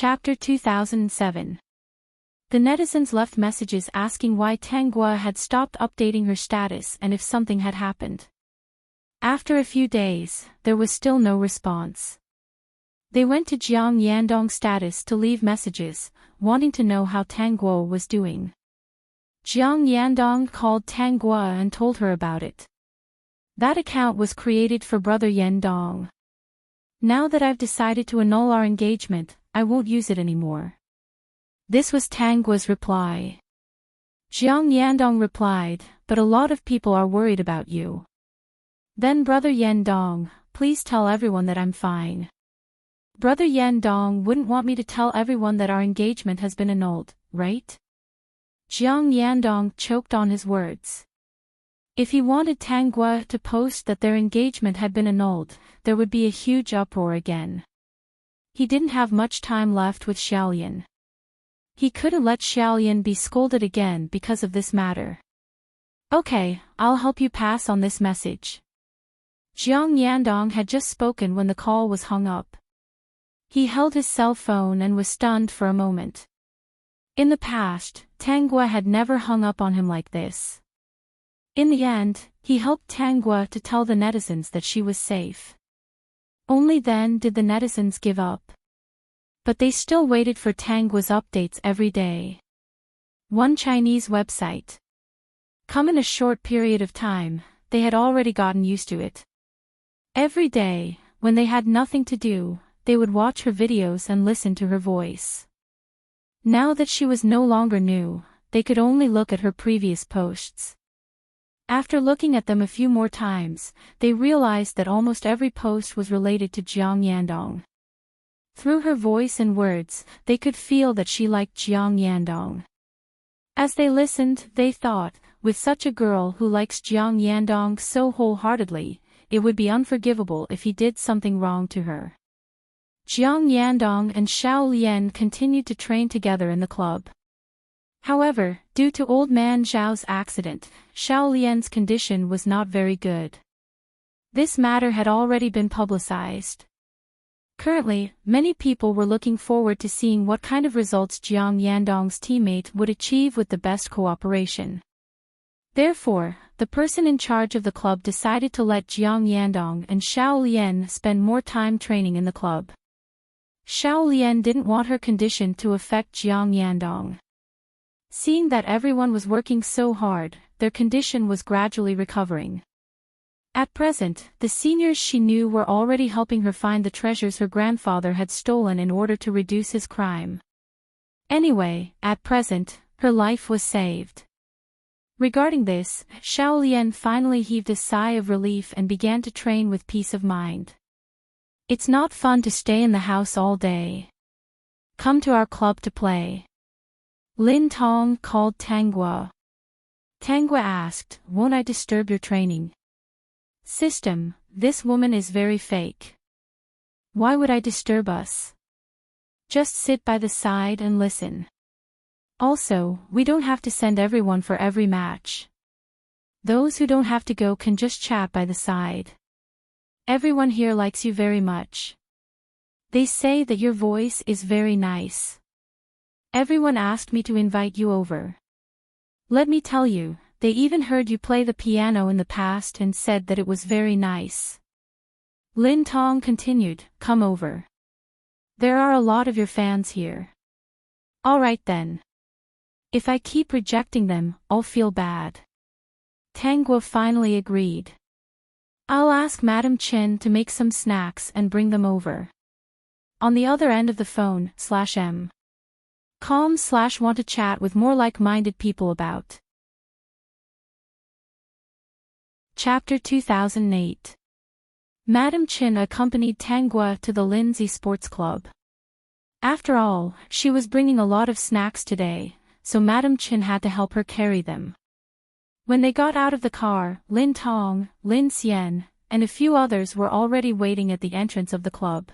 Chapter 2007. The netizens left messages asking why Tanggua had stopped updating her status and if something had happened. After a few days, there was still no response. They went to Jiang Yandong's status to leave messages, wanting to know how Tanggua was doing. Jiang Yandong called Tanggua and told her about it. That account was created for brother Yandong. Now that I've decided to annul our engagement, I won't use it anymore. This was Tanggua's reply. Jiang Yandong replied, but a lot of people are worried about you. Then brother Yandong, please tell everyone that I'm fine. Brother Yandong wouldn't want me to tell everyone that our engagement has been annulled, right? Jiang Yandong choked on his words. If he wanted Tanggua to post that their engagement had been annulled, there would be a huge uproar again. He didn't have much time left with Xiaolian. He couldn't let Xiaolian be scolded again because of this matter. Okay, I'll help you pass on this message. Jiang Yandong had just spoken when the call was hung up. He held his cell phone and was stunned for a moment. In the past, Tanggua had never hung up on him like this. In the end, he helped Tanggua to tell the netizens that she was safe. Only then did the netizens give up. But they still waited for Tanggua's updates every day. One Chinese website. Come in a short period of time, they had already gotten used to it. Every day, when they had nothing to do, they would watch her videos and listen to her voice. Now that she was no longer new, they could only look at her previous posts. After looking at them a few more times, they realized that almost every post was related to Jiang Yandong. Through her voice and words, they could feel that she liked Jiang Yandong. As they listened, they thought, with such a girl who likes Jiang Yandong so wholeheartedly, it would be unforgivable if he did something wrong to her. Jiang Yandong and Xiao Lian continued to train together in the club. However, due to old man Zhao's accident, Xiao Lian's condition was not very good. This matter had already been publicized. Currently, many people were looking forward to seeing what kind of results Jiang Yandong's teammate would achieve with the best cooperation. Therefore, the person in charge of the club decided to let Jiang Yandong and Xiao Lian spend more time training in the club. Xiao Lian didn't want her condition to affect Jiang Yandong. Seeing that everyone was working so hard, their condition was gradually recovering. At present, the seniors she knew were already helping her find the treasures her grandfather had stolen in order to reduce his crime. Anyway, at present, her life was saved. Regarding this, Xiao Lian finally heaved a sigh of relief and began to train with peace of mind. It's not fun to stay in the house all day. Come to our club to play. Lin Tong called Tanggua. Tanggua asked, won't I disturb your training? System, this woman is very fake. Why would I disturb us? Just sit by the side and listen. Also, we don't have to send everyone for every match. Those who don't have to go can just chat by the side. Everyone here likes you very much. They say that your voice is very nice. Everyone asked me to invite you over. Let me tell you, they even heard you play the piano in the past and said that it was very nice. Lin Tong continued, come over. There are a lot of your fans here. Alright then. If I keep rejecting them, I'll feel bad. Tanggua finally agreed. I'll ask Madam Chen to make some snacks and bring them over. On the other end of the phone, /M. Want to chat with more like-minded people about. Chapter 2008. Madam Chin accompanied Tanggua to the Lindsay Sports Club. After all, she was bringing a lot of snacks today, so Madam Chin had to help her carry them. When they got out of the car, Lin Tong, Lin Xian, and a few others were already waiting at the entrance of the club.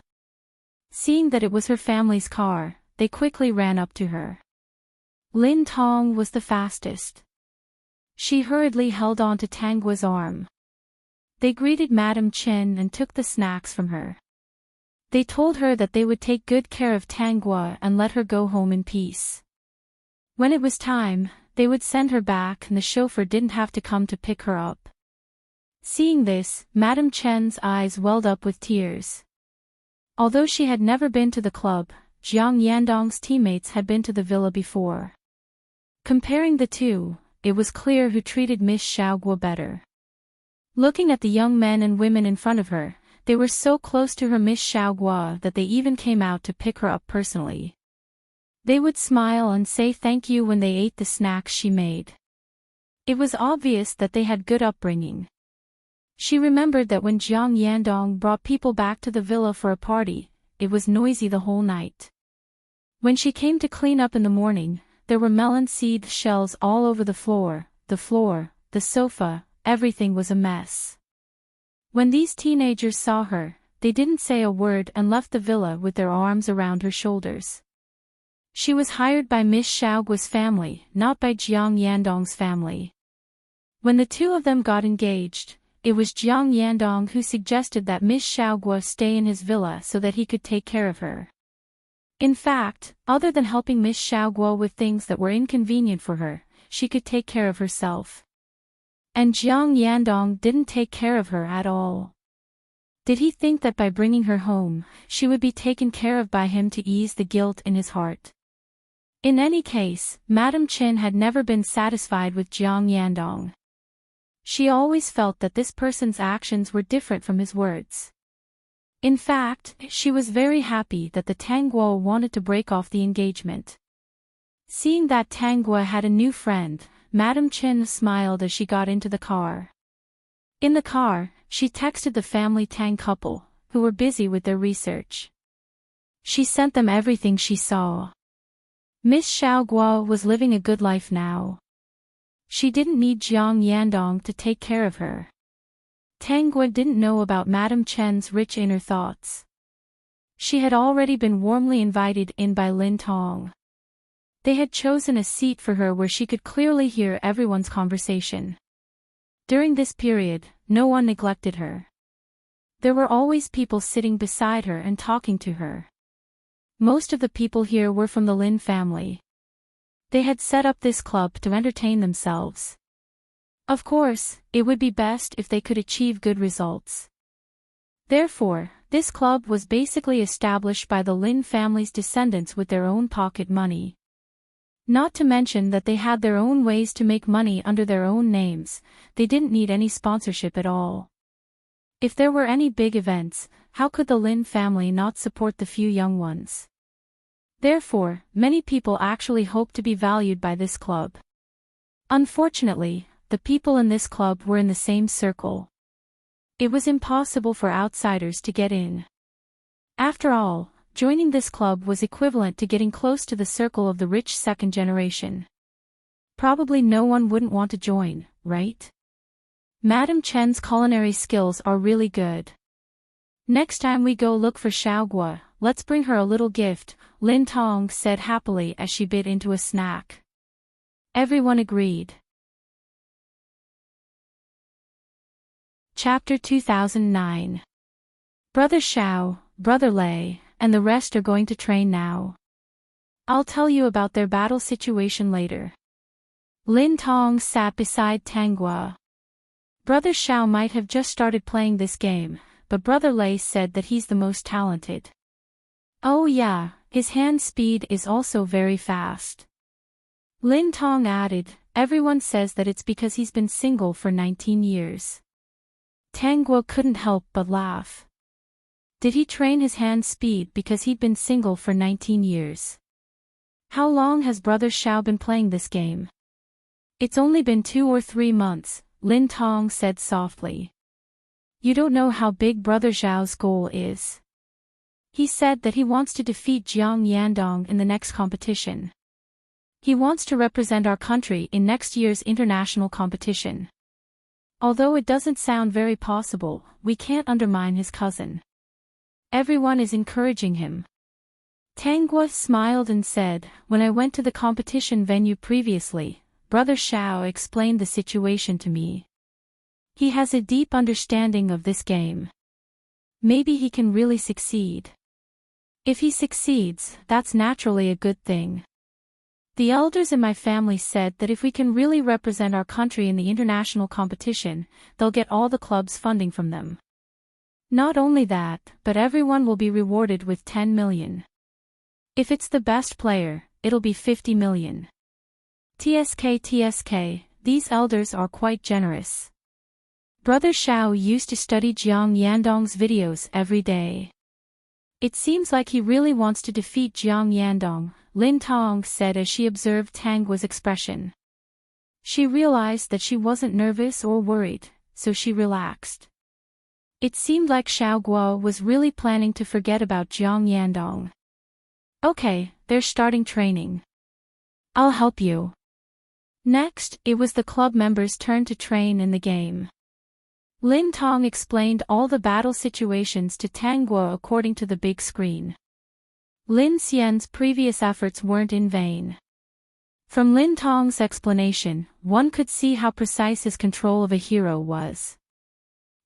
Seeing that it was her family's car, they quickly ran up to her. Lin Tong was the fastest. She hurriedly held on to Tanggua's arm. They greeted Madam Chen and took the snacks from her. They told her that they would take good care of Tanghua and let her go home in peace. When it was time, they would send her back and the chauffeur didn't have to come to pick her up. Seeing this, Madame Chen's eyes welled up with tears. Although she had never been to the club, Jiang Yandong's teammates had been to the villa before. Comparing the two, it was clear who treated Miss Xiaoguo better. Looking at the young men and women in front of her, they were so close to her Miss Xiaoguo that they even came out to pick her up personally. They would smile and say thank you when they ate the snacks she made. It was obvious that they had good upbringing. She remembered that when Jiang Yandong brought people back to the villa for a party, it was noisy the whole night. When she came to clean up in the morning, there were melon seed shells all over the floor, the sofa, everything was a mess. When these teenagers saw her, they didn't say a word and left the villa with their arms around her shoulders. She was hired by Miss Xiaoguo's family, not by Jiang Yandong's family. When the two of them got engaged, it was Jiang Yandong who suggested that Miss Xiaoguo stay in his villa so that he could take care of her. In fact, other than helping Miss Xiaoguo with things that were inconvenient for her, she could take care of herself. And Jiang Yandong didn't take care of her at all. Did he think that by bringing her home, she would be taken care of by him to ease the guilt in his heart? In any case, Madame Chen had never been satisfied with Jiang Yandong. She always felt that this person's actions were different from his words. In fact, she was very happy that the Tanghua wanted to break off the engagement. Seeing that Tanghua had a new friend, Madame Chen smiled as she got into the car. In the car, she texted the family Tang couple, who were busy with their research. She sent them everything she saw. Miss Xiaoguo was living a good life now. She didn't need Jiang Yandong to take care of her. Tanghua didn't know about Madame Chen's rich inner thoughts. She had already been warmly invited in by Lin Tong. They had chosen a seat for her where she could clearly hear everyone's conversation. During this period, no one neglected her. There were always people sitting beside her and talking to her. Most of the people here were from the Lin family. They had set up this club to entertain themselves. Of course, it would be best if they could achieve good results. Therefore, this club was basically established by the Lin family's descendants with their own pocket money. Not to mention that they had their own ways to make money under their own names, they didn't need any sponsorship at all. If there were any big events, how could the Lin family not support the few young ones? Therefore, many people actually hoped to be valued by this club. Unfortunately, the people in this club were in the same circle. It was impossible for outsiders to get in. After all, joining this club was equivalent to getting close to the circle of the rich second generation. Probably no one wouldn't want to join, right? Madame Chen's culinary skills are really good. Next time we go look for Xiaoguo, let's bring her a little gift, Lin Tong said happily as she bit into a snack. Everyone agreed. Chapter 2009. Brother Xiao, Brother Lei, and the rest are going to train now. I'll tell you about their battle situation later. Lin Tong sat beside Tanghua. Brother Xiao might have just started playing this game, but Brother Lei said that he's the most talented. Oh yeah, his hand speed is also very fast. Lin Tong added, everyone says that it's because he's been single for 19 years. Tanghua couldn't help but laugh. Did he train his hand speed because he'd been single for 19 years? How long has Brother Xiao been playing this game? It's only been 2 or 3 months, Lin Tong said softly. You don't know how big Brother Xiao's goal is. He said that he wants to defeat Jiang Yandong in the next competition. He wants to represent our country in next year's international competition. Although it doesn't sound very possible, we can't undermine his cousin. Everyone is encouraging him. Tanghua smiled and said, when I went to the competition venue previously, Brother Xiao explained the situation to me. He has a deep understanding of this game. Maybe he can really succeed. If he succeeds, that's naturally a good thing. The elders in my family said that if we can really represent our country in the international competition, they'll get all the club's funding from them. Not only that, but everyone will be rewarded with 10 million. If it's the best player, it'll be 50 million. TSK, these elders are quite generous. Brother Xiao used to study Jiang Yandong's videos every day. It seems like he really wants to defeat Jiang Yandong, Lin Tong said as she observed Tang Guo's expression. She realized that she wasn't nervous or worried, so she relaxed. It seemed like Xiao Guo was really planning to forget about Jiang Yandong. Okay, they're starting training. I'll help you. Next, it was the club members' turn to train in the game. Lin Tong explained all the battle situations to Tang Guo according to the big screen. Lin Xian's previous efforts weren't in vain. From Lin Tong's explanation, one could see how precise his control of a hero was.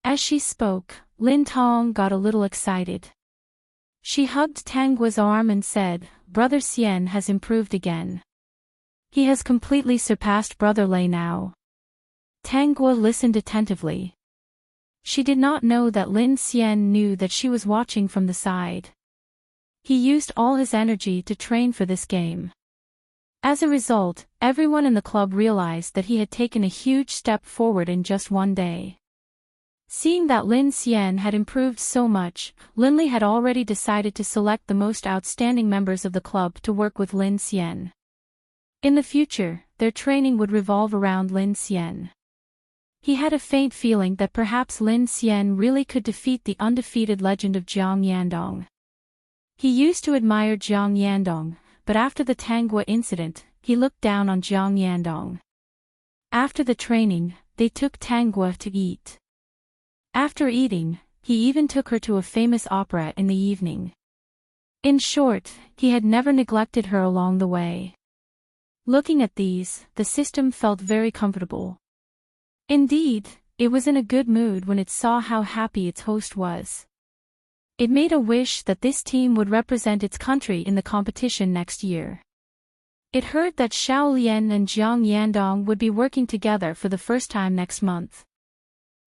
As she spoke, Lin Tong got a little excited. She hugged Tang Guo's arm and said, "Brother Xian has improved again. He has completely surpassed Brother Lei now." Tang Guo listened attentively. She did not know that Lin Xian knew that she was watching from the side. He used all his energy to train for this game. As a result, everyone in the club realized that he had taken a huge step forward in just one day. Seeing that Lin Xian had improved so much, Lin Li had already decided to select the most outstanding members of the club to work with Lin Xian. In the future, their training would revolve around Lin Xian. He had a faint feeling that perhaps Lin Xian really could defeat the undefeated legend of Jiang Yandong. He used to admire Jiang Yandong, but after the Tang Guo incident, he looked down on Jiang Yandong. After the training, they took Tang Guo to eat. After eating, he even took her to a famous opera in the evening. In short, he had never neglected her along the way. Looking at these, the system felt very comfortable. Indeed, it was in a good mood when it saw how happy its host was. It made a wish that this team would represent its country in the competition next year. It heard that Xiao Lian and Jiang Yandong would be working together for the first time next month.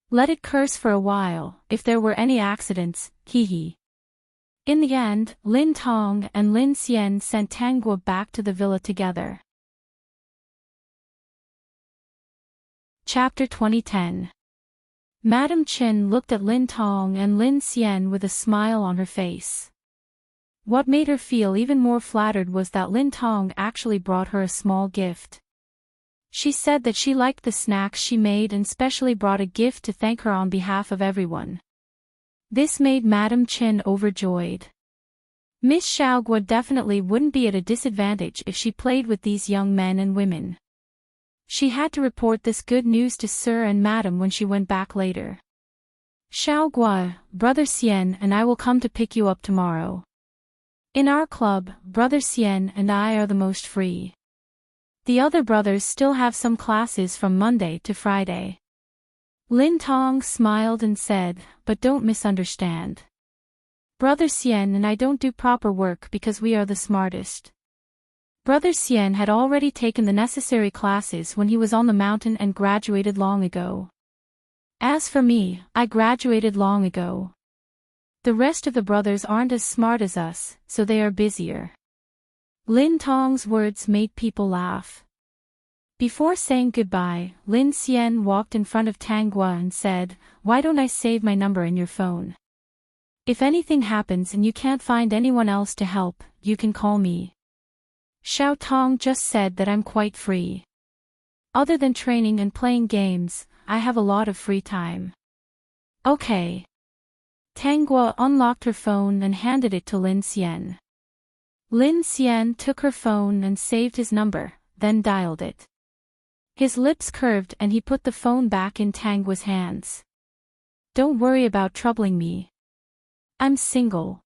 Let it curse for a while, if there were any accidents, hee. In the end, Lin Tong and Lin Xian sent Tang Guo back to the villa together. Chapter 2010. Madame Chen looked at Lin Tong and Lin Xian with a smile on her face. What made her feel even more flattered was that Lin Tong actually brought her a small gift. She said that she liked the snacks she made and specially brought a gift to thank her on behalf of everyone. This made Madame Chen overjoyed. Miss Xiaoguo definitely wouldn't be at a disadvantage if she played with these young men and women. She had to report this good news to Sir and Madam when she went back later. "Xiaoguo, Brother Xian and I will come to pick you up tomorrow. In our club, Brother Xian and I are the most free. The other brothers still have some classes from Monday to Friday." Lin Tong smiled and said, "But don't misunderstand. Brother Xian and I don't do proper work because we are the smartest." Brother Xian had already taken the necessary classes when he was on the mountain and graduated long ago. As for me, I graduated long ago. The rest of the brothers aren't as smart as us, so they are busier. Lin Tong's words made people laugh. Before saying goodbye, Lin Xian walked in front of Tang Guo and said, "Why don't I save my number in your phone? If anything happens and you can't find anyone else to help, you can call me. Xiao Tong just said that I'm quite free. Other than training and playing games, I have a lot of free time." "Okay." Tang Guo unlocked her phone and handed it to Lin Xian. Lin Xian took her phone and saved his number, then dialed it. His lips curved and he put the phone back in Tang Guo's hands. "Don't worry about troubling me. I'm single."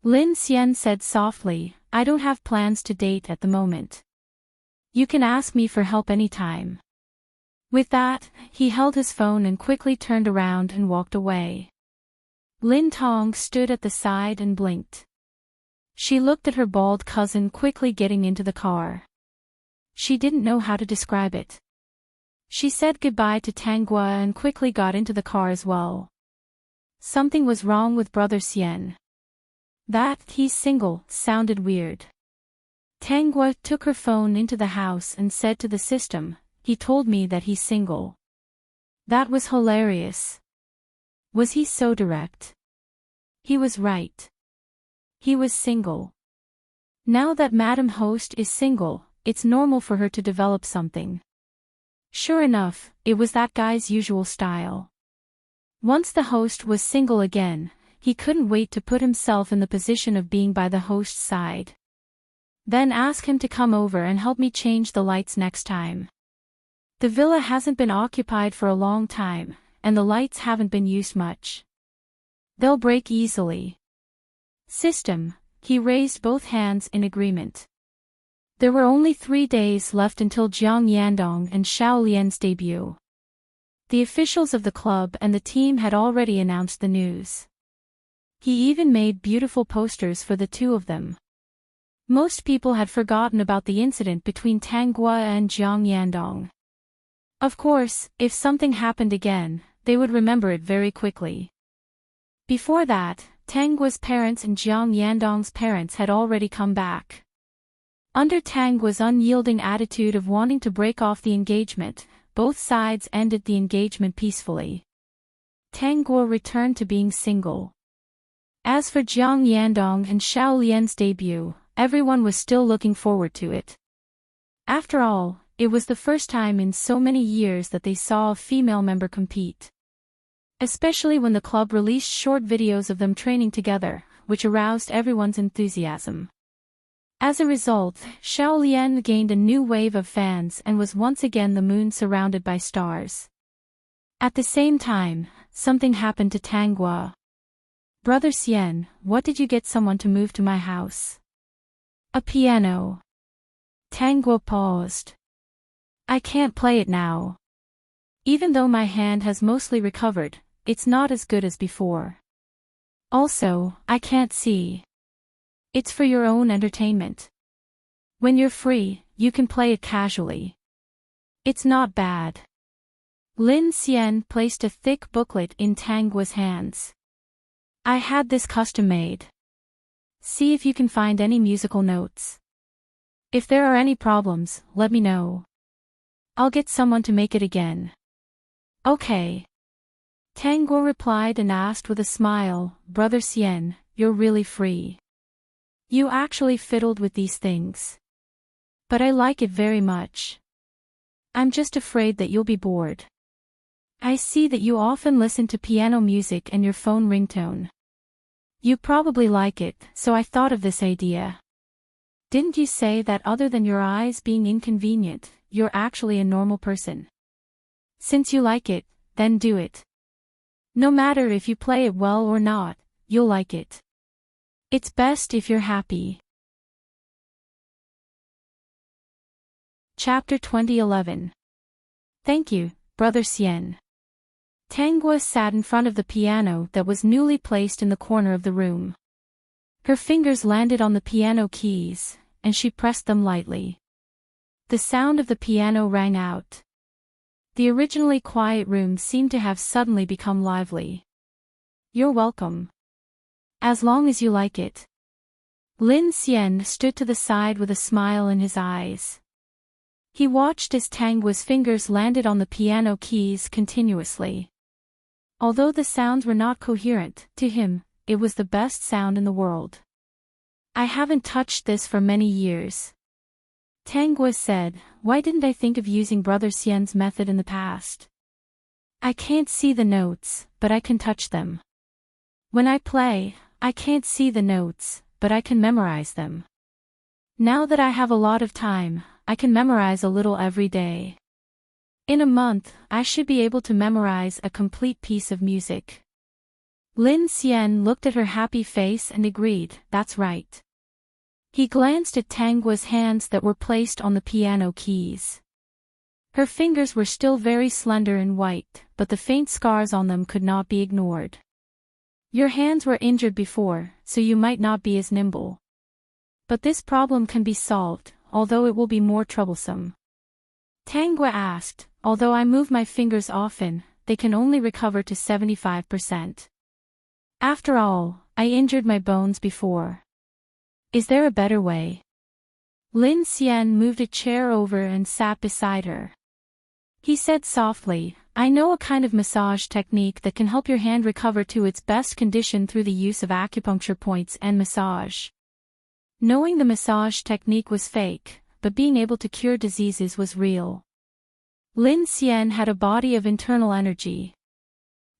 Lin Xian said softly, "I don't have plans to date at the moment. You can ask me for help anytime." With that, he held his phone and quickly turned around and walked away. Lin Tong stood at the side and blinked. She looked at her bald cousin quickly getting into the car. She didn't know how to describe it. She said goodbye to Tanghua and quickly got into the car as well. Something was wrong with Brother Xian. That he's single sounded weird. Tanghua took her phone into the house and said to the system, "He told me that he's single." That was hilarious. Was he so direct? He was right. He was single. Now that Madam Host is single, it's normal for her to develop something. Sure enough, it was that guy's usual style. Once the host was single again, he couldn't wait to put himself in the position of being by the host's side. Then ask him to come over and help me change the lights next time. The villa hasn't been occupied for a long time, and the lights haven't been used much. They'll break easily. System, he raised both hands in agreement. There were only 3 days left until Jiang Yandong and Xiao Lian's debut. The officials of the club and the team had already announced the news. He even made beautiful posters for the two of them. Most people had forgotten about the incident between Tanghua and Jiang Yandong. Of course, if something happened again, they would remember it very quickly. Before that, Tanghua's parents and Jiang Yandong's parents had already come back. Under Tanghua's unyielding attitude of wanting to break off the engagement, both sides ended the engagement peacefully. Tanghua returned to being single. As for Jiang Yandong and Xiao Lian's debut, everyone was still looking forward to it. After all, it was the first time in so many years that they saw a female member compete. Especially when the club released short videos of them training together, which aroused everyone's enthusiasm. As a result, Xiao Lian gained a new wave of fans and was once again the moon surrounded by stars. At the same time, something happened to Tanghua. "Brother Xian, what did you get someone to move to my house?" "A piano." Tanghua paused. "I can't play it now. Even though my hand has mostly recovered, it's not as good as before. Also, I can't see. It's for your own entertainment. When you're free, you can play it casually. It's not bad." Lin Xian placed a thick booklet in Tanghua's hands. "I had this custom made. See if you can find any musical notes. If there are any problems, let me know. I'll get someone to make it again." "Okay." Tanghua replied and asked with a smile, "Brother Xian, you're really free. You actually fiddled with these things. But I like it very much. I'm just afraid that you'll be bored. I see that you often listen to piano music and your phone ringtone. You probably like it, so I thought of this idea. Didn't you say that other than your eyes being inconvenient, you're actually a normal person? Since you like it, then do it. No matter if you play it well or not, you'll like it. It's best if you're happy." Chapter 2011. Thank you, Brother Xian. Tanghua sat in front of the piano that was newly placed in the corner of the room. Her fingers landed on the piano keys, and she pressed them lightly. The sound of the piano rang out. The originally quiet room seemed to have suddenly become lively. "You're welcome. As long as you like it." Lin Xian stood to the side with a smile in his eyes. He watched as Tanghua's fingers landed on the piano keys continuously. Although the sounds were not coherent, to him, it was the best sound in the world. "I haven't touched this for many years." Tanghua said, "Why didn't I think of using Brother Xian's method in the past? I can't see the notes, but I can touch them. When I play, I can't see the notes, but I can memorize them. Now that I have a lot of time, I can memorize a little every day. In a month, I should be able to memorize a complete piece of music." Lin Xian looked at her happy face and agreed, "That's right." He glanced at Tanghua's hands that were placed on the piano keys. Her fingers were still very slender and white, but the faint scars on them could not be ignored. "Your hands were injured before, so you might not be as nimble. But this problem can be solved, although it will be more troublesome. Tanguy asked, although I move my fingers often, they can only recover to 75%. After all, I injured my bones before. Is there a better way? Lin Xian moved a chair over and sat beside her. He said softly, I know a kind of massage technique that can help your hand recover to its best condition through the use of acupuncture points and massage. Knowing the massage technique was fake, but being able to cure diseases was real. Lin Xian had a body of internal energy.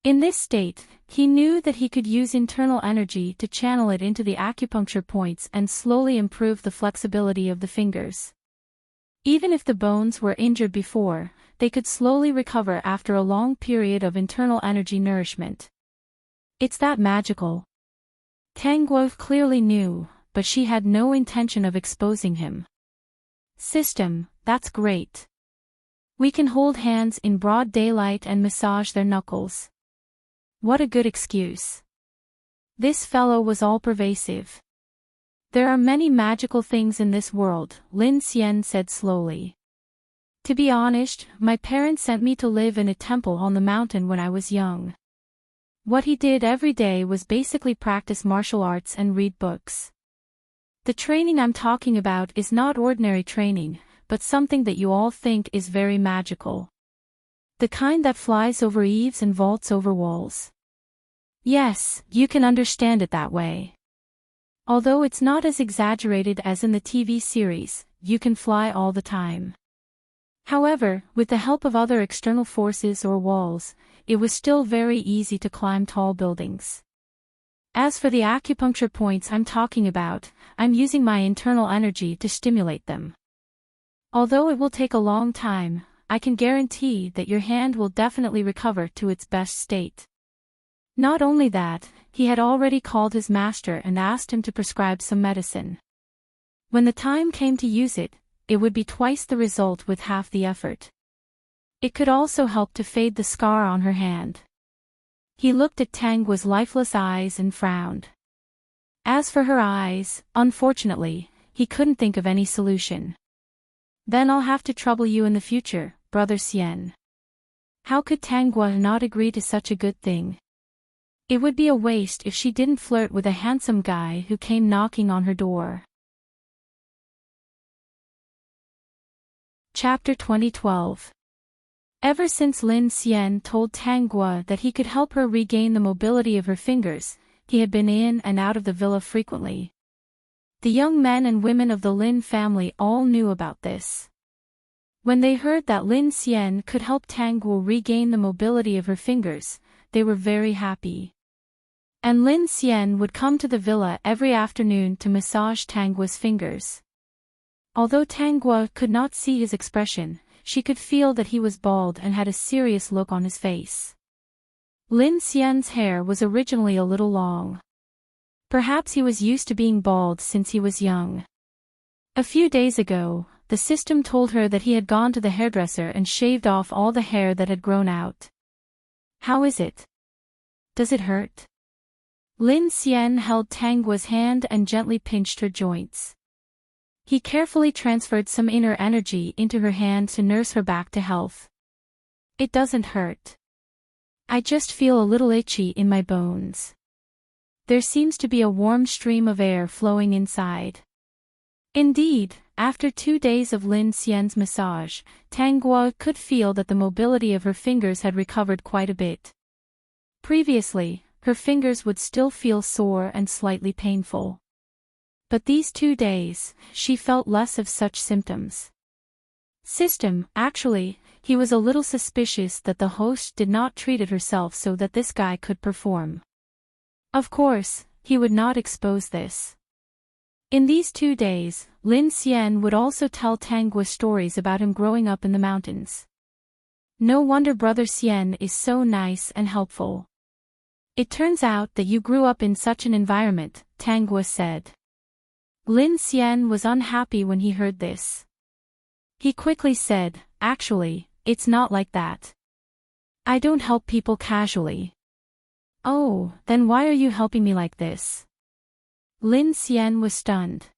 In this state, he knew that he could use internal energy to channel it into the acupuncture points and slowly improve the flexibility of the fingers. Even if the bones were injured before, they could slowly recover after a long period of internal energy nourishment. It's that magical. Tanguy clearly knew, but she had no intention of exposing him. System, that's great. We can hold hands in broad daylight and massage their knuckles. What a good excuse. This fellow was all-pervasive. There are many magical things in this world, Lin Xian said slowly. To be honest, my parents sent me to live in a temple on the mountain when I was young. What he did every day was basically practice martial arts and read books. The training I'm talking about is not ordinary training, but something that you all think is very magical. The kind that flies over eaves and vaults over walls. Yes, you can understand it that way. Although it's not as exaggerated as in the TV series, you can fly all the time. However, with the help of other external forces or walls, it was still very easy to climb tall buildings. As for the acupuncture points I'm talking about, I'm using my internal energy to stimulate them. Although it will take a long time, I can guarantee that your hand will definitely recover to its best state. Not only that, he had already called his master and asked him to prescribe some medicine. When the time came to use it, it would be twice the result with half the effort. It could also help to fade the scar on her hand. He looked at Tanguy's lifeless eyes and frowned. As for her eyes, unfortunately, he couldn't think of any solution. Then I'll have to trouble you in the future, Brother Xian. How could Tanguy not agree to such a good thing? It would be a waste if she didn't flirt with a handsome guy who came knocking on her door. Chapter 2012. Ever since Lin Xian told Tanguy that he could help her regain the mobility of her fingers, he had been in and out of the villa frequently. The young men and women of the Lin family all knew about this. When they heard that Lin Xian could help Tanguy regain the mobility of her fingers, they were very happy. And Lin Xian would come to the villa every afternoon to massage Tanguy's fingers. Although Tanguy could not see his expression, she could feel that he was bald and had a serious look on his face. Lin Xian's hair was originally a little long. Perhaps he was used to being bald since he was young. A few days ago, the system told her that he had gone to the hairdresser and shaved off all the hair that had grown out. How is it? Does it hurt? Lin Xian held Tanguy's hand and gently pinched her joints. He carefully transferred some inner energy into her hand to nurse her back to health. It doesn't hurt. I just feel a little itchy in my bones. There seems to be a warm stream of air flowing inside. Indeed, after 2 days of Lin Xian's massage, Tanguy could feel that the mobility of her fingers had recovered quite a bit. Previously, her fingers would still feel sore and slightly painful. But these 2 days, she felt less of such symptoms. System, actually, he was a little suspicious that the host did not treat it herself so that this guy could perform. Of course, he would not expose this. In these 2 days, Lin Xian would also tell Tanguy stories about him growing up in the mountains. No wonder Brother Xian is so nice and helpful. It turns out that you grew up in such an environment, Tanguy said. Lin Xian was unhappy when he heard this. He quickly said, actually, it's not like that. I don't help people casually. Oh, then why are you helping me like this? Lin Xian was stunned.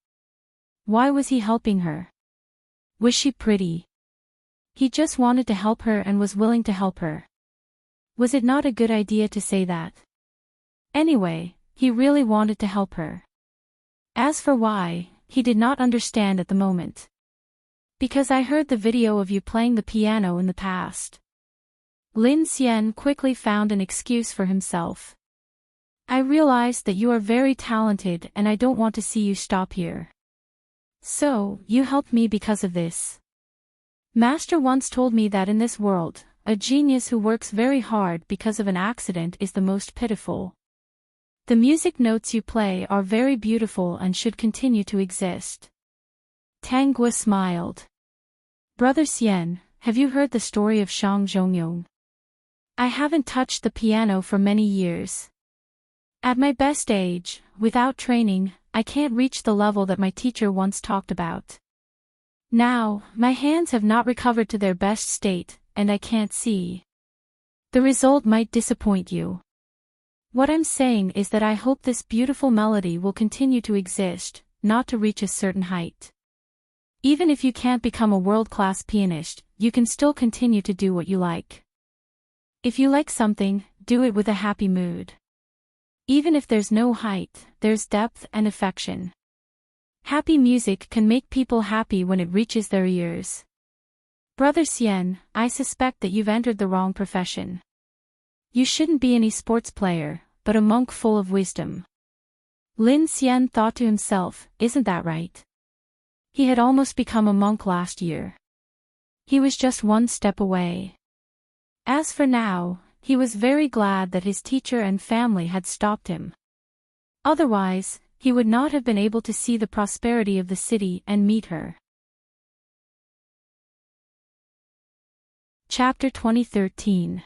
Why was he helping her? Was she pretty? He just wanted to help her and was willing to help her. Was it not a good idea to say that? Anyway, he really wanted to help her. As for why, he did not understand at the moment. Because I heard the video of you playing the piano in the past. Lin Xian quickly found an excuse for himself. I realized that you are very talented and I don't want to see you stop here. So, you helped me because of this. Master once told me that in this world, a genius who works very hard because of an accident is the most pitiful. The music notes you play are very beautiful and should continue to exist. Tang Gua smiled. Brother Xian, have you heard the story of Shang Zhongyong? I haven't touched the piano for many years. At my best age, without training, I can't reach the level that my teacher once talked about. Now, my hands have not recovered to their best state, and I can't see. The result might disappoint you. What I'm saying is that I hope this beautiful melody will continue to exist, not to reach a certain height. Even if you can't become a world-class pianist, you can still continue to do what you like. If you like something, do it with a happy mood. Even if there's no height, there's depth and affection. Happy music can make people happy when it reaches their ears. Brother Xian, I suspect that you've entered the wrong profession. You shouldn't be any sports player, but a monk full of wisdom. Lin Xian thought to himself, isn't that right? He had almost become a monk last year. He was just one step away. As for now, he was very glad that his teacher and family had stopped him. Otherwise, he would not have been able to see the prosperity of the city and meet her. Chapter 2013.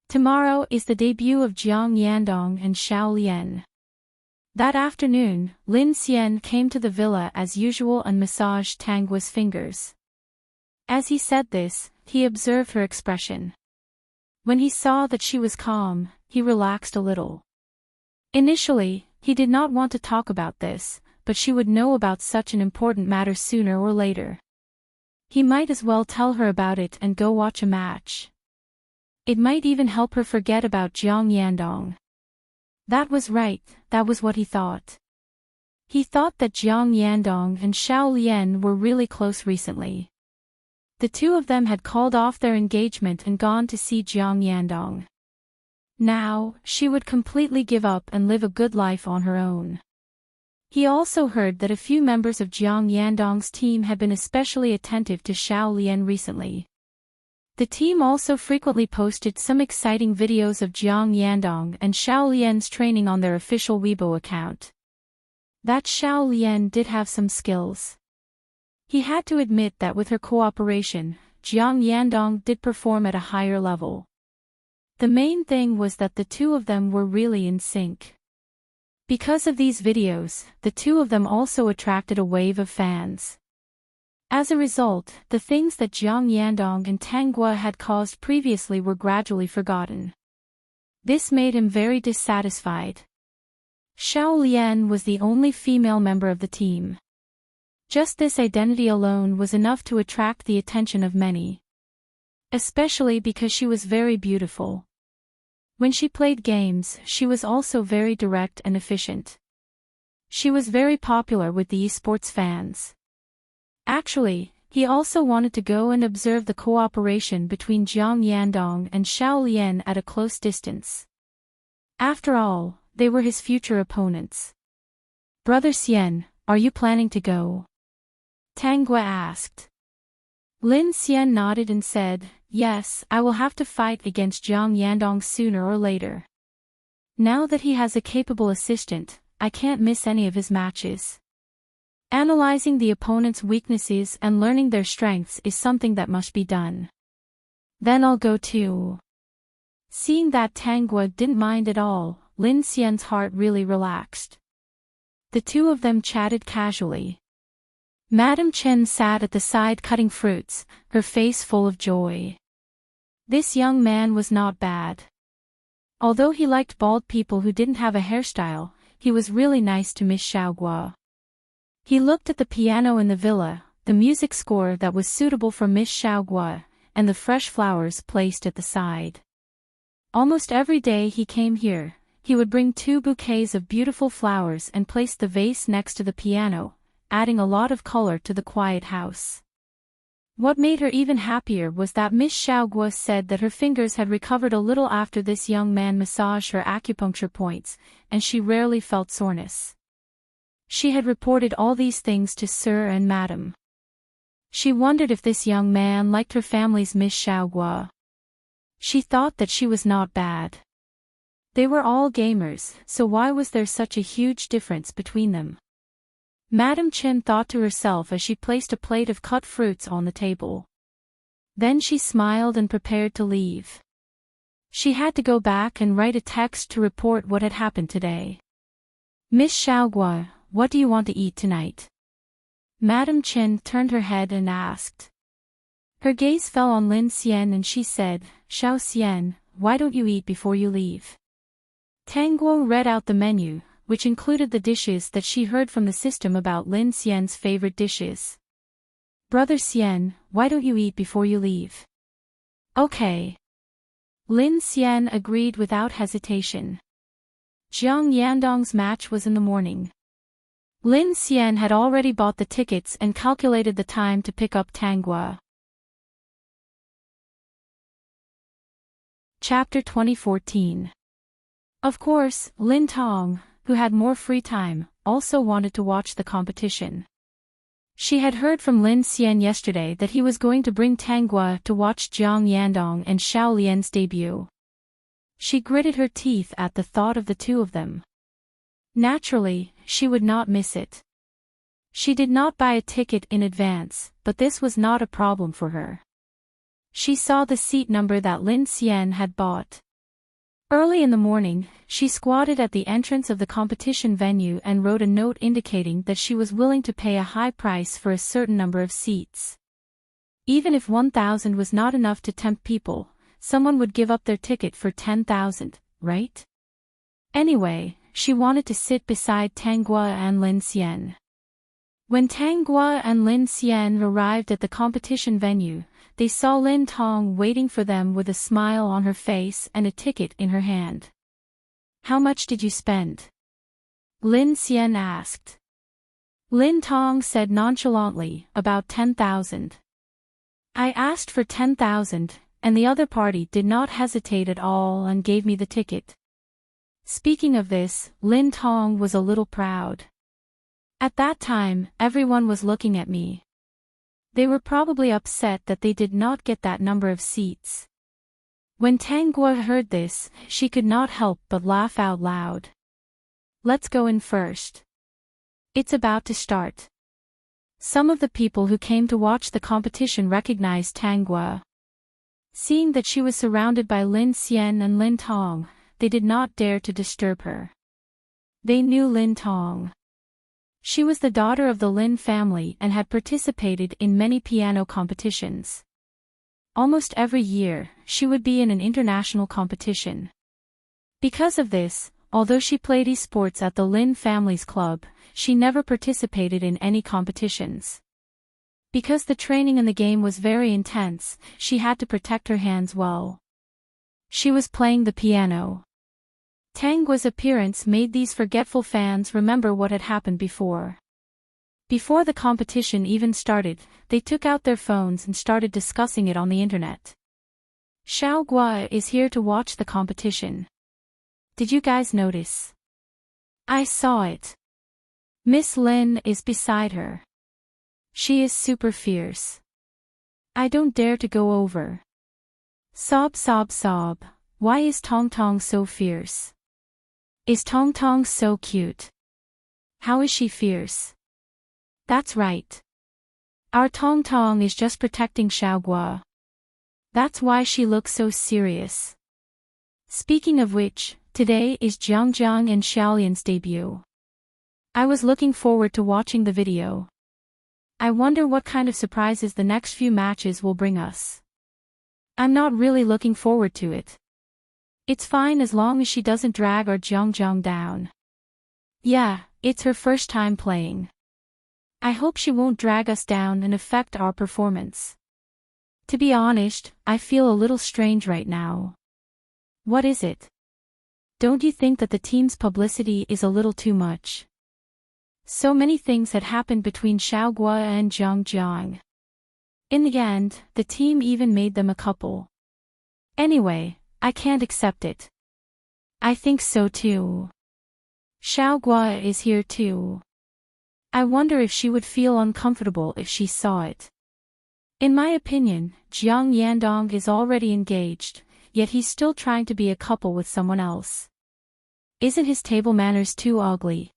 Tomorrow is the debut of Jiang Yandong and Xiao Lian. That afternoon, Lin Xian came to the villa as usual and massaged Tang Gua's fingers. As he said this, he observed her expression. When he saw that she was calm, he relaxed a little. Initially, he did not want to talk about this, but she would know about such an important matter sooner or later. He might as well tell her about it and go watch a match. It might even help her forget about Jiang Yandong. That was right, that was what he thought. He thought that Jiang Yandong and Xiao Lian were really close recently. The two of them had called off their engagement and gone to see Jiang Yandong. Now, she would completely give up and live a good life on her own. He also heard that a few members of Jiang Yandong's team had been especially attentive to Xiao Lian recently. The team also frequently posted some exciting videos of Jiang Yandong and Xiao Lian's training on their official Weibo account. That Xiao Lian did have some skills. He had to admit that with her cooperation, Jiang Yandong did perform at a higher level. The main thing was that the two of them were really in sync. Because of these videos, the two of them also attracted a wave of fans. As a result, the things that Jiang Yandong and Tang Gua had caused previously were gradually forgotten. This made him very dissatisfied. Xiao Lian was the only female member of the team. Just this identity alone was enough to attract the attention of many. Especially because she was very beautiful. When she played games, she was also very direct and efficient. She was very popular with the esports fans. Actually, he also wanted to go and observe the cooperation between Jiang Yandong and Xiao Lian at a close distance. After all, they were his future opponents. Brother Xian, are you planning to go? Tang Gua asked. Lin Xian nodded and said, yes, I will have to fight against Jiang Yandong sooner or later. Now that he has a capable assistant, I can't miss any of his matches. Analyzing the opponent's weaknesses and learning their strengths is something that must be done. Then I'll go too. Seeing that Tang Gua didn't mind at all, Lin Xian's heart really relaxed. The two of them chatted casually. Madame Chen sat at the side cutting fruits, her face full of joy. This young man was not bad. Although he liked bald people who didn't have a hairstyle, he was really nice to Miss Xiaogua. He looked at the piano in the villa, the music score that was suitable for Miss Xiaoguo, and the fresh flowers placed at the side. Almost every day he came here, he would bring 2 bouquets of beautiful flowers and place the vase next to the piano, adding a lot of color to the quiet house. What made her even happier was that Miss Xiaoguo said that her fingers had recovered a little after this young man massaged her acupuncture points, and she rarely felt soreness. She had reported all these things to Sir and Madam. She wondered if this young man liked her family's Miss Xiaoguo. She thought that she was not bad. They were all gamers, so why was there such a huge difference between them? Madam Chen thought to herself as she placed a plate of cut fruits on the table. Then she smiled and prepared to leave. She had to go back and write a text to report what had happened today. Miss Xiaoguo, what do you want to eat tonight? Madam Chen turned her head and asked. Her gaze fell on Lin Xian and she said, Xiao Xian, why don't you eat before you leave? Tang Guo read out the menu, which included the dishes that she heard from the system about Lin Xian's favorite dishes. Brother Xian, why don't you eat before you leave? Okay. Lin Xian agreed without hesitation. Jiang Yandong's match was in the morning. Lin Xian had already bought the tickets and calculated the time to pick up Tang Guo. Chapter 2014. Of course, Lin Tong, who had more free time, also wanted to watch the competition. She had heard from Lin Xian yesterday that he was going to bring Tang Guo to watch Jiang Yandong and Xiao Lian's debut. She gritted her teeth at the thought of the two of them. Naturally, she would not miss it. She did not buy a ticket in advance, but this was not a problem for her. She saw the seat number that Lin Xian had bought. Early in the morning, she squatted at the entrance of the competition venue and wrote a note indicating that she was willing to pay a high price for a certain number of seats. Even if 1,000 was not enough to tempt people, someone would give up their ticket for 10,000, right? Anyway, she wanted to sit beside Tang Guo and Lin Xian. When Tang Guo and Lin Xian arrived at the competition venue, they saw Lin Tong waiting for them with a smile on her face and a ticket in her hand. How much did you spend? Lin Xian asked. Lin Tong said nonchalantly, about 10,000. I asked for 10,000, and the other party did not hesitate at all and gave me the ticket. Speaking of this, Lin Tong was a little proud. At that time, everyone was looking at me. They were probably upset that they did not get that number of seats. When Tang Guo heard this, she could not help but laugh out loud. Let's go in first. It's about to start. Some of the people who came to watch the competition recognized Tang Guo. Seeing that she was surrounded by Lin Xian and Lin Tong, they did not dare to disturb her. They knew Lin Tong. She was the daughter of the Lin family and had participated in many piano competitions. Almost every year, she would be in an international competition. Because of this, although she played esports at the Lin family's club, she never participated in any competitions. Because the training in the game was very intense, she had to protect her hands well. She was playing the piano. Tang Guo's appearance made these forgetful fans remember what had happened before. Before the competition even started, they took out their phones and started discussing it on the internet. Xiao Guo is here to watch the competition. Did you guys notice? I saw it. Miss Lin is beside her. She is super fierce. I don't dare to go over. Sob sob sob, why is Tong Tong so fierce? Is Tong Tong so cute? How is she fierce? That's right. Our Tong Tong is just protecting Xiao Guo. That's why she looks so serious. Speaking of which, today is Jiang Jiang and Xiaolian's debut. I was looking forward to watching the video. I wonder what kind of surprises the next few matches will bring us. I'm not really looking forward to it. It's fine as long as she doesn't drag our Jiang Jiang down. Yeah, it's her first time playing. I hope she won't drag us down and affect our performance. To be honest, I feel a little strange right now. What is it? Don't you think that the team's publicity is a little too much? So many things had happened between Xiaoguo and Zhang Jiang. In the end, the team even made them a couple. Anyway, I can't accept it. I think so too. Xiaoguo is here too. I wonder if she would feel uncomfortable if she saw it. In my opinion, Jiang Yandong is already engaged, yet he's still trying to be a couple with someone else. Isn't his table manners too ugly?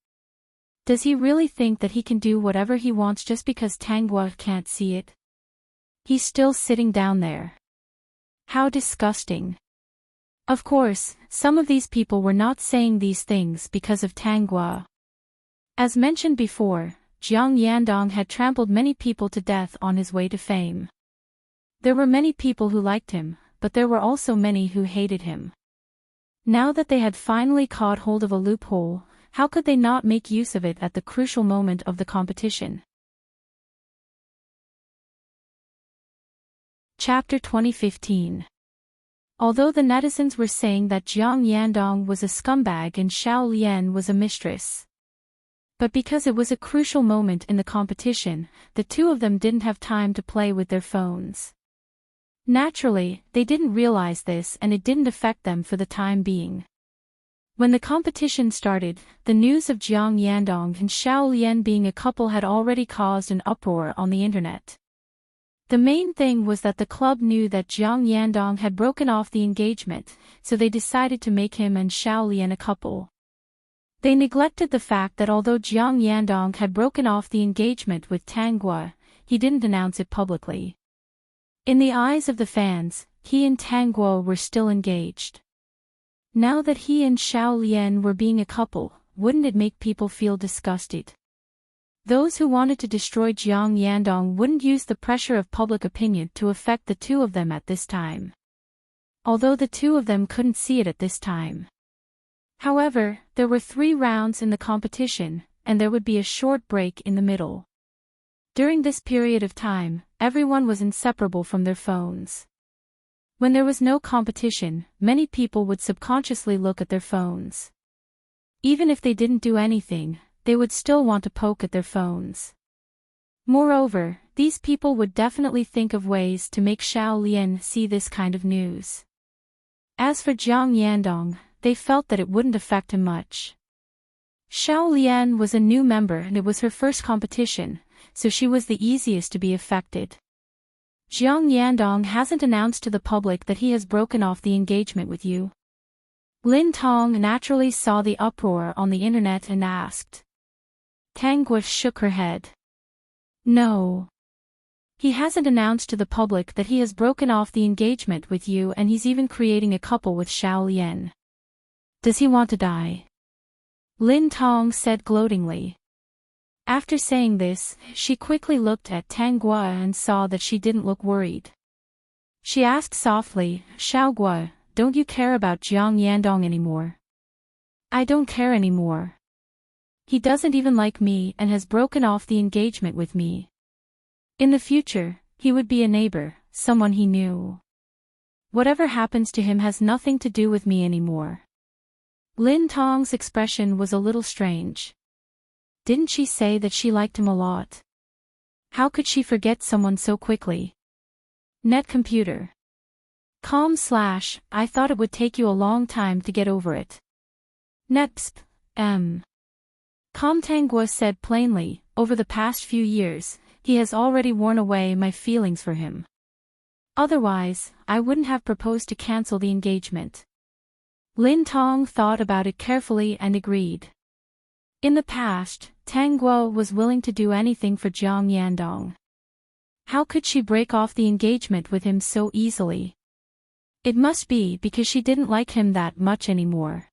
Does he really think that he can do whatever he wants just because Tanguo can't see it? He's still sitting down there. How disgusting. Of course, some of these people were not saying these things because of Tanguo. As mentioned before, Jiang Yandong had trampled many people to death on his way to fame. There were many people who liked him, but there were also many who hated him. Now that they had finally caught hold of a loophole, how could they not make use of it at the crucial moment of the competition? Chapter 2015. Although the netizens were saying that Jiang Yandong was a scumbag and Xiao Lian was a mistress. But because it was a crucial moment in the competition, the two of them didn't have time to play with their phones. Naturally, they didn't realize this and it didn't affect them for the time being. When the competition started, the news of Jiang Yandong and Xiao Lian being a couple had already caused an uproar on the internet. The main thing was that the club knew that Jiang Yandong had broken off the engagement, so they decided to make him and Xiao Lian a couple. They neglected the fact that although Jiang Yandong had broken off the engagement with Tanguo, he didn't announce it publicly. In the eyes of the fans, he and Tanguo were still engaged. Now that he and Xiao Lian were being a couple, wouldn't it make people feel disgusted? Those who wanted to destroy Jiang Yandong wouldn't use the pressure of public opinion to affect the two of them at this time. Although the two of them couldn't see it at this time. However, there were 3 rounds in the competition, and there would be a short break in the middle. During this period of time, everyone was inseparable from their phones. When there was no competition, many people would subconsciously look at their phones. Even if they didn't do anything, they would still want to poke at their phones. Moreover, these people would definitely think of ways to make Xiao Lian see this kind of news. As for Jiang Yandong, they felt that it wouldn't affect him much. Xiao Lian was a new member and it was her first competition, so she was the easiest to be affected. Jiang Yandong hasn't announced to the public that he has broken off the engagement with you. Lin Tong naturally saw the uproar on the internet and asked. Tanguo shook her head. No. He hasn't announced to the public that he has broken off the engagement with you and he's even creating a couple with Xiao Lian. Does he want to die? Lin Tong said gloatingly. After saying this, she quickly looked at Tanguo and saw that she didn't look worried. She asked softly, Xiaoguo, don't you care about Jiang Yandong anymore? I don't care anymore. He doesn't even like me and has broken off the engagement with me. In the future, he would be a neighbor, someone he knew. Whatever happens to him has nothing to do with me anymore. Lin Tong's expression was a little strange. Didn't she say that she liked him a lot? How could she forget someone so quickly? Net computer. I thought it would take you a long time to get over it. Netpsp. Tanguo said plainly, over the past few years, he has already worn away my feelings for him. Otherwise, I wouldn't have proposed to cancel the engagement. Lin Tong thought about it carefully and agreed. In the past, Tanguo was willing to do anything for Jiang Yandong. How could she break off the engagement with him so easily? It must be because she didn't like him that much anymore.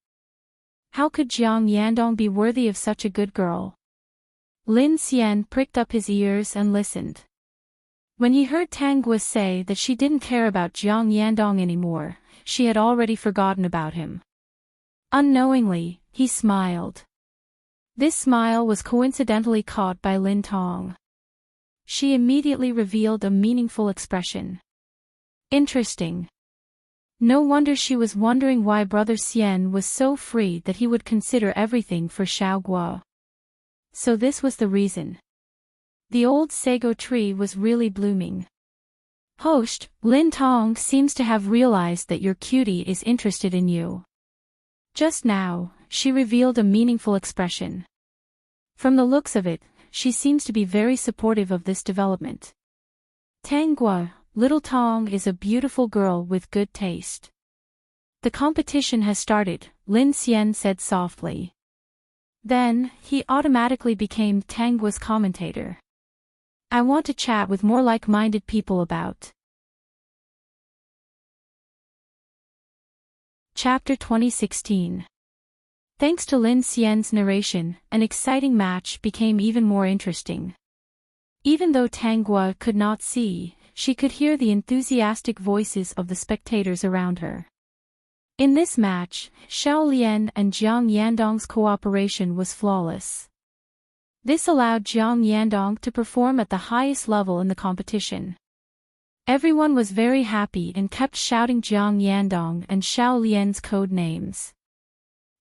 How could Jiang Yandong be worthy of such a good girl? Lin Xian pricked up his ears and listened. When he heard Tanguo say that she didn't care about Jiang Yandong anymore, she had already forgotten about him. Unknowingly, he smiled. This smile was coincidentally caught by Lin Tong. She immediately revealed a meaningful expression. Interesting. No wonder she was wondering why Brother Xian was so free that he would consider everything for Xiao Guo. So this was the reason. The old sago tree was really blooming. Host, Lin Tong seems to have realized that your cutie is interested in you. Just now, she revealed a meaningful expression. From the looks of it, she seems to be very supportive of this development. Tang Guo, little Tong is a beautiful girl with good taste. The competition has started, Lin Xian said softly. Then, he automatically became Tang Guo's commentator. I want to chat with more like-minded people about. Chapter 2016. Thanks to Lin Xian's narration, an exciting match became even more interesting. Even though Tang Guo could not see, she could hear the enthusiastic voices of the spectators around her. In this match, Xiao Lian and Jiang Yandong's cooperation was flawless. This allowed Jiang Yandong to perform at the highest level in the competition. Everyone was very happy and kept shouting Jiang Yandong and Xiao Lian's code names.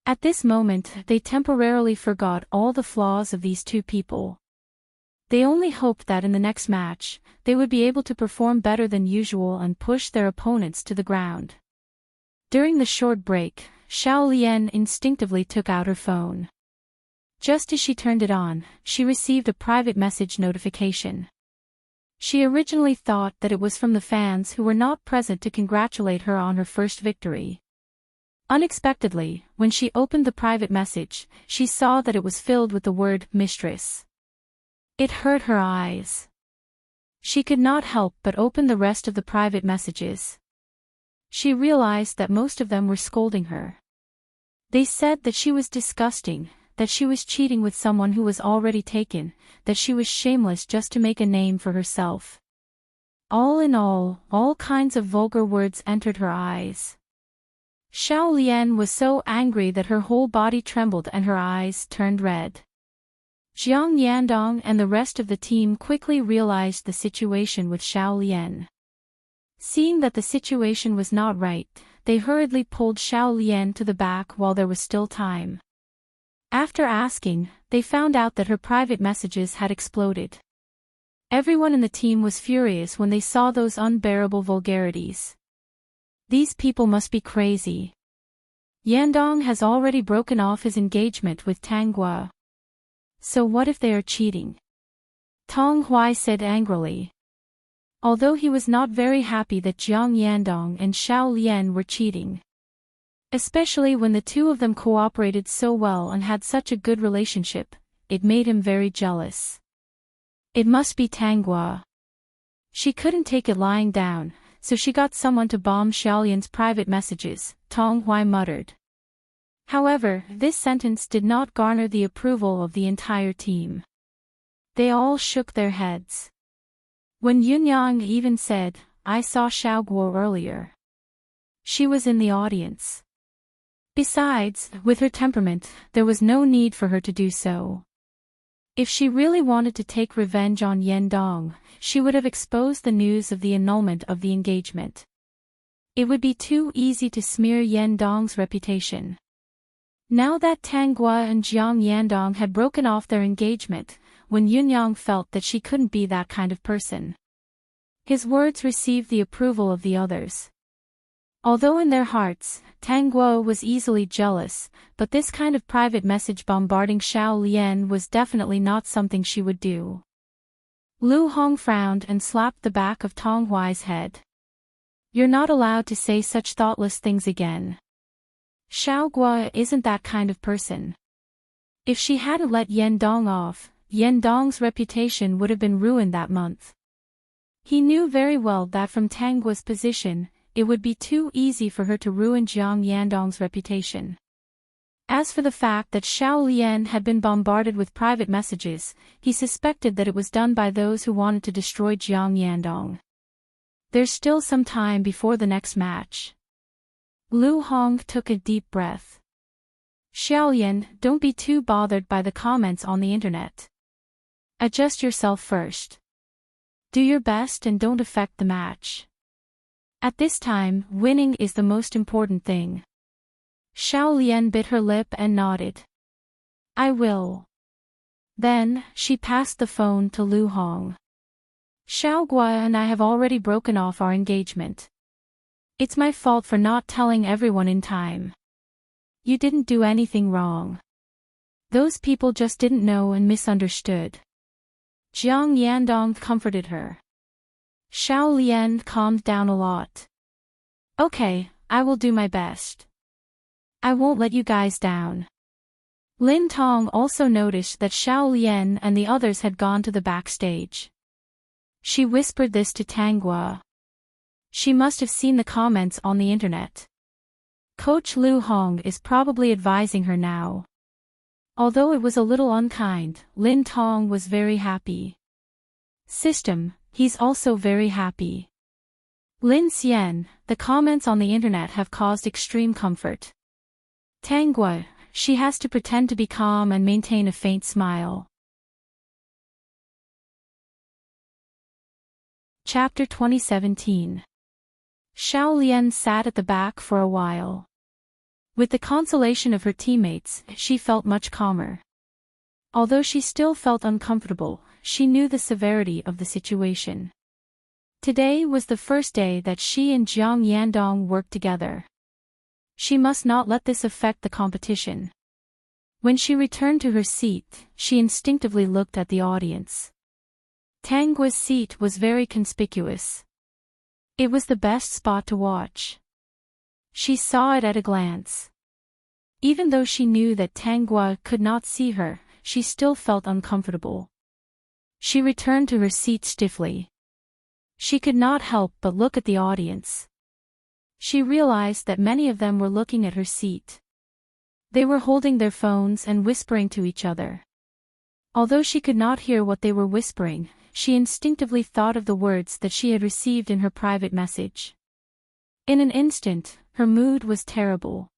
At this moment, they temporarily forgot all the flaws of these two people. They only hoped that in the next match, they would be able to perform better than usual and push their opponents to the ground. During the short break, Xiao Lian instinctively took out her phone. Just as she turned it on, she received a private message notification. She originally thought that it was from the fans who were not present to congratulate her on her first victory. Unexpectedly, when she opened the private message, she saw that it was filled with the word mistress. It hurt her eyes. She could not help but open the rest of the private messages. She realized that most of them were scolding her. They said that she was disgusting, that she was cheating with someone who was already taken, that she was shameless just to make a name for herself. All in all kinds of vulgar words entered her eyes. Xiao Lian was so angry that her whole body trembled and her eyes turned red. Jiang Yandong and the rest of the team quickly realized the situation with Xiao Lian. Seeing that the situation was not right, they hurriedly pulled Xiao Lian to the back while there was still time. After asking, they found out that her private messages had exploded. Everyone in the team was furious when they saw those unbearable vulgarities. These people must be crazy. Yandong has already broken off his engagement with Tang Guo. So what if they are cheating? Tong Hui said angrily. Although he was not very happy that Jiang Yandong and Xiao Lian were cheating. Especially when the two of them cooperated so well and had such a good relationship, it made him very jealous. It must be Tang Guo. She couldn't take it lying down, so she got someone to bomb Xiaolian's private messages, Tong Hui muttered. However, this sentence did not garner the approval of the entire team. They all shook their heads. When Yunyang even said, I saw Xiao Guo earlier. She was in the audience. Besides, with her temperament, there was no need for her to do so. If she really wanted to take revenge on Yandong, she would have exposed the news of the annulment of the engagement. It would be too easy to smear Yandong's reputation. Now that Tang Guo and Jiang Yandong had broken off their engagement, when Yunyang felt that she couldn't be that kind of person. His words received the approval of the others. Although in their hearts, Tang Guo was easily jealous, but this kind of private message bombarding Xiao Lian was definitely not something she would do. Lu Hong frowned and slapped the back of Tong Hui's head. You're not allowed to say such thoughtless things again. Xiao Guo isn't that kind of person. If she hadn't let Yandong off, Yandong's reputation would have been ruined that month. He knew very well that from Tang Guo's position, it would be too easy for her to ruin Jiang Yandong's reputation. As for the fact that Xiao Lian had been bombarded with private messages, he suspected that it was done by those who wanted to destroy Jiang Yandong. There's still some time before the next match. Lu Hong took a deep breath. Xiaolian, don't be too bothered by the comments on the internet. Adjust yourself first. Do your best and don't affect the match. At this time, winning is the most important thing. Xiaolian bit her lip and nodded. I will. Then, she passed the phone to Lu Hong. Xiaogua and I have already broken off our engagement. It's my fault for not telling everyone in time. You didn't do anything wrong. Those people just didn't know and misunderstood. Jiang Yandong comforted her. Xiaolian calmed down a lot. Okay, I will do my best. I won't let you guys down. Lin Tong also noticed that Xiaolian and the others had gone to the backstage. She whispered this to Tanghua. She must have seen the comments on the internet. Coach Lu Hong is probably advising her now. Although it was a little unkind, Lin Tong was very happy. System, he's also very happy. Lin Xian, the comments on the internet have caused extreme comfort. Tanghua, she has to pretend to be calm and maintain a faint smile. Chapter 2017. Xiaolian sat at the back for a while. With the consolation of her teammates, she felt much calmer. Although she still felt uncomfortable, she knew the severity of the situation. Today was the first day that she and Jiang Yandong worked together. She must not let this affect the competition. When she returned to her seat, she instinctively looked at the audience. Tanggua's seat was very conspicuous. It was the best spot to watch. She saw it at a glance. Even though she knew that Tanghua could not see her, she still felt uncomfortable. She returned to her seat stiffly. She could not help but look at the audience. She realized that many of them were looking at her seat. They were holding their phones and whispering to each other. Although she could not hear what they were whispering, she instinctively thought of the words that she had received in her private message. In an instant, her mood was terrible.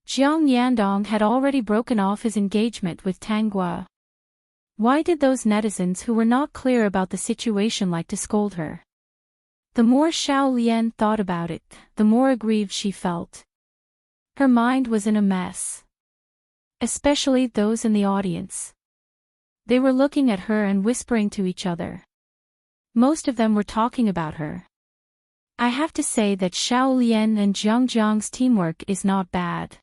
Jiang Yandong had already broken off his engagement with Tanghua. Why did those netizens who were not clear about the situation like to scold her? The more Xiaolian thought about it, the more aggrieved she felt. Her mind was in a mess. Especially those in the audience. They were looking at her and whispering to each other. Most of them were talking about her. I have to say that Xiaolian and Jiang Jiang's teamwork is not bad.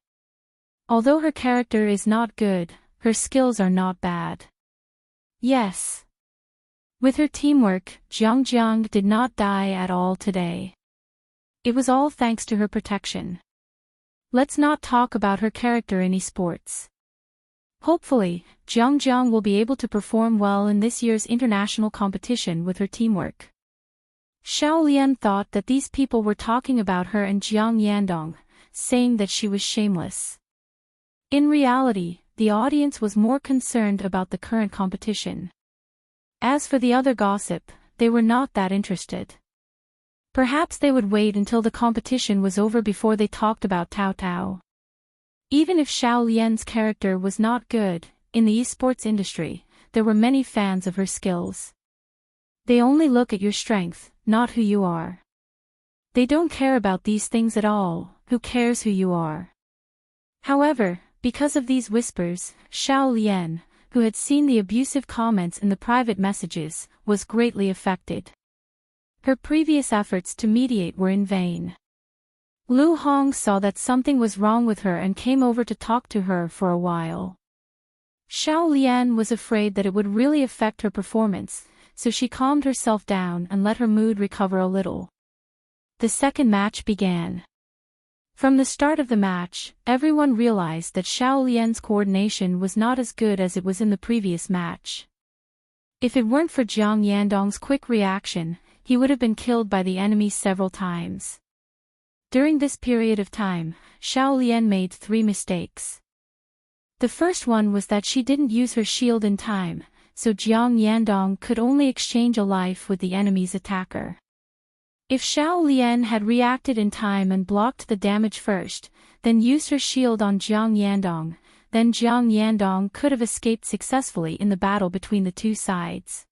Although her character is not good, her skills are not bad. Yes. With her teamwork, Jiang Jiang did not die at all today. It was all thanks to her protection. Let's not talk about her character in esports. Hopefully, Jiang Jiang will be able to perform well in this year's international competition with her teamwork. Xiaolian thought that these people were talking about her and Jiang Yandong, saying that she was shameless. In reality, the audience was more concerned about the current competition. As for the other gossip, they were not that interested. Perhaps they would wait until the competition was over before they talked about Tao Tao. Even if Xiaolian's character was not good, in the esports industry, there were many fans of her skills. They only look at your strength, not who you are. They don't care about these things at all, who cares who you are? However, because of these whispers, Xiaolian, who had seen the abusive comments in the private messages, was greatly affected. Her previous efforts to mediate were in vain. Lu Hong saw that something was wrong with her and came over to talk to her for a while. Xiaolian was afraid that it would really affect her performance, so she calmed herself down and let her mood recover a little. The second match began. From the start of the match, everyone realized that Xiaolian's coordination was not as good as it was in the previous match. If it weren't for Jiang Yandong's quick reaction, he would have been killed by the enemy several times. During this period of time, Xiaolian made 3 mistakes. The first one was that she didn't use her shield in time, so Jiang Yandong could only exchange a life with the enemy's attacker. If Xiao Lian had reacted in time and blocked the damage first, then used her shield on Jiang Yandong, then Jiang Yandong could have escaped successfully in the battle between the two sides.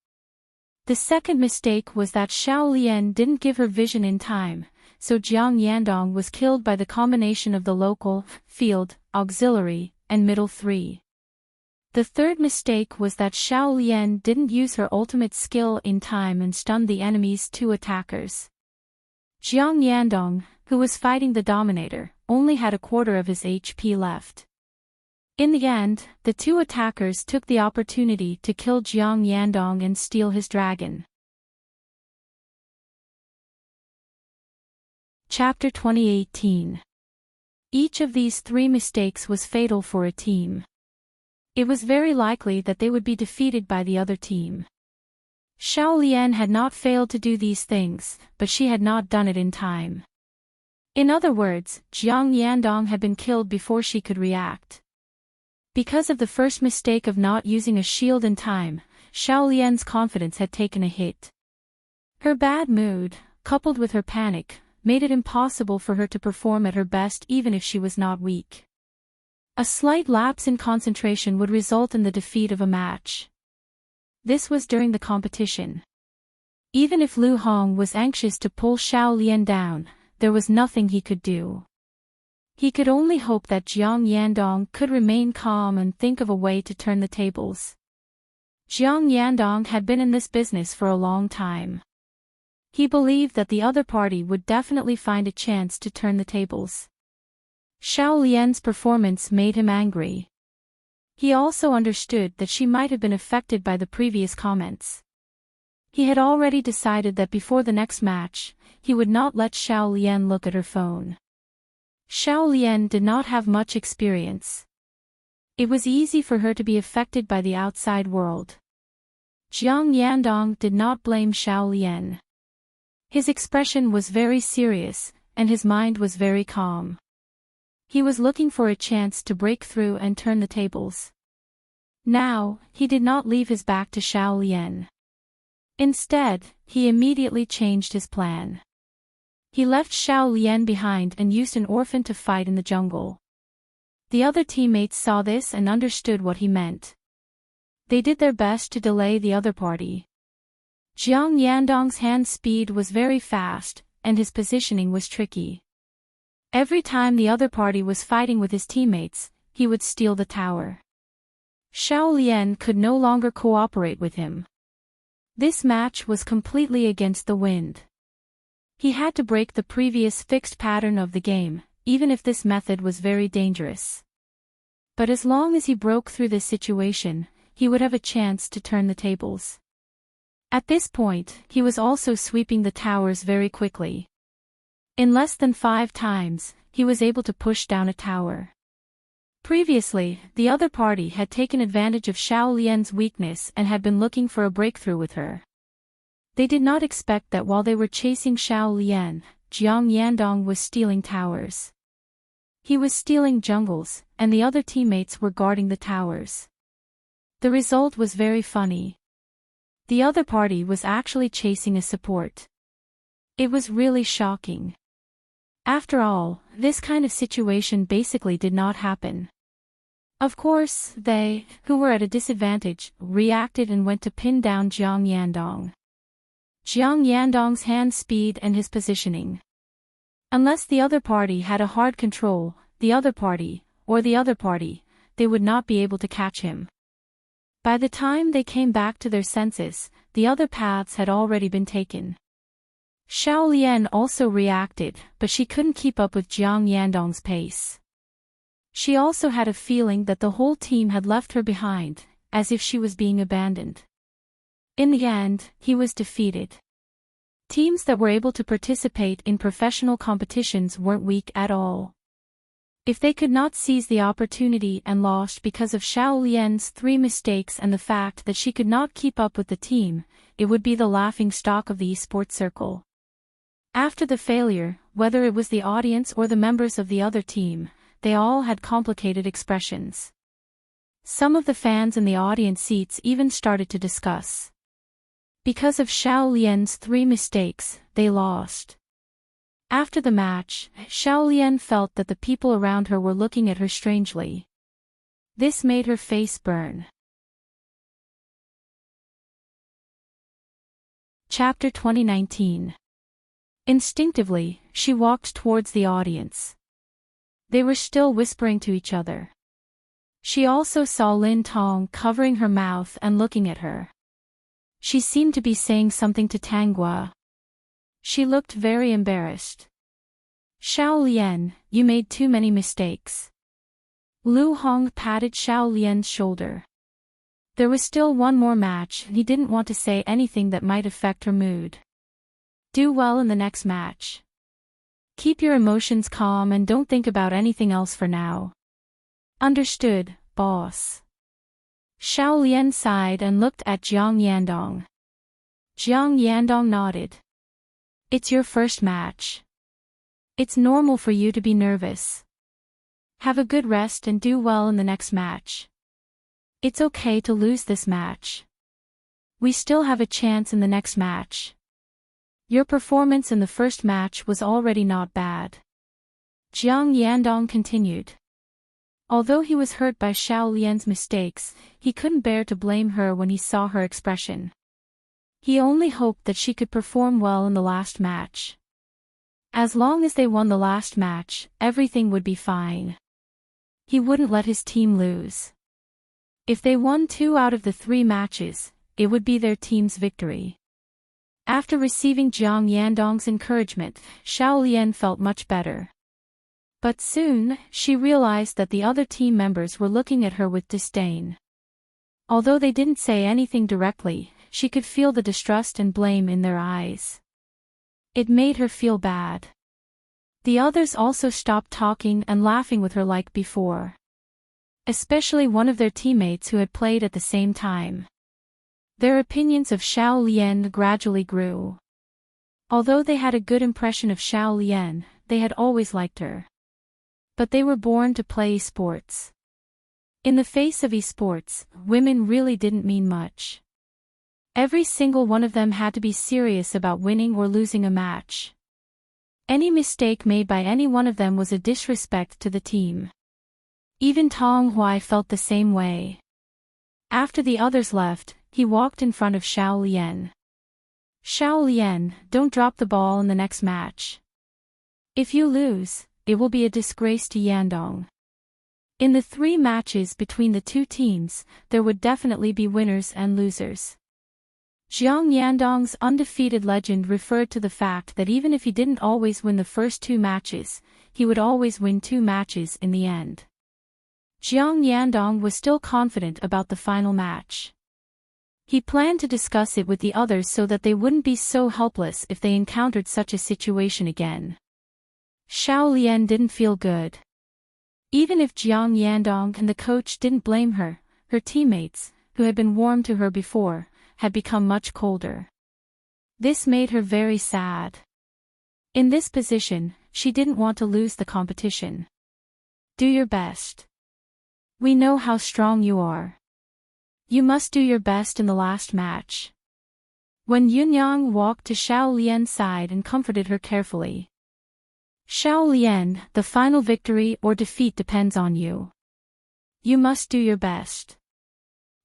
The second mistake was that Xiao Lian didn't give her vision in time, so Jiang Yandong was killed by the combination of the local, field, auxiliary, and middle three. The third mistake was that Xiao Lian didn't use her ultimate skill in time and stunned the enemy's two attackers. Jiang Yandong, who was fighting the Dominator, only had a quarter of his HP left. In the end, the two attackers took the opportunity to kill Jiang Yandong and steal his dragon. Chapter 2018. Each of these three mistakes was fatal for a team. It was very likely that they would be defeated by the other team. Xiao Lian had not failed to do these things, but she had not done it in time. In other words, Jiang Yandong had been killed before she could react. Because of the first mistake of not using a shield in time, Xiao Lian's confidence had taken a hit. Her bad mood, coupled with her panic, made it impossible for her to perform at her best even if she was not weak. A slight lapse in concentration would result in the defeat of a match. This was during the competition. Even if Lu Hong was anxious to pull Xiao Lian down, there was nothing he could do. He could only hope that Jiang Yandong could remain calm and think of a way to turn the tables. Jiang Yandong had been in this business for a long time. He believed that the other party would definitely find a chance to turn the tables. Xiao Lian's performance made him angry. He also understood that she might have been affected by the previous comments. He had already decided that before the next match, he would not let Xiao Lian look at her phone. Xiao Lian did not have much experience. It was easy for her to be affected by the outside world. Jiang Yandong did not blame Xiao Lian. His expression was very serious, and his mind was very calm. He was looking for a chance to break through and turn the tables. Now, he did not leave his back to Xiao Lian. Instead, he immediately changed his plan. He left Xiao Lian behind and used an orphan to fight in the jungle. The other teammates saw this and understood what he meant. They did their best to delay the other party. Jiang Yandong's hand speed was very fast, and his positioning was tricky. Every time the other party was fighting with his teammates, he would steal the tower. Xiao Lian could no longer cooperate with him. This match was completely against the wind. He had to break the previous fixed pattern of the game, even if this method was very dangerous. But as long as he broke through this situation, he would have a chance to turn the tables. At this point, he was also sweeping the towers very quickly. In less than 5 times, he was able to push down a tower. Previously, the other party had taken advantage of Xiao Lian's weakness and had been looking for a breakthrough with her. They did not expect that while they were chasing Xiao Lian, Jiang Yandong was stealing towers. He was stealing jungles, and the other teammates were guarding the towers. The result was very funny. The other party was actually chasing a support. It was really shocking. After all, this kind of situation basically did not happen. Of course, they, who were at a disadvantage, reacted and went to pin down Jiang Yandong. Jiang Yandong's hand speed and his positioning. Unless the other party had a hard control, the other party, they would not be able to catch him. By the time they came back to their senses, the other paths had already been taken. Xiao Lian also reacted, but she couldn't keep up with Jiang Yandong's pace. She also had a feeling that the whole team had left her behind, as if she was being abandoned. In the end, he was defeated. Teams that were able to participate in professional competitions weren't weak at all. If they could not seize the opportunity and lost because of Xiao Lian's 3 mistakes and the fact that she could not keep up with the team, it would be the laughing stock of the esports circle. After the failure, whether it was the audience or the members of the other team, they all had complicated expressions. Some of the fans in the audience seats even started to discuss. Because of Xiao Lian's 3 mistakes, they lost. After the match, Xiao Lian felt that the people around her were looking at her strangely. This made her face burn. Chapter 2019. Instinctively, she walked towards the audience. They were still whispering to each other. She also saw Lin Tong covering her mouth and looking at her. She seemed to be saying something to Tanghua. She looked very embarrassed. Xiao Lian, you made too many mistakes. Lu Hong patted Xiao Lian's shoulder. There was still one more match and he didn't want to say anything that might affect her mood. Do well in the next match. Keep your emotions calm and don't think about anything else for now. Understood, boss. Xiao Lian sighed and looked at Jiang Yandong. Jiang Yandong nodded. It's your first match. It's normal for you to be nervous. Have a good rest and do well in the next match. It's okay to lose this match. We still have a chance in the next match. Your performance in the first match was already not bad. Jiang Yandong continued. Although he was hurt by Xiao Lian's mistakes, he couldn't bear to blame her when he saw her expression. He only hoped that she could perform well in the last match. As long as they won the last match, everything would be fine. He wouldn't let his team lose. If they won 2 out of the 3 matches, it would be their team's victory. After receiving Jiang Yandong's encouragement, Xiao Lian felt much better. But soon, she realized that the other team members were looking at her with disdain. Although they didn't say anything directly, she could feel the distrust and blame in their eyes. It made her feel bad. The others also stopped talking and laughing with her like before. Especially one of their teammates who had played at the same time. Their opinions of Xiao Lian gradually grew. Although they had a good impression of Xiao Lian, they had always liked her. But they were born to play esports. In the face of esports, women really didn't mean much. Every single one of them had to be serious about winning or losing a match. Any mistake made by any one of them was a disrespect to the team. Even Tong Hui felt the same way. After the others left, he walked in front of Xiao Lian. Xiao Lian, don't drop the ball in the next match. If you lose, it will be a disgrace to Yandong. In the 3 matches between the 2 teams, there would definitely be winners and losers. Jiang Yandong's undefeated legend referred to the fact that even if he didn't always win the first 2 matches, he would always win 2 matches in the end. Jiang Yandong was still confident about the final match. He planned to discuss it with the others so that they wouldn't be so helpless if they encountered such a situation again. Xiao Lian didn't feel good. Even if Jiang Yandong and the coach didn't blame her, her teammates, who had been warm to her before, had become much colder. This made her very sad. In this position, she didn't want to lose the competition. Do your best. We know how strong you are. You must do your best in the last match. When Yunyang walked to Xiao Lian's side and comforted her carefully. Xiao Lian, the final victory or defeat depends on you. You must do your best.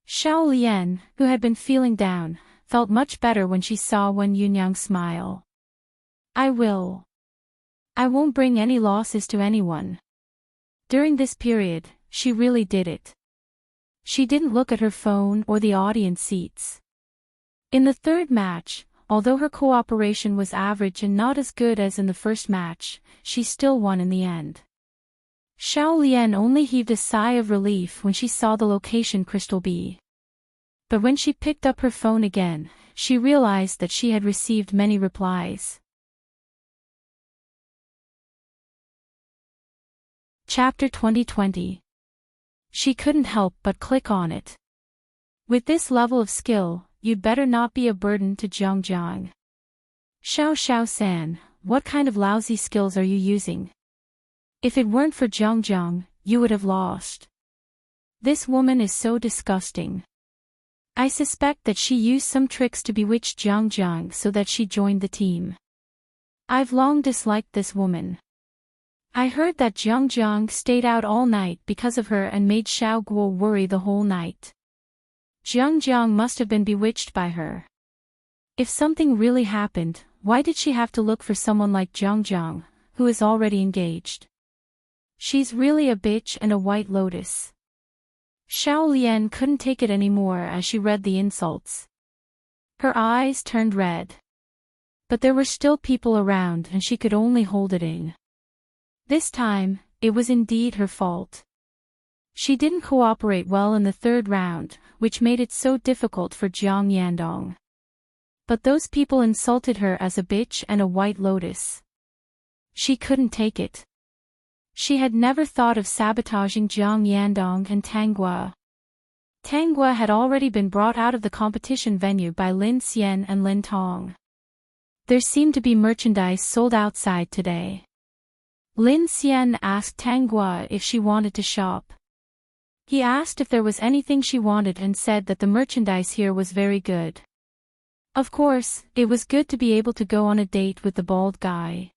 Xiao Lian, who had been feeling down, felt much better when she saw Wen Yunyang smile. I will. I won't bring any losses to anyone. During this period, she really did it. She didn't look at her phone or the audience seats. In the 3rd match, although her cooperation was average and not as good as in the first match, she still won in the end. Xiao Lian only heaved a sigh of relief when she saw the location Crystal B. But when she picked up her phone again, she realized that she had received many replies. Chapter 2020. She couldn't help but click on it. With this level of skill, you'd better not be a burden to Zhangjiang. Xiao-san, what kind of lousy skills are you using? If it weren't for Zhangjiang, you would have lost. This woman is so disgusting. I suspect that she used some tricks to bewitch Jiang Jiang so that she joined the team. I've long disliked this woman. I heard that Jiang Jiang stayed out all night because of her and made Xiao Guo worry the whole night. Jiang Jiang must have been bewitched by her. If something really happened, why did she have to look for someone like Jiang Jiang, who is already engaged? She's really a bitch and a white lotus. Xiao Lian couldn't take it anymore as she read the insults. Her eyes turned red. But there were still people around and she could only hold it in. This time, it was indeed her fault. She didn't cooperate well in the third round, which made it so difficult for Jiang Yandong. But those people insulted her as a bitch and a white lotus. She couldn't take it. She had never thought of sabotaging Jiang Yandong and Tanghua. Tanghua had already been brought out of the competition venue by Lin Xian and Lin Tong. There seemed to be merchandise sold outside today. Lin Xian asked Tanghua if she wanted to shop. He asked if there was anything she wanted and said that the merchandise here was very good. Of course, it was good to be able to go on a date with the bald guy.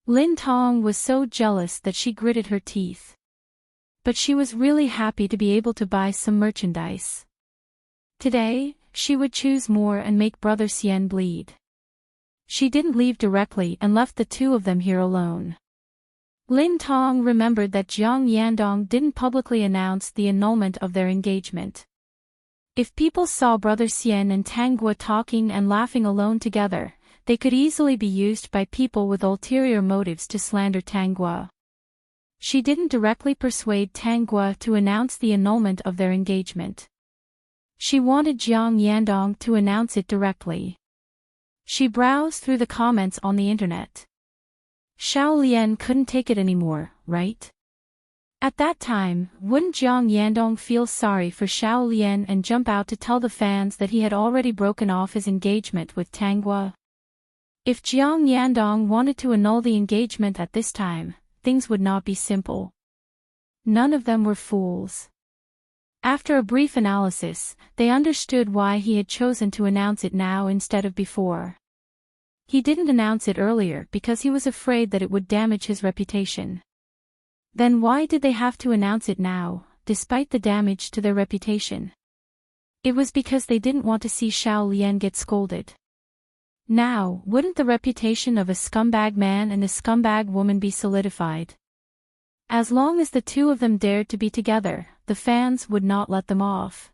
Lin Tong was so jealous that she gritted her teeth. But she was really happy to be able to buy some merchandise. Today, she would choose more and make Brother Xian bleed. She didn't leave directly and left the two of them here alone. Lin Tong remembered that Jiang Yandong didn't publicly announce the annulment of their engagement. If people saw Brother Xian and Tanghua talking and laughing alone together, they could easily be used by people with ulterior motives to slander Tanghua. She didn't directly persuade Tanghua to announce the annulment of their engagement. She wanted Jiang Yandong to announce it directly. She browsed through the comments on the internet. Xiao Lian couldn't take it anymore, right? At that time, wouldn't Jiang Yandong feel sorry for Xiao Lian and jump out to tell the fans that he had already broken off his engagement with Tanghua? If Jiang Yandong wanted to annul the engagement at this time, things would not be simple. None of them were fools. After a brief analysis, they understood why he had chosen to announce it now instead of before. He didn't announce it earlier because he was afraid that it would damage his reputation. Then why did they have to announce it now, despite the damage to their reputation? It was because they didn't want to see Xiao Lian get scolded. Now, wouldn't the reputation of a scumbag man and a scumbag woman be solidified? As long as the two of them dared to be together, the fans would not let them off.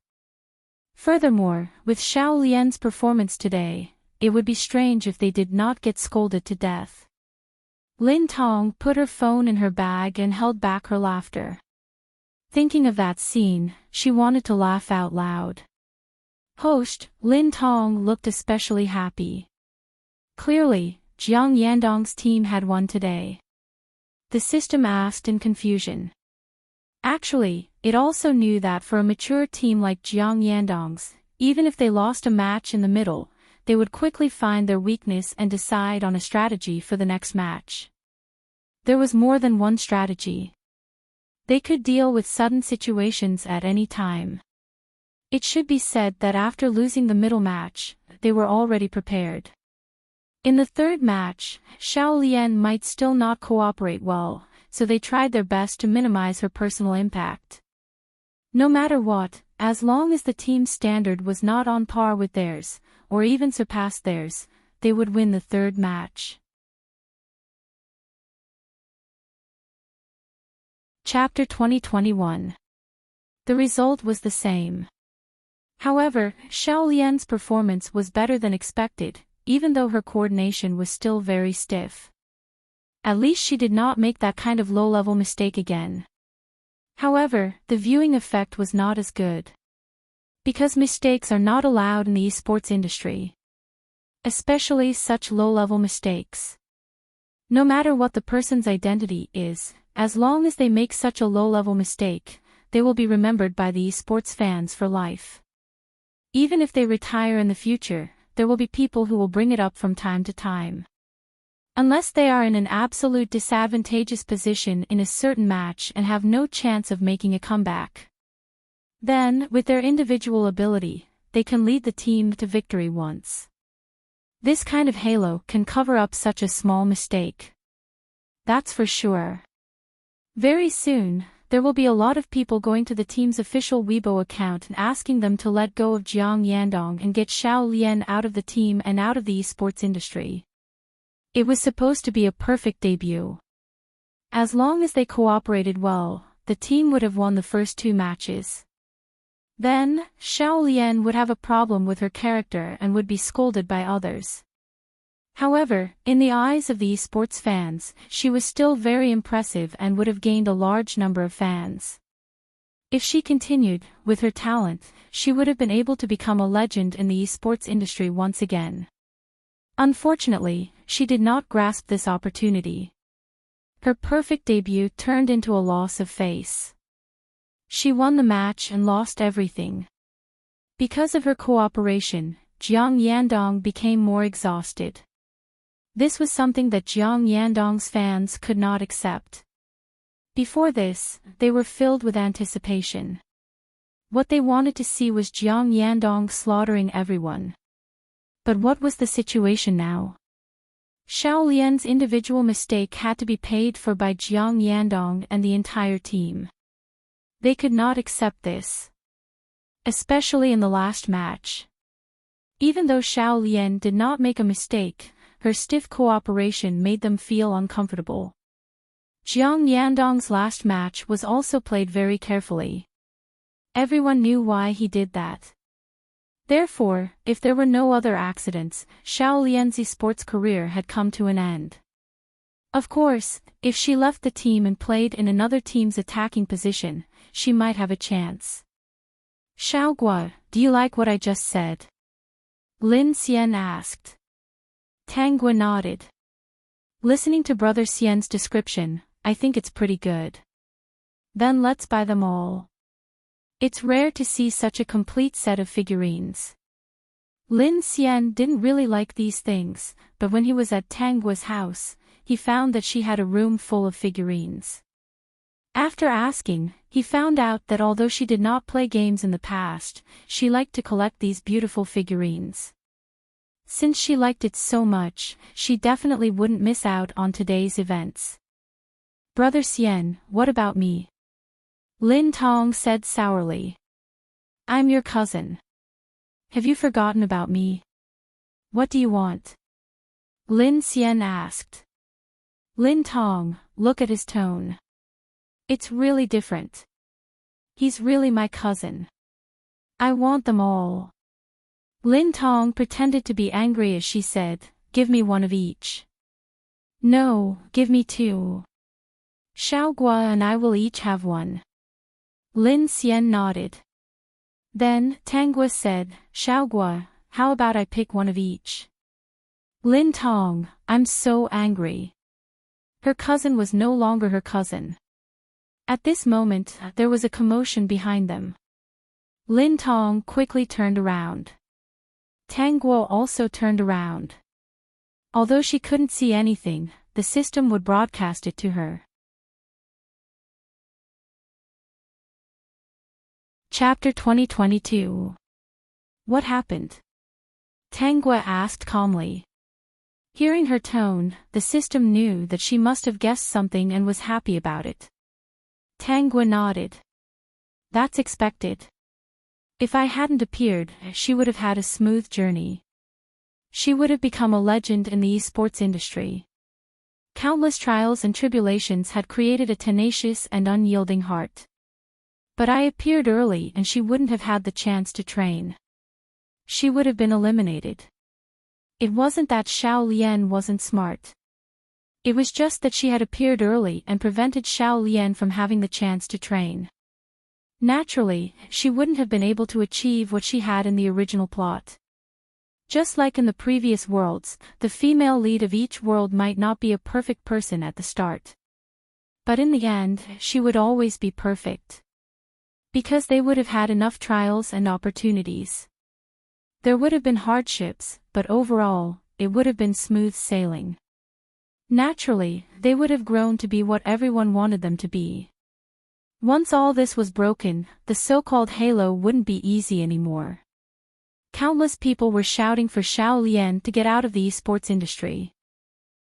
Furthermore, with Xiao Lian's performance today, it would be strange if they did not get scolded to death. Lin Tong put her phone in her bag and held back her laughter. Thinking of that scene, she wanted to laugh out loud. Host, Lin Tong looked especially happy. Clearly, Jiang Yandong's team had won today. The system asked in confusion. Actually, it also knew that for a mature team like Jiang Yandong's, even if they lost a match in the middle, they would quickly find their weakness and decide on a strategy for the next match. There was more than one strategy. They could deal with sudden situations at any time. It should be said that after losing the middle match, they were already prepared. In the third match, Xiao Lian might still not cooperate well, so they tried their best to minimize her personal impact. No matter what, as long as the team's standard was not on par with theirs, or even surpassed theirs, they would win the third match. Chapter 2021. The result was the same. However, Xiao Lian's performance was better than expected, even though her coordination was still very stiff. At least she did not make that kind of low-level mistake again. However, the viewing effect was not as good. Because mistakes are not allowed in the esports industry. Especially such low-level mistakes. No matter what the person's identity is, as long as they make such a low-level mistake, they will be remembered by the esports fans for life. Even if they retire in the future, there will be people who will bring it up from time to time. Unless they are in an absolute disadvantageous position in a certain match and have no chance of making a comeback. Then, with their individual ability, they can lead the team to victory once. This kind of halo can cover up such a small mistake. That's for sure. Very soon, there will be a lot of people going to the team's official Weibo account and asking them to let go of Jiang Yandong and get Xiao Lian out of the team and out of the esports industry. It was supposed to be a perfect debut. As long as they cooperated well, the team would have won the first 2 matches. Then, Xiao Lian would have a problem with her character and would be scolded by others. However, in the eyes of the esports fans, she was still very impressive and would have gained a large number of fans. If she continued, with her talent, she would have been able to become a legend in the esports industry once again. Unfortunately, she did not grasp this opportunity. Her perfect debut turned into a loss of face. She won the match and lost everything. Because of her cooperation, Jiang Yandong became more exhausted. This was something that Jiang Yandong's fans could not accept. Before this, they were filled with anticipation. What they wanted to see was Jiang Yandong slaughtering everyone. But what was the situation now? Xiao Lian's individual mistake had to be paid for by Jiang Yandong and the entire team. They could not accept this. Especially in the last match. Even though Xiao Lian did not make a mistake, her stiff cooperation made them feel uncomfortable. Jiang Yandong's last match was also played very carefully. Everyone knew why he did that. Therefore, if there were no other accidents, Xiao Lian's esports career had come to an end. Of course, if she left the team and played in another team's attacking position, she might have a chance. Xiao Gua, do you like what I just said? Lin Xian asked. Tang Gua nodded. Listening to Brother Xian's description, I think it's pretty good. Then let's buy them all. It's rare to see such a complete set of figurines. Lin Xian didn't really like these things, but when he was at Tang Gua's house, he found that she had a room full of figurines. After asking, he found out that although she did not play games in the past, she liked to collect these beautiful figurines. Since she liked it so much, she definitely wouldn't miss out on today's events. Brother Xian, what about me? Lin Tong said sourly. I'm your cousin. Have you forgotten about me? What do you want? Lin Xian asked. Lin Tong, look at his tone. It's really different. He's really my cousin. I want them all. Lin Tong pretended to be angry as she said, give me one of each. No, give me 2. Xiao Gua and I will each have one. Lin Xian nodded. Then, Tang Gua said, Xiao Gua, how about I pick one of each? Lin Tong, I'm so angry. Her cousin was no longer her cousin. At this moment, there was a commotion behind them. Lin Tong quickly turned around. Tang Guo also turned around. Although she couldn't see anything, the system would broadcast it to her. Chapter 2022. What happened? Tang Guo asked calmly. Hearing her tone, the system knew that she must have guessed something and was happy about it. Tang Guo nodded. That's expected. If I hadn't appeared, she would have had a smooth journey. She would have become a legend in the esports industry. Countless trials and tribulations had created a tenacious and unyielding heart. But I appeared early and she wouldn't have had the chance to train. She would have been eliminated. It wasn't that Xiao Lian wasn't smart. It was just that she had appeared early and prevented Xiao Lian from having the chance to train. Naturally, she wouldn't have been able to achieve what she had in the original plot. Just like in the previous worlds, the female lead of each world might not be a perfect person at the start. But in the end, she would always be perfect. Because they would have had enough trials and opportunities. There would have been hardships, but overall, it would have been smooth sailing. Naturally, they would have grown to be what everyone wanted them to be. Once all this was broken, the so-called halo wouldn't be easy anymore. countless people were shouting for Xiao Lian to get out of the esports industry.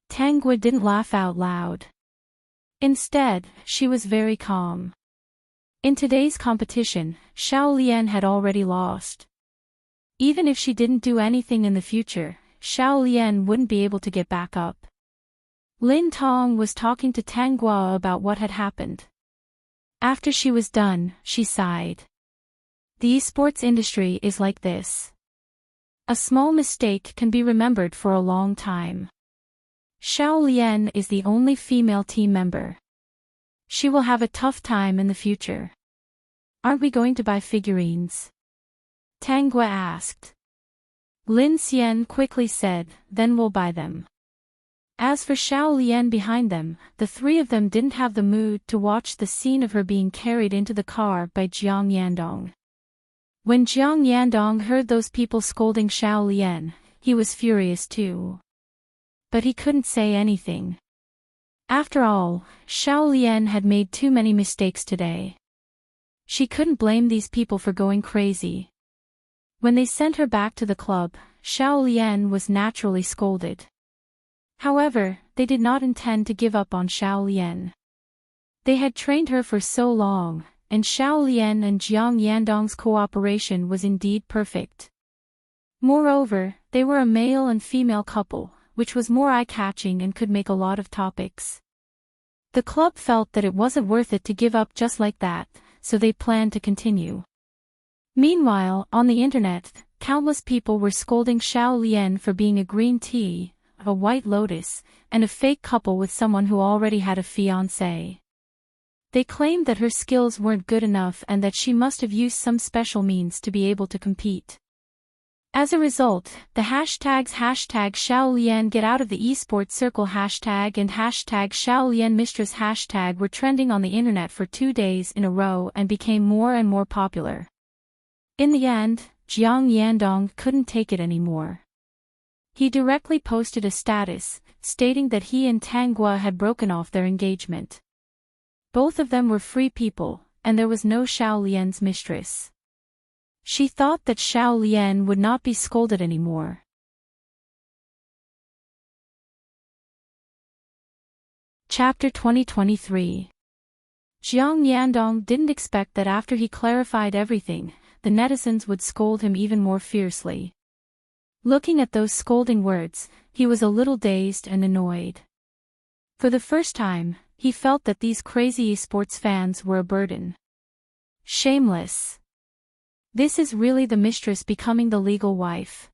Tang Gua didn't laugh out loud. Instead, she was very calm. In today's competition, Xiao Lian had already lost. Even if she didn't do anything in the future, Xiao Lian wouldn't be able to get back up. Lin Tong was talking to Tang Gua about what had happened. After she was done, she sighed. The esports industry is like this. A small mistake can be remembered for a long time. Xiao Lian is the only female team member. She will have a tough time in the future. Aren't we going to buy figurines? Tang Gua asked. Lin Xian quickly said, then we'll buy them. As for Xiao Lian behind them, the three of them didn't have the mood to watch the scene of her being carried into the car by Jiang Yandong. When Jiang Yandong heard those people scolding Xiao Lian, he was furious too. But he couldn't say anything. After all, Xiao Lian had made too many mistakes today. She couldn't blame these people for going crazy. When they sent her back to the club, Xiao Lian was naturally scolded. However, they did not intend to give up on Xiao Lian. They had trained her for so long, and Xiao Lian and Jiang Yandong's cooperation was indeed perfect. Moreover, they were a male and female couple, which was more eye-catching and could make a lot of topics. The club felt that it wasn't worth it to give up just like that, so they planned to continue. Meanwhile, on the internet, countless people were scolding Xiao Lian for being a green tea, a white lotus, and a fake couple with someone who already had a fiancé. They claimed that her skills weren't good enough and that she must have used some special means to be able to compete. As a result, the hashtags #Xiao Lian get out of the esports circle hashtag and #Xiao Lian mistress hashtag were trending on the internet for 2 days in a row and became more and more popular. In the end, Jiang Yandong couldn't take it anymore. He directly posted a status, stating that he and Tang Gua had broken off their engagement. Both of them were free people, and there was no Xiao Lian's mistress. She thought that Xiao Lian would not be scolded anymore. Chapter 2023. Jiang Yandong didn't expect that after he clarified everything, the netizens would scold him even more fiercely. Looking at those scolding words, he was a little dazed and annoyed. For the first time, he felt that these crazy esports fans were a burden. Shameless. This is really the mistress becoming the legal wife.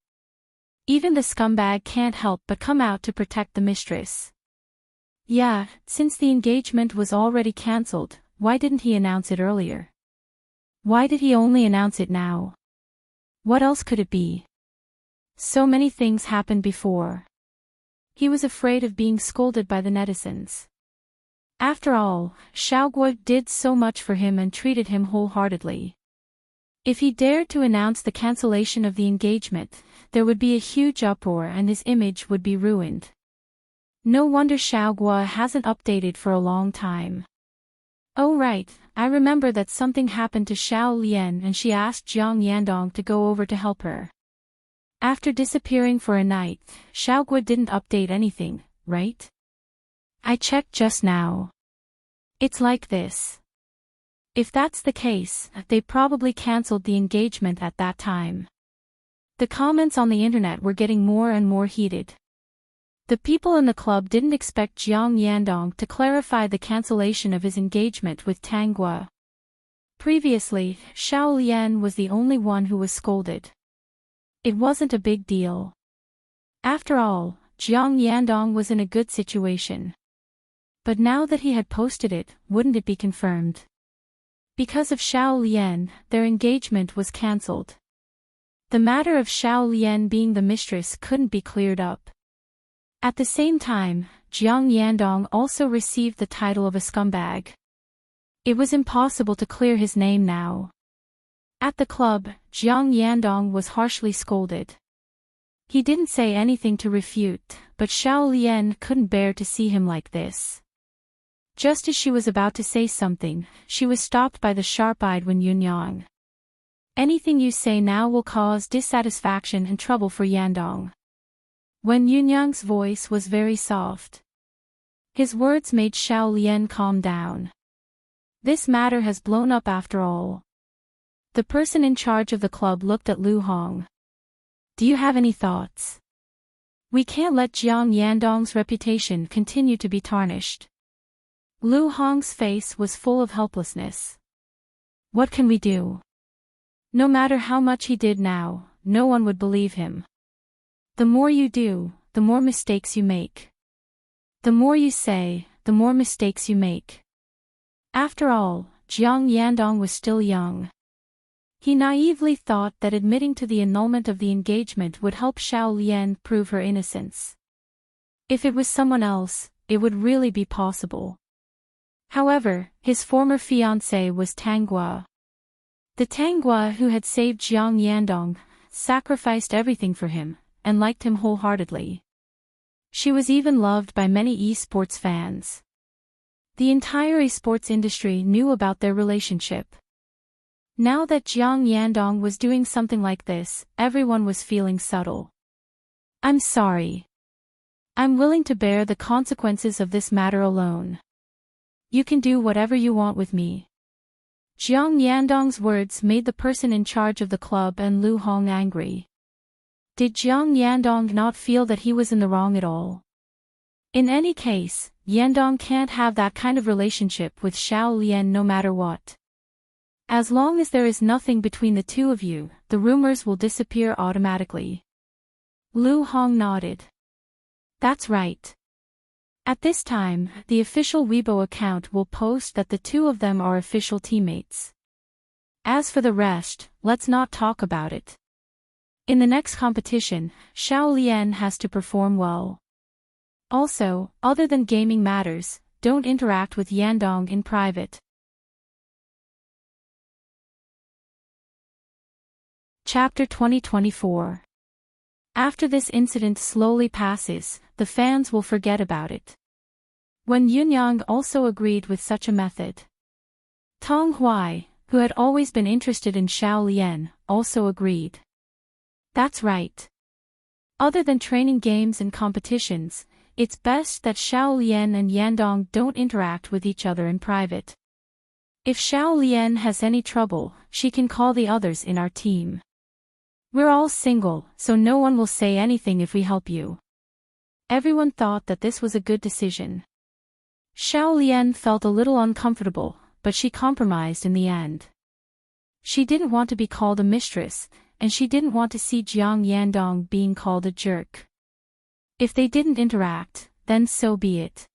Even the scumbag can't help but come out to protect the mistress. Yeah, since the engagement was already cancelled, why didn't he announce it earlier? Why did he only announce it now? What else could it be? So many things happened before. He was afraid of being scolded by the netizens. After all, Xiao Gua did so much for him and treated him wholeheartedly. If he dared to announce the cancellation of the engagement, there would be a huge uproar and his image would be ruined. No wonder Xiao Gua hasn't updated for a long time. Oh right, I remember that something happened to Xiao Lian and she asked Jiang Yandong to go over to help her. After disappearing for a night, Xiao Gua didn't update anything, right? I checked just now. It's like this. If that's the case, they probably cancelled the engagement at that time. The comments on the internet were getting more and more heated. The people in the club didn't expect Jiang Yandong to clarify the cancellation of his engagement with Tang Gua. Previously, Xiao Lian was the only one who was scolded. It wasn't a big deal. After all, Jiang Yandong was in a good situation. But now that he had posted it, wouldn't it be confirmed? Because of Xiao Lian, their engagement was cancelled. The matter of Xiao Lian being the mistress couldn't be cleared up. At the same time, Jiang Yandong also received the title of a scumbag. It was impossible to clear his name now. At the club, Jiang Yandong was harshly scolded. He didn't say anything to refute, but Xiao Lian couldn't bear to see him like this. Just as she was about to say something, she was stopped by the sharp-eyed Wen Yunyang. Anything you say now will cause dissatisfaction and trouble for Yandong. When Yunyang's voice was very soft. His words made Xiao Lian calm down. This matter has blown up after all. The person in charge of the club looked at Lu Hong. Do you have any thoughts? We can't let Jiang Yandong's reputation continue to be tarnished. Lu Hong's face was full of helplessness. What can we do? No matter how much he did now, no one would believe him. The more you do, the more mistakes you make. The more you say, the more mistakes you make. After all, Jiang Yandong was still young. He naively thought that admitting to the annulment of the engagement would help Xiao Lian prove her innocence. If it was someone else, it would really be possible. However, his former fiancée was Tanghua. The Tanghua who had saved Jiang Yandong, sacrificed everything for him, and liked him wholeheartedly. She was even loved by many esports fans. The entire esports industry knew about their relationship. Now that Jiang Yandong was doing something like this, everyone was feeling subtle. I'm sorry. I'm willing to bear the consequences of this matter alone. You can do whatever you want with me. Jiang Yandong's words made the person in charge of the club and Lu Hong angry. Did Jiang Yandong not feel that he was in the wrong at all? In any case, Yandong can't have that kind of relationship with Xiao Lian no matter what. As long as there is nothing between the two of you, the rumors will disappear automatically. Lu Hong nodded. That's right. At this time, the official Weibo account will post that the two of them are official teammates. As for the rest, let's not talk about it. In the next competition, Xiao Lian has to perform well. Also, other than gaming matters, don't interact with Yandong in private. Chapter 2024. After this incident slowly passes, the fans will forget about it. When Yunyang also agreed with such a method. Tong Hui, who had always been interested in Xiao Lian, also agreed. That's right. Other than training games and competitions, it's best that Xiao Lian and Yandong don't interact with each other in private. If Xiao Lian has any trouble, she can call the others in our team. We're all single, so no one will say anything if we help you. Everyone thought that this was a good decision. Xiao Lian felt a little uncomfortable, but she compromised in the end. She didn't want to be called a mistress, and she didn't want to see Jiang Yandong being called a jerk. If they didn't interact, then so be it.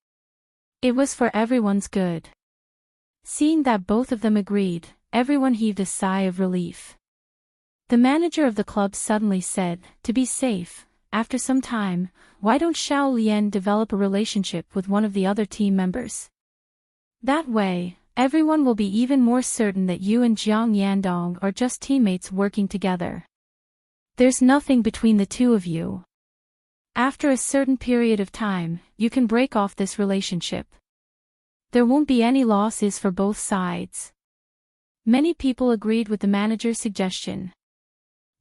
It was for everyone's good. Seeing that both of them agreed, everyone heaved a sigh of relief. The manager of the club suddenly said, to be safe, after some time, why don't Xiao Lian develop a relationship with one of the other team members? That way, everyone will be even more certain that you and Jiang Yandong are just teammates working together. There's nothing between the two of you. After a certain period of time, you can break off this relationship. There won't be any losses for both sides. Many people agreed with the manager's suggestion.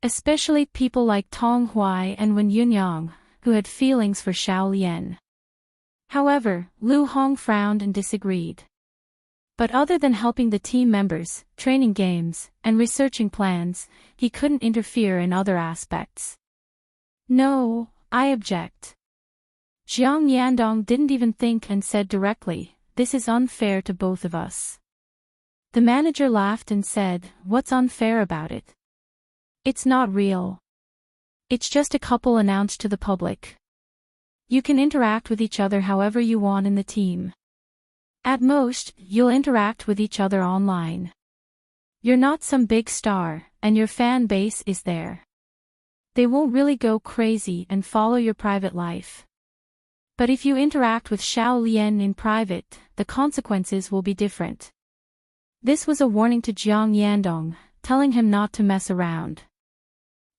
Especially people like Tong Hui and Wen Yunyang, who had feelings for Xiao Lian. However, Lu Hong frowned and disagreed. But other than helping the team members, training games, and researching plans, he couldn't interfere in other aspects. No, I object. Jiang Yandong didn't even think and said directly, this is unfair to both of us. The manager laughed and said, what's unfair about it? It's not real. It's just a couple announced to the public. You can interact with each other however you want in the team. At most, you'll interact with each other online. You're not some big star, and your fan base is there. They won't really go crazy and follow your private life. But if you interact with Xiao Lian in private, the consequences will be different. This was a warning to Jiang Yandong, telling him not to mess around.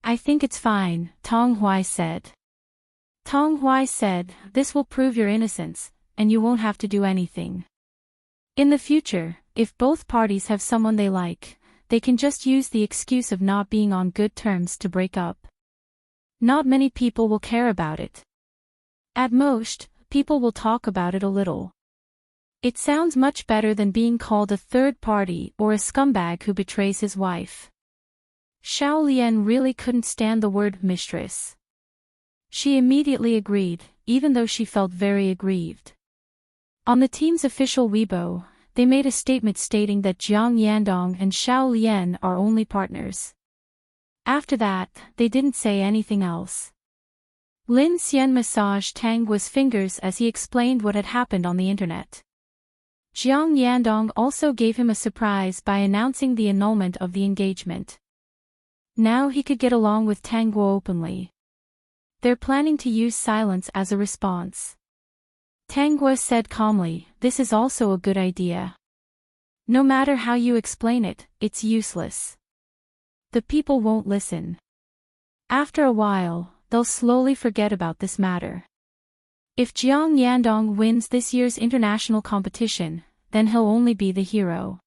I think it's fine, Tong Hui said. Tong Hui said, this will prove your innocence, and you won't have to do anything. In the future, if both parties have someone they like, they can just use the excuse of not being on good terms to break up. Not many people will care about it. At most, people will talk about it a little. It sounds much better than being called a third party or a scumbag who betrays his wife. Xiao Lian really couldn't stand the word mistress. She immediately agreed, even though she felt very aggrieved. On the team's official Weibo, they made a statement stating that Jiang Yandong and Xiao Lian are only partners. After that, they didn't say anything else. Lin Xian massaged Tang Guo's fingers as he explained what had happened on the internet. Jiang Yandong also gave him a surprise by announcing the annulment of the engagement. Now he could get along with Tang Guo openly. They're planning to use silence as a response. Tang Guo said calmly, "This is also a good idea. No matter how you explain it, it's useless. The people won't listen. After a while, they'll slowly forget about this matter. If Jiang Yandong wins this year's international competition, then he'll only be the hero."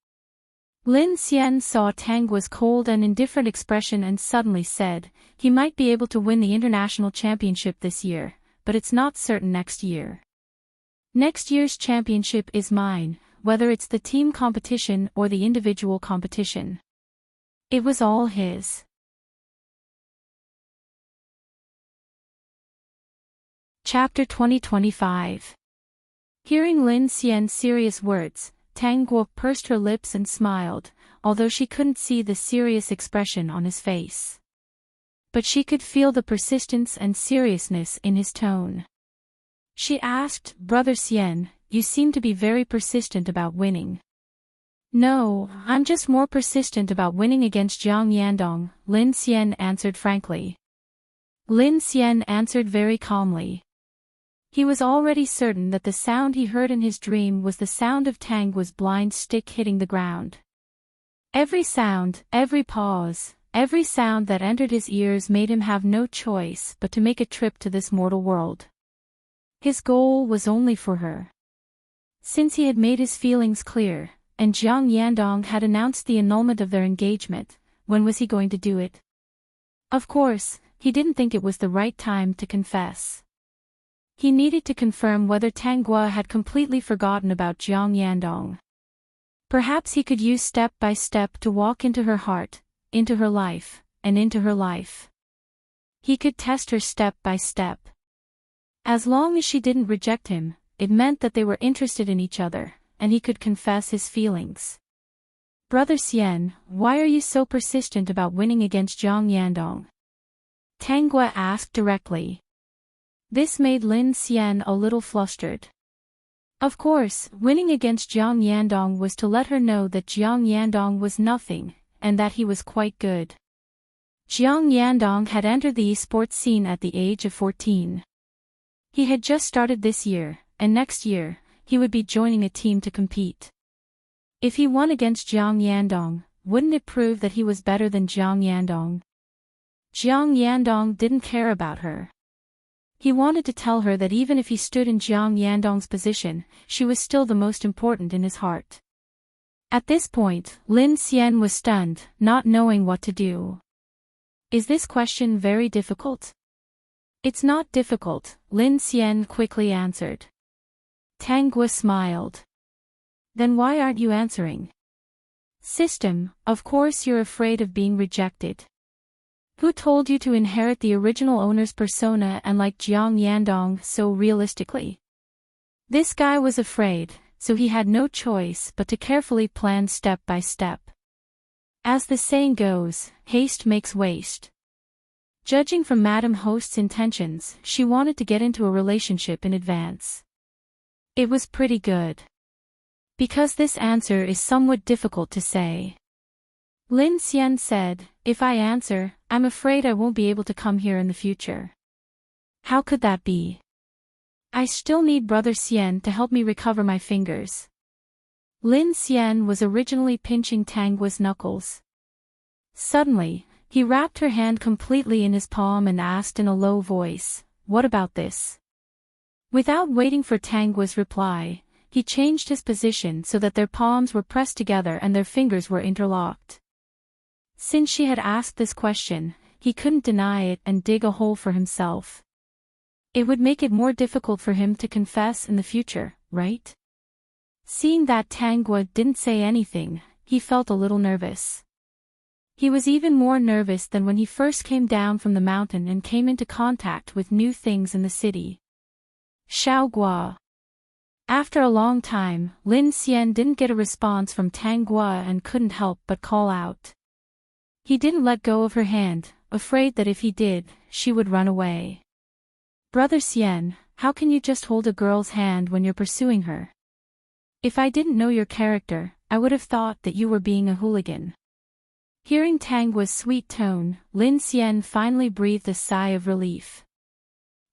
Lin Xian saw Tang Guo's cold and indifferent expression and suddenly said, "He might be able to win the international championship this year, but it's not certain next year. Next year's championship is mine, whether it's the team competition or the individual competition. It was all his." Chapter 2025. Hearing Lin Xian's serious words, Tang Guo pursed her lips and smiled, although she couldn't see the serious expression on his face. But she could feel the persistence and seriousness in his tone. She asked, "Brother Xian, you seem to be very persistent about winning." "No, I'm just more persistent about winning against Jiang Yandong," Lin Xian answered frankly. Lin Xian answered very calmly. He was already certain that the sound he heard in his dream was the sound of Tang Guo's blind stick hitting the ground. Every sound, every pause, every sound that entered his ears made him have no choice but to make a trip to this mortal world. His goal was only for her. Since he had made his feelings clear, and Jiang Yandong had announced the annulment of their engagement, when was he going to do it? Of course, he didn't think it was the right time to confess. He needed to confirm whether Tang Guo had completely forgotten about Jiang Yandong. Perhaps he could use step by step to walk into her heart, into her life, and into her life. He could test her step by step. As long as she didn't reject him, it meant that they were interested in each other, and he could confess his feelings. "Brother Xian, why are you so persistent about winning against Jiang Yandong?" Tang Guo asked directly. This made Lin Xian a little flustered. Of course, winning against Jiang Yandong was to let her know that Jiang Yandong was nothing, and that he was quite good. Jiang Yandong had entered the esports scene at the age of 14. He had just started this year, and next year, he would be joining a team to compete. If he won against Jiang Yandong, wouldn't it prove that he was better than Jiang Yandong? Jiang Yandong didn't care about her. He wanted to tell her that even if he stood in Jiang Yandong's position, she was still the most important in his heart. At this point, Lin Xian was stunned, not knowing what to do. "Is this question very difficult?" "It's not difficult," Lin Xian quickly answered. Tang Guo smiled. "Then why aren't you answering?" "System, of course you're afraid of being rejected. Who told you to inherit the original owner's persona and like Jiang Yandong so realistically?" This guy was afraid, so he had no choice but to carefully plan step by step. As the saying goes, haste makes waste. Judging from Madam Host's intentions, she wanted to get into a relationship in advance. It was pretty good. Because this answer is somewhat difficult to say. Lin Xian said, "If I answer, I'm afraid I won't be able to come here in the future." "How could that be?" "I still need Brother Xian to help me recover my fingers." Lin Xian was originally pinching Tang Guo's knuckles. Suddenly, he wrapped her hand completely in his palm and asked in a low voice, "What about this?" Without waiting for Tang Guo's reply, he changed his position so that their palms were pressed together and their fingers were interlocked. Since she had asked this question, he couldn't deny it and dig a hole for himself. It would make it more difficult for him to confess in the future, right? Seeing that Tanggwa didn't say anything, he felt a little nervous. He was even more nervous than when he first came down from the mountain and came into contact with new things in the city. Xiaogua. After a long time, Lin Xian didn't get a response from Tanggwa and couldn't help but call out. He didn't let go of her hand, afraid that if he did, she would run away. Brother Xian, how can you just hold a girl's hand when you're pursuing her? If I didn't know your character, I would have thought that you were being a hooligan. Hearing Tanggwa's sweet tone, Lin Xian finally breathed a sigh of relief.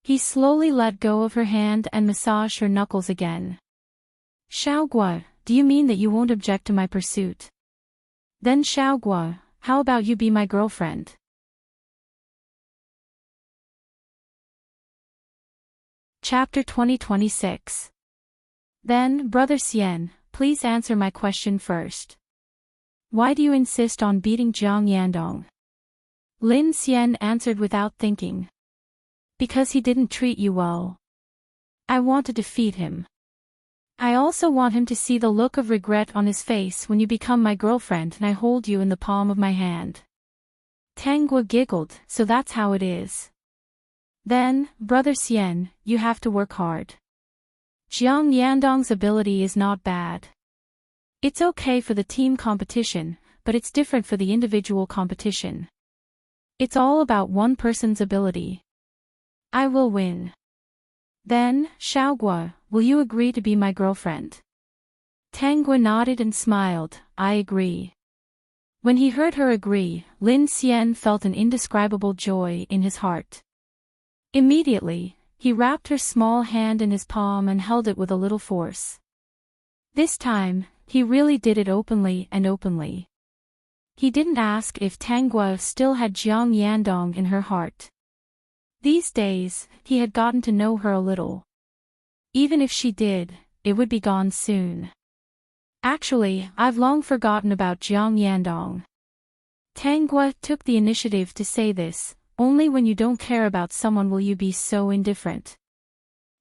He slowly let go of her hand and massaged her knuckles again. Xiaogua, do you mean that you won't object to my pursuit? Then Xiaogua, how about you be my girlfriend? Chapter 2026. Then, Brother Xian, please answer my question first. Why do you insist on beating Jiang Yandong? Lin Xian answered without thinking. Because he didn't treat you well. I want to defeat him. I also want him to see the look of regret on his face when you become my girlfriend and I hold you in the palm of my hand. Tanggwa giggled, so that's how it is. Then, Brother Xian, you have to work hard. Jiang Yandong's ability is not bad. It's okay for the team competition, but it's different for the individual competition. It's all about one person's ability. I will win. Then, Xiaogua, will you agree to be my girlfriend? Tanggwa nodded and smiled, I agree. When he heard her agree, Lin Xian felt an indescribable joy in his heart. Immediately, he wrapped her small hand in his palm and held it with a little force. This time, he really did it openly and openly. He didn't ask if Tanggwa still had Jiang Yandong in her heart. These days, he had gotten to know her a little. Even if she did, it would be gone soon. Actually, I've long forgotten about Jiang Yandong. Tanggwa took the initiative to say this, only when you don't care about someone will you be so indifferent.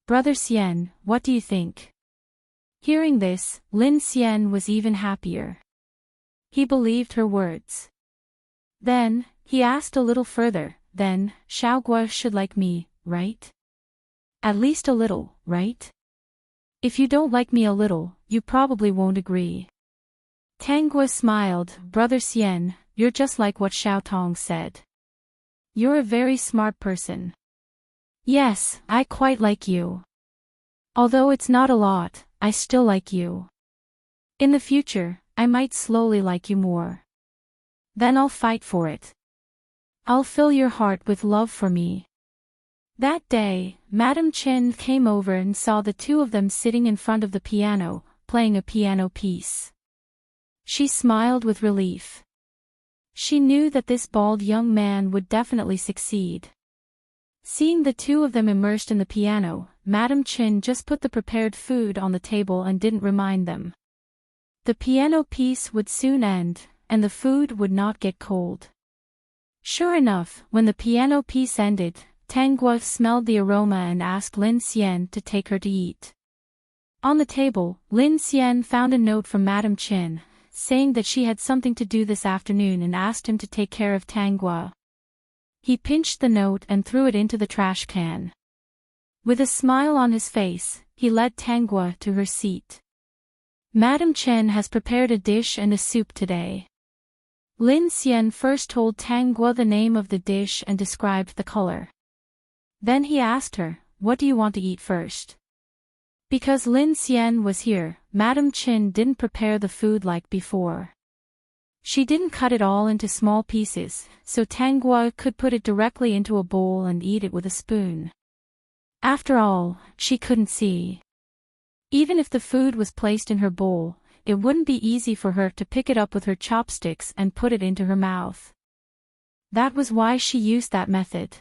Brother Xian, what do you think? Hearing this, Lin Xian was even happier. He believed her words. Then, he asked a little further, then, Xiaogua should like me, right? At least a little, right? If you don't like me a little, you probably won't agree. Tanggwa smiled, Brother Xian, you're just like what Xiao Tong said. You're a very smart person. Yes, I quite like you. Although it's not a lot, I still like you. In the future, I might slowly like you more. Then I'll fight for it. I'll fill your heart with love for me. That day, Madam Chen came over and saw the two of them sitting in front of the piano, playing a piano piece. She smiled with relief. She knew that this bald young man would definitely succeed. Seeing the two of them immersed in the piano, Madam Chen just put the prepared food on the table and didn't remind them. The piano piece would soon end, and the food would not get cold. Sure enough, when the piano piece ended, Tanggwa smelled the aroma and asked Lin Xian to take her to eat. On the table, Lin Xian found a note from Madam Chen, saying that she had something to do this afternoon and asked him to take care of Tanggwa. He pinched the note and threw it into the trash can. With a smile on his face, he led Tanggwa to her seat. Madam Chen has prepared a dish and a soup today. Lin Xian first told Tanggwa the name of the dish and described the color. Then he asked her, what do you want to eat first? Because Lin Xian was here, Madam Chen didn't prepare the food like before. She didn't cut it all into small pieces, so Tanggwa could put it directly into a bowl and eat it with a spoon. After all, she couldn't see. Even if the food was placed in her bowl, it wouldn't be easy for her to pick it up with her chopsticks and put it into her mouth. That was why she used that method.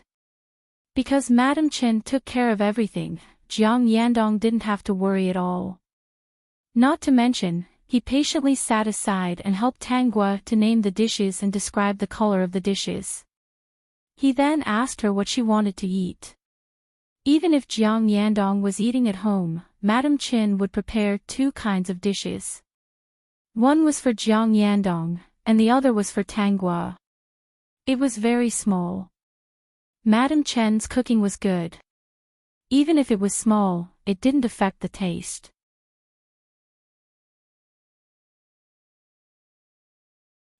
Because Madam Chen took care of everything, Jiang Yandong didn't have to worry at all. Not to mention, he patiently sat aside and helped Tanggua to name the dishes and describe the color of the dishes. He then asked her what she wanted to eat. Even if Jiang Yandong was eating at home, Madam Qin would prepare 2 kinds of dishes. One was for Jiang Yandong, and the other was for Tanggua. It was very small. Madam Chen's cooking was good. Even if it was small, it didn't affect the taste.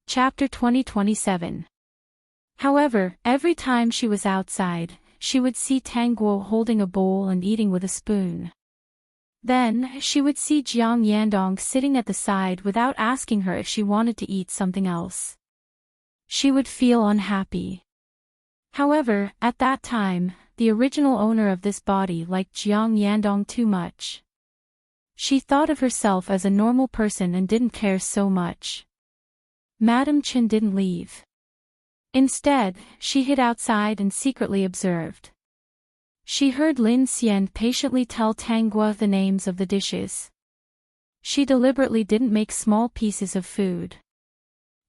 Chapter 2027. However, every time she was outside, she would see Tanggua holding a bowl and eating with a spoon. Then, she would see Jiang Yandong sitting at the side without asking her if she wanted to eat something else. She would feel unhappy. However, at that time, the original owner of this body liked Jiang Yandong too much. She thought of herself as a normal person and didn't care so much. Madam Qin didn't leave. Instead, she hid outside and secretly observed. She heard Lin Xian patiently tell Tanggua the names of the dishes. She deliberately didn't make small pieces of food.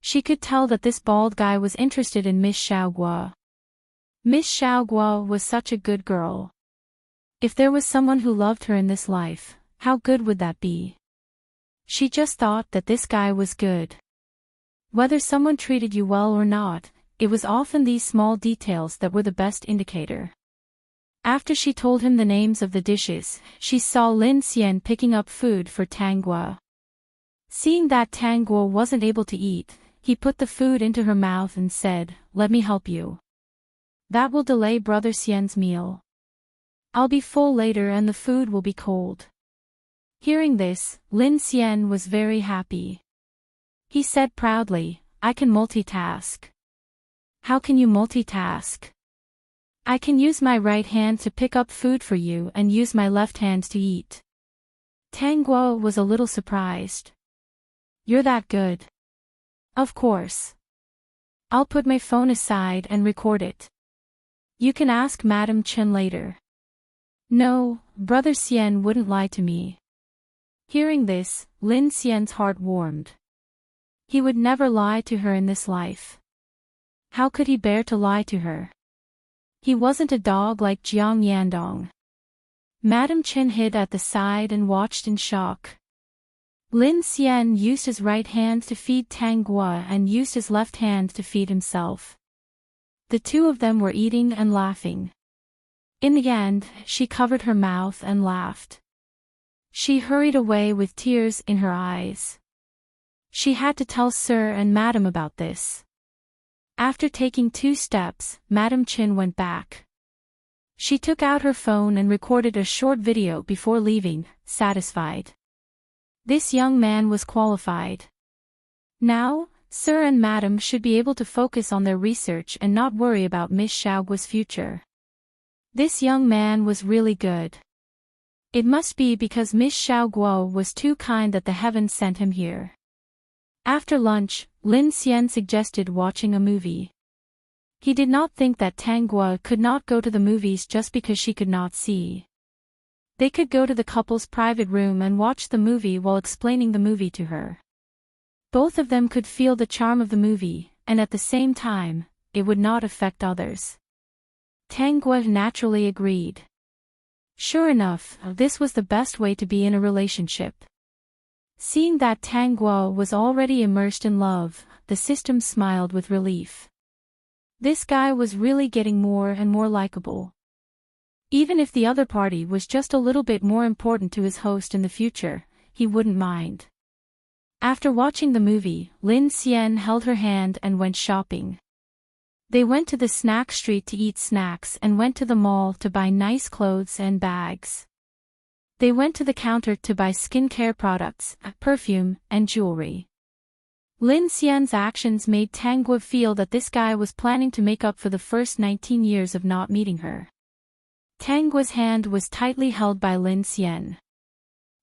She could tell that this bald guy was interested in Miss Xiaogua. Miss Xiaogua was such a good girl. If there was someone who loved her in this life, how good would that be? She just thought that this guy was good. Whether someone treated you well or not, it was often these small details that were the best indicator. After she told him the names of the dishes, she saw Lin Xian picking up food for Tanggua. Seeing that Tanggua wasn't able to eat, he put the food into her mouth and said, "Let me help you. That will delay Brother Xian's meal. I'll be full later and the food will be cold." Hearing this, Lin Xian was very happy. He said proudly, "I can multitask." "How can you multitask?" "I can use my right hand to pick up food for you and use my left hand to eat." Tanggua was a little surprised. "You're that good?" "Of course. I'll put my phone aside and record it. You can ask Madam Qin later." "No, Brother Xian wouldn't lie to me." Hearing this, Lin Xian's heart warmed. He would never lie to her in this life. How could he bear to lie to her? He wasn't a dog like Jiang Yandong. Madam Qin hid at the side and watched in shock. Lin Xian used his right hand to feed Tanggua and used his left hand to feed himself. The two of them were eating and laughing. In the end, she covered her mouth and laughed. She hurried away with tears in her eyes. She had to tell Sir and Madam about this. After taking 2 steps, Madam Qin went back. She took out her phone and recorded a short video before leaving, satisfied. This young man was qualified. Now, Sir and Madam should be able to focus on their research and not worry about Miss Xiaogua's future. This young man was really good. It must be because Miss Xiaogua was too kind that the heavens sent him here. After lunch, Lin Xian suggested watching a movie. He did not think that Tanggua could not go to the movies just because she could not see. They could go to the couple's private room and watch the movie while explaining the movie to her. Both of them could feel the charm of the movie, and at the same time, it would not affect others. Tanggua naturally agreed. Sure enough, this was the best way to be in a relationship. Seeing that Tanggua was already immersed in love, the system smiled with relief. This guy was really getting more and more likable. Even if the other party was just a little bit more important to his host in the future, he wouldn't mind. After watching the movie, Lin Xian held her hand and went shopping. They went to the snack street to eat snacks and went to the mall to buy nice clothes and bags. They went to the counter to buy skincare products, perfume, and jewelry. Lin Xian's actions made Tanggua feel that this guy was planning to make up for the first 19 years of not meeting her. Tanggua's hand was tightly held by Lin Xian.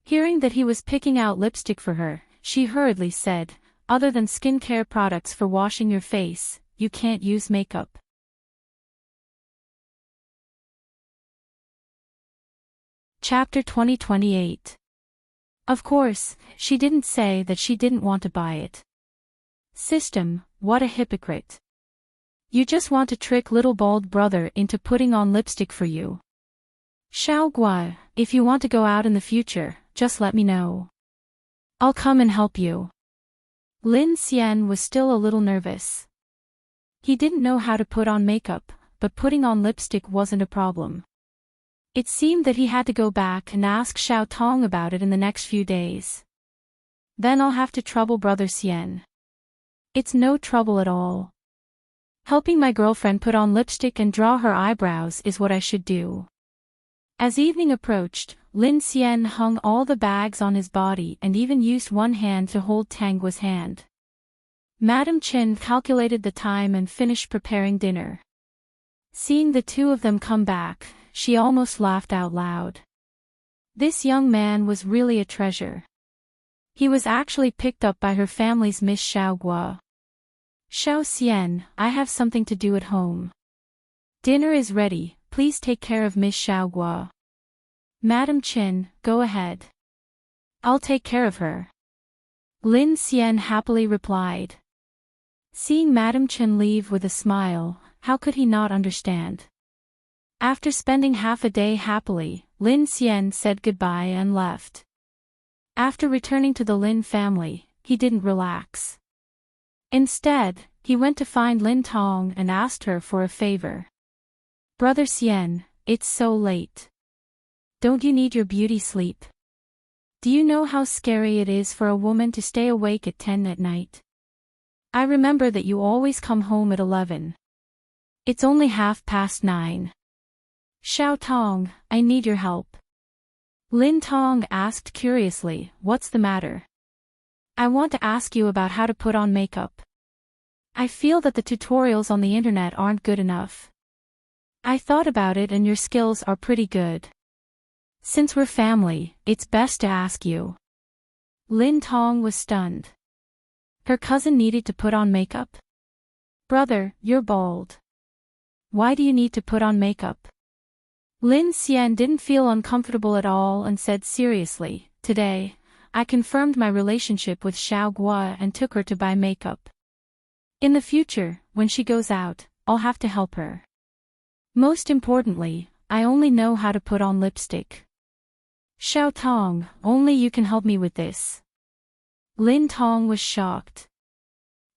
Hearing that he was picking out lipstick for her, she hurriedly said, "Other than skincare products for washing your face, you can't use makeup." Chapter 2028. Of course, she didn't say that she didn't want to buy it. System, what a hypocrite. You just want to trick little bald brother into putting on lipstick for you. Xiaogua, if you want to go out in the future, just let me know. I'll come and help you. Lin Xian was still a little nervous. He didn't know how to put on makeup, but putting on lipstick wasn't a problem. It seemed that he had to go back and ask Xiao Tong about it in the next few days. Then I'll have to trouble Brother Xian. It's no trouble at all. Helping my girlfriend put on lipstick and draw her eyebrows is what I should do. As evening approached, Lin Xian hung all the bags on his body and even used one hand to hold Tangua's hand. Madam Chen calculated the time and finished preparing dinner. Seeing the two of them come back, she almost laughed out loud. This young man was really a treasure. He was actually picked up by her family's Miss Xiaogua. Xiao Xian, I have something to do at home. Dinner is ready, please take care of Miss Xiaogua. Madam Chen, go ahead. I'll take care of her. Lin Xian happily replied. Seeing Madam Chen leave with a smile, how could he not understand? After spending half a day happily, Lin Xian said goodbye and left. After returning to the Lin family, he didn't relax. Instead, he went to find Lin Tong and asked her for a favor. Brother Xian, it's so late. Don't you need your beauty sleep? Do you know how scary it is for a woman to stay awake at 10 at night? I remember that you always come home at 11. It's only 9:30. Xiao Tong, I need your help. Lin Tong asked curiously, what's the matter? I want to ask you about how to put on makeup. I feel that the tutorials on the internet aren't good enough. I thought about it and your skills are pretty good. Since we're family, it's best to ask you. Lin Tong was stunned. Her cousin needed to put on makeup? Brother, you're bald. Why do you need to put on makeup? Lin Xian didn't feel uncomfortable at all and said seriously, today, I confirmed my relationship with Xiaogua and took her to buy makeup. In the future, when she goes out, I'll have to help her. Most importantly, I only know how to put on lipstick. Xiao Tong, only you can help me with this. Lin Tong was shocked.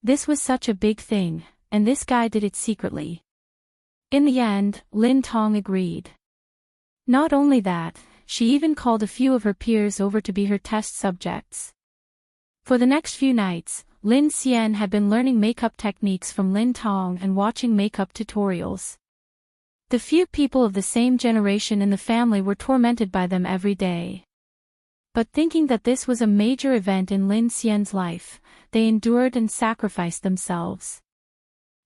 This was such a big thing, and this guy did it secretly. In the end, Lin Tong agreed. Not only that, she even called a few of her peers over to be her test subjects. For the next few nights, Lin Xian had been learning makeup techniques from Lin Tong and watching makeup tutorials. The few people of the same generation in the family were tormented by them every day. But thinking that this was a major event in Lin Xian's life, they endured and sacrificed themselves.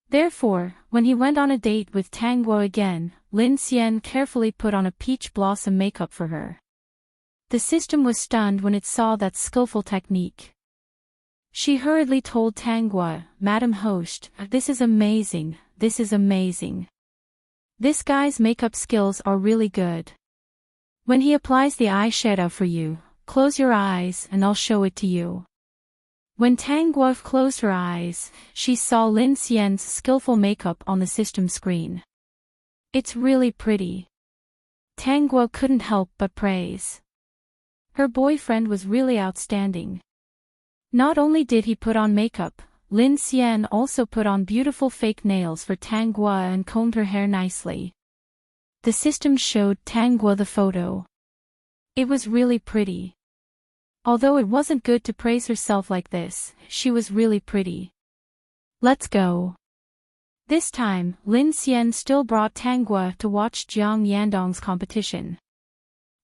Therefore, when he went on a date with Tanguo again, Lin Xian carefully put on a peach blossom makeup for her. The system was stunned when it saw that skillful technique. She hurriedly told Tanguo, Madam Host, this is amazing, this is amazing. This guy's makeup skills are really good. When he applies the eyeshadow for you, close your eyes and I'll show it to you. When Tanguo closed her eyes, she saw Lin Xian's skillful makeup on the system screen. It's really pretty. Tanguo couldn't help but praise. Her boyfriend was really outstanding. Not only did he put on makeup, Lin Xian also put on beautiful fake nails for Tanguo and combed her hair nicely. The system showed Tanguo the photo. It was really pretty. Although it wasn't good to praise herself like this, she was really pretty. Let's go. This time, Lin Xian still brought Tanguo to watch Jiang Yandong's competition.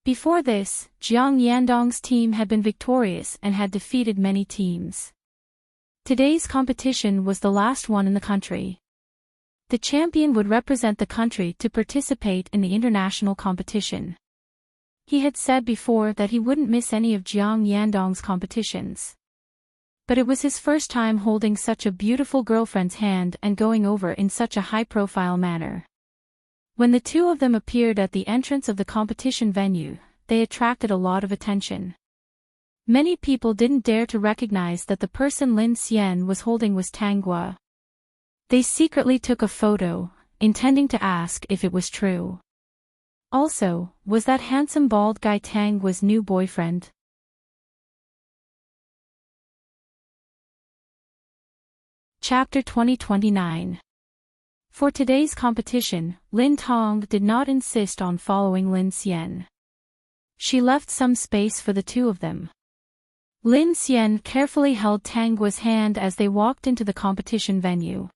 Before this, Jiang Yandong's team had been victorious and had defeated many teams. Today's competition was the last one in the country. The champion would represent the country to participate in the international competition. He had said before that he wouldn't miss any of Jiang Yandong's competitions. But it was his first time holding such a beautiful girlfriend's hand and going over in such a high-profile manner. When the two of them appeared at the entrance of the competition venue, they attracted a lot of attention. Many people didn't dare to recognize that the person Lin Xian was holding was Tang Guo. They secretly took a photo, intending to ask if it was true. Also, was that handsome bald guy Tang Guo's new boyfriend? Chapter 2029. For today's competition, Lin Tong did not insist on following Lin Xian. She left some space for the two of them. Lin Xian carefully held Tang Guo's hand as they walked into the competition venue.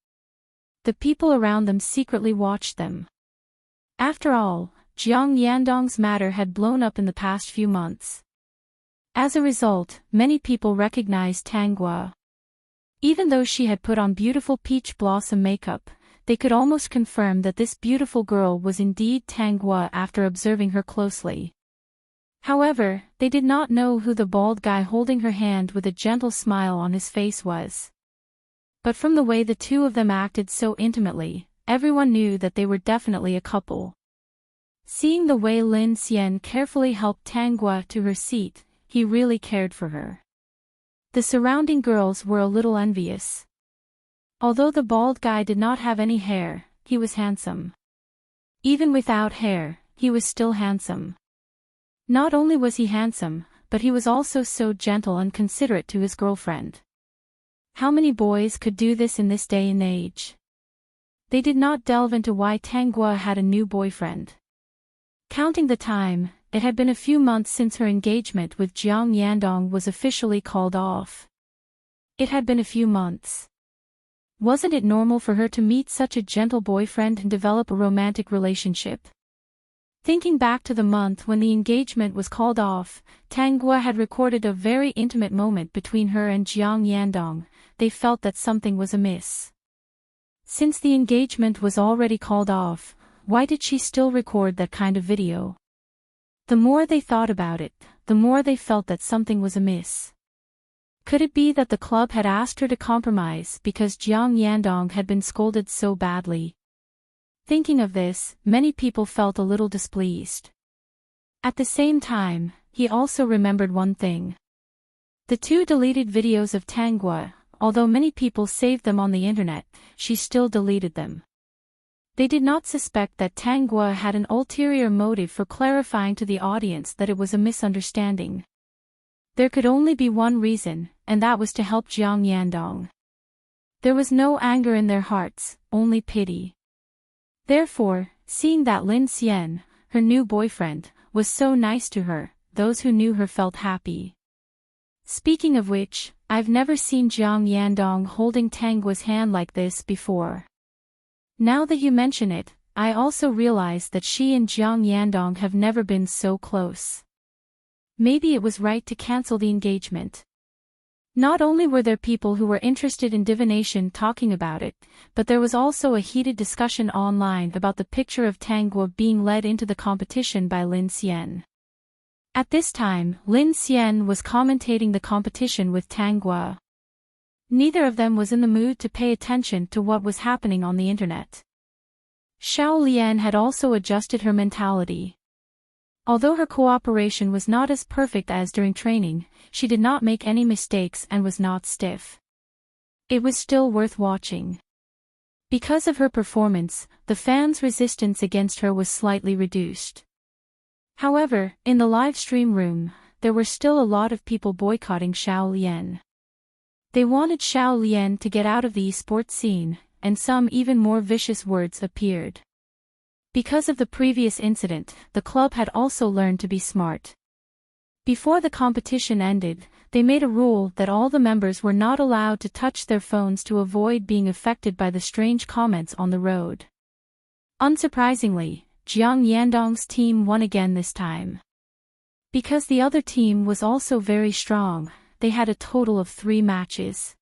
The people around them secretly watched them. After all, Jiang Yandong's matter had blown up in the past few months. As a result, many people recognized Tang Guo. Even though she had put on beautiful peach blossom makeup, they could almost confirm that this beautiful girl was indeed Tang Guo after observing her closely. However, they did not know who the bald guy holding her hand with a gentle smile on his face was. But from the way the two of them acted so intimately, everyone knew that they were definitely a couple. Seeing the way Lin Xian carefully helped Tang Guo to her seat, he really cared for her. The surrounding girls were a little envious. Although the bald guy did not have any hair, he was handsome. Even without hair, he was still handsome. Not only was he handsome, but he was also so gentle and considerate to his girlfriend. How many boys could do this in this day and age? They did not delve into why Tang Guo had a new boyfriend. Counting the time, it had been a few months since her engagement with Jiang Yandong was officially called off. It had been a few months. Wasn't it normal for her to meet such a gentle boyfriend and develop a romantic relationship? Thinking back to the month when the engagement was called off, Tang Guo had recorded a very intimate moment between her and Jiang Yandong. They felt that something was amiss. Since the engagement was already called off, why did she still record that kind of video? The more they thought about it, the more they felt that something was amiss. Could it be that the club had asked her to compromise because Jiang Yandong had been scolded so badly? Thinking of this, many people felt a little displeased. At the same time, he also remembered one thing. The two deleted videos of Tang Guo, although many people saved them on the internet, she still deleted them. They did not suspect that Tang Guo had an ulterior motive for clarifying to the audience that it was a misunderstanding. There could only be one reason, and that was to help Jiang Yandong. There was no anger in their hearts, only pity. Therefore, seeing that Lin Xian, her new boyfriend, was so nice to her, those who knew her felt happy. Speaking of which, I've never seen Jiang Yandong holding Tang Guo's hand like this before. Now that you mention it, I also realize that she and Jiang Yandong have never been so close. Maybe it was right to cancel the engagement. Not only were there people who were interested in divination talking about it, but there was also a heated discussion online about the picture of Tang Guo being led into the competition by Lin Xian. At this time, Lin Xian was commentating the competition with Tang Guo. Neither of them was in the mood to pay attention to what was happening on the internet. Xiao Lian had also adjusted her mentality. Although her cooperation was not as perfect as during training, she did not make any mistakes and was not stiff. It was still worth watching. Because of her performance, the fans' resistance against her was slightly reduced. However, in the live stream room, there were still a lot of people boycotting Xiao Lian. They wanted Xiao Lian to get out of the esports scene, and some even more vicious words appeared. Because of the previous incident, the club had also learned to be smart. Before the competition ended, they made a rule that all the members were not allowed to touch their phones to avoid being affected by the strange comments on the road. Unsurprisingly, Jiang Yandong's team won again this time. Because the other team was also very strong, they had a total of 3 matches.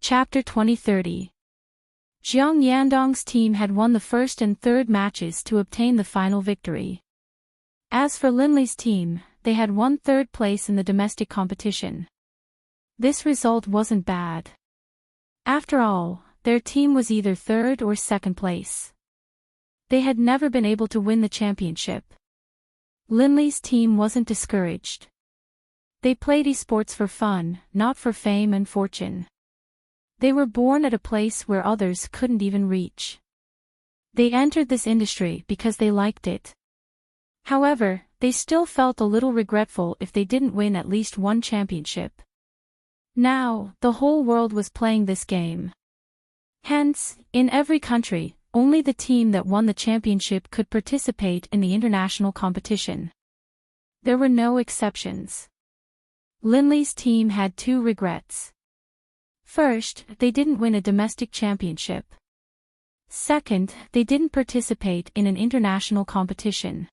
Chapter 2030. Jiang Yandong's team had won the first and third matches to obtain the final victory. As for Linley's team, they had won 3rd place in the domestic competition. This result wasn't bad. After all, their team was either 3rd or 2nd place. they had never been able to win the championship. Linley's team wasn't discouraged. They played esports for fun, not for fame and fortune. They were born at a place where others couldn't even reach. They entered this industry because they liked it. However, they still felt a little regretful if they didn't win at least one championship. Now, the whole world was playing this game. Hence, in every country, only the team that won the championship could participate in the international competition. There were no exceptions. Linley's team had two regrets. First, they didn't win a domestic championship. Second, they didn't participate in an international competition.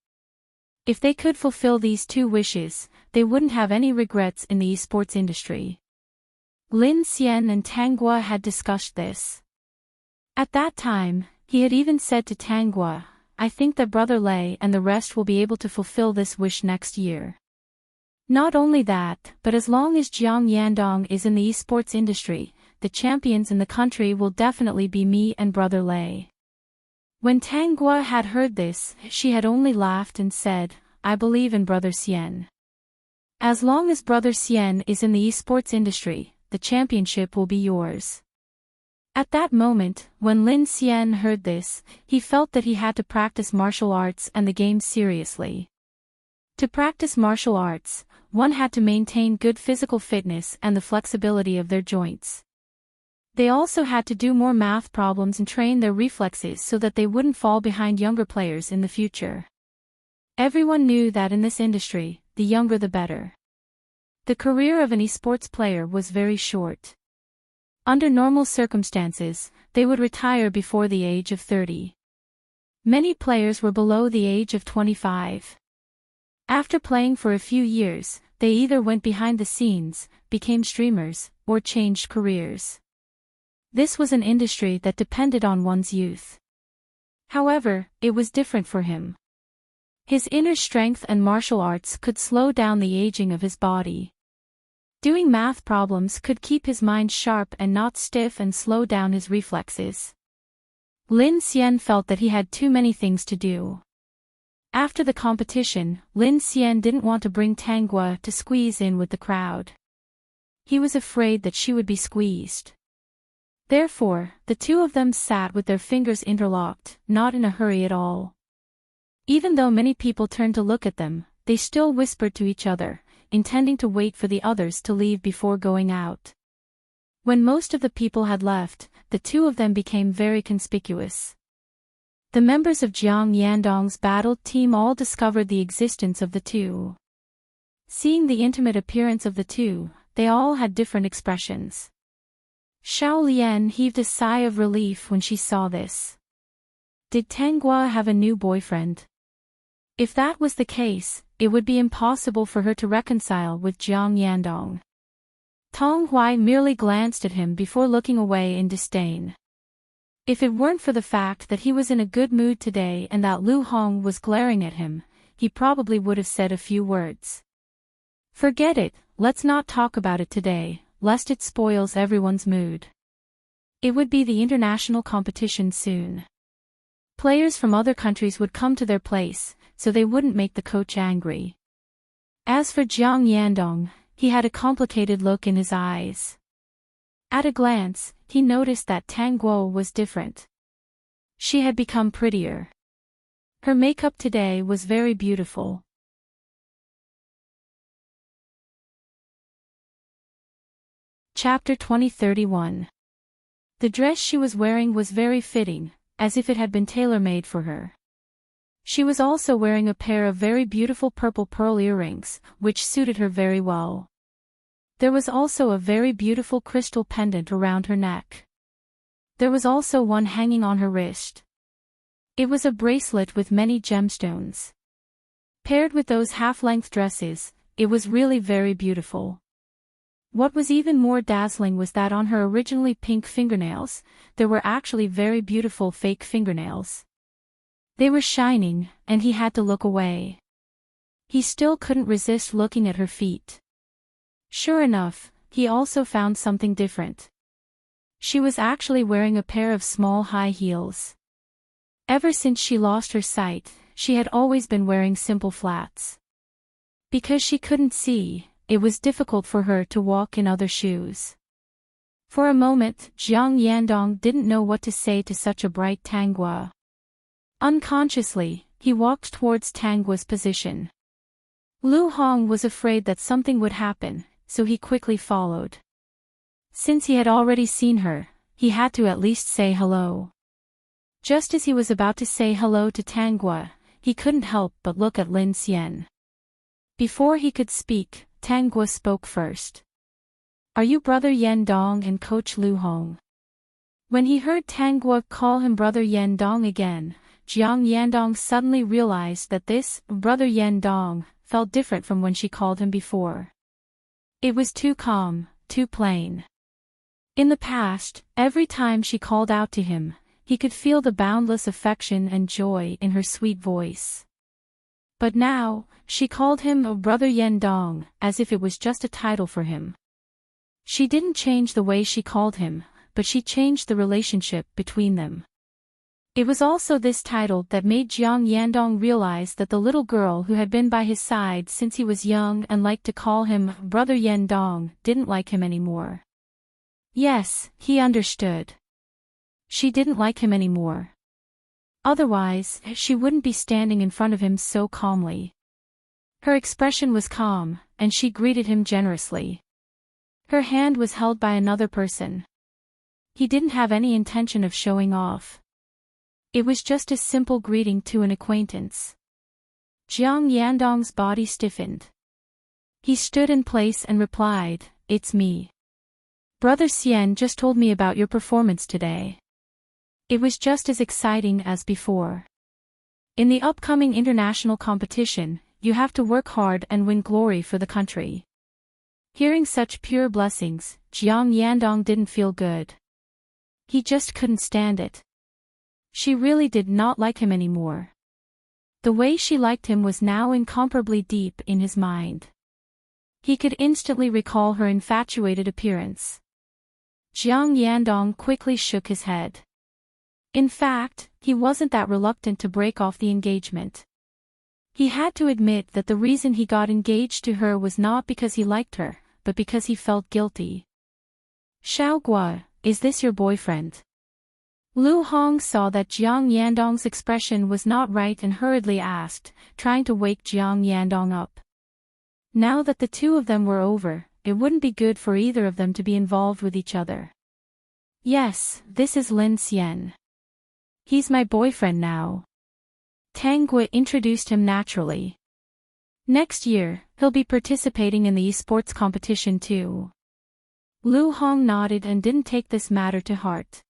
If they could fulfill these two wishes, they wouldn't have any regrets in the esports industry. Lin Xian and Tanghua had discussed this. At that time, he had even said to Tanghua, "I think that Brother Lei and the rest will be able to fulfill this wish next year." Not only that, but as long as Jiang Yandong is in the esports industry, the champions in the country will definitely be me and Brother Lei. When Tanghua had heard this, she had only laughed and said, "I believe in Brother Xian. As long as Brother Xian is in the esports industry, the championship will be yours." At that moment, when Lin Xian heard this, he felt that he had to practice martial arts and the game seriously. To practice martial arts, one had to maintain good physical fitness and the flexibility of their joints. They also had to do more math problems and train their reflexes so that they wouldn't fall behind younger players in the future. Everyone knew that in this industry, the younger the better. The career of an esports player was very short. Under normal circumstances, they would retire before the age of 30. Many players were below the age of 25. After playing for a few years, they either went behind the scenes, became streamers, or changed careers. This was an industry that depended on one's youth. However, it was different for him. His inner strength and martial arts could slow down the aging of his body. Doing math problems could keep his mind sharp and not stiff and slow down his reflexes. Lin Xian felt that he had too many things to do. After the competition, Lin Xian didn't want to bring Tanghua to squeeze in with the crowd. He was afraid that she would be squeezed. Therefore, the two of them sat with their fingers interlocked, not in a hurry at all. Even though many people turned to look at them, they still whispered to each other, intending to wait for the others to leave before going out. When most of the people had left, the two of them became very conspicuous. The members of Jiang Yandong's battle team all discovered the existence of the two. Seeing the intimate appearance of the two, they all had different expressions. Xiao Lian heaved a sigh of relief when she saw this. Did Tanghua have a new boyfriend? If that was the case, it would be impossible for her to reconcile with Jiang Yandong. Tong Hui merely glanced at him before looking away in disdain. If it weren't for the fact that he was in a good mood today and that Lu Hong was glaring at him, he probably would have said a few words. Forget it, let's not talk about it today, lest it spoils everyone's mood. It would be the international competition soon. Players from other countries would come to their place, so they wouldn't make the coach angry. As for Jiang Yandong, he had a complicated look in his eyes. At a glance, he noticed that Tanghua was different. She had become prettier. Her makeup today was very beautiful. Chapter 2031. The dress she was wearing was very fitting, as if it had been tailor-made for her. She was also wearing a pair of very beautiful purple pearl earrings, which suited her very well. There was also a very beautiful crystal pendant around her neck. There was also one hanging on her wrist. It was a bracelet with many gemstones. Paired with those half-length dresses, it was really very beautiful. What was even more dazzling was that on her originally pink fingernails, there were actually very beautiful fake fingernails. They were shining, and he had to look away. He still couldn't resist looking at her feet. Sure enough, he also found something different. She was actually wearing a pair of small high heels. Ever since she lost her sight, she had always been wearing simple flats. Because she couldn't see, it was difficult for her to walk in other shoes. For a moment, Jiang Yandong didn't know what to say to such a bright Tanghua. Unconsciously, he walked towards Tanghua's position. Lu Hong was afraid that something would happen, so he quickly followed. Since he had already seen her, he had to at least say hello. Just as he was about to say hello to Tanghua, he couldn't help but look at Lin Xian. Before he could speak, Tanghua spoke first. Are you Brother Yan Dong and Coach Lu Hong? When he heard Tanghua call him Brother Yan Dong again, Jiang Yandong suddenly realized that this Brother Yan Dong felt different from when she called him before. It was too calm, too plain. In the past, every time she called out to him, he could feel the boundless affection and joy in her sweet voice. But now, she called him Brother Yan Dong, as if it was just a title for him. She didn't change the way she called him, but she changed the relationship between them. It was also this title that made Jiang Yandong realize that the little girl who had been by his side since he was young and liked to call him Brother Yan Dong didn't like him anymore. Yes, he understood. She didn't like him anymore. Otherwise, she wouldn't be standing in front of him so calmly. Her expression was calm, and she greeted him generously. Her hand was held by another person. He didn't have any intention of showing off. It was just a simple greeting to an acquaintance. Jiang Yandong's body stiffened. He stood in place and replied, "It's me. Brother Xian just told me about your performance today. It was just as exciting as before. In the upcoming international competition, you have to work hard and win glory for the country." Hearing such pure blessings, Jiang Yandong didn't feel good. He just couldn't stand it. She really did not like him anymore. The way she liked him was now incomparably deep in his mind. He could instantly recall her infatuated appearance. Jiang Yandong quickly shook his head. In fact, he wasn't that reluctant to break off the engagement. He had to admit that the reason he got engaged to her was not because he liked her, but because he felt guilty. "Xiaogua, is this your boyfriend?" Lu Hong saw that Jiang Yandong's expression was not right and hurriedly asked, trying to wake Jiang Yandong up. Now that the two of them were over, it wouldn't be good for either of them to be involved with each other. "Yes, this is Lin Xian. He's my boyfriend now." Tanghua introduced him naturally. "Next year, he'll be participating in the esports competition too." Lu Hong nodded and didn't take this matter to heart.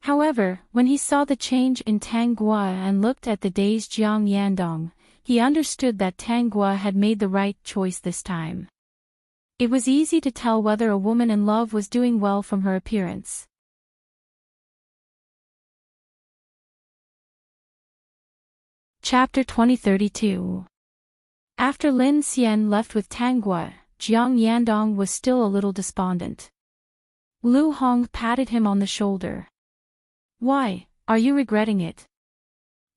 However, when he saw the change in Tanghua and looked at the dazed Jiang Yandong, he understood that Tanghua had made the right choice this time. It was easy to tell whether a woman in love was doing well from her appearance. Chapter 2032. After Lin Xian left with Tanghua, Jiang Yandong was still a little despondent. Lu Hong patted him on the shoulder. "Why, are you regretting it?"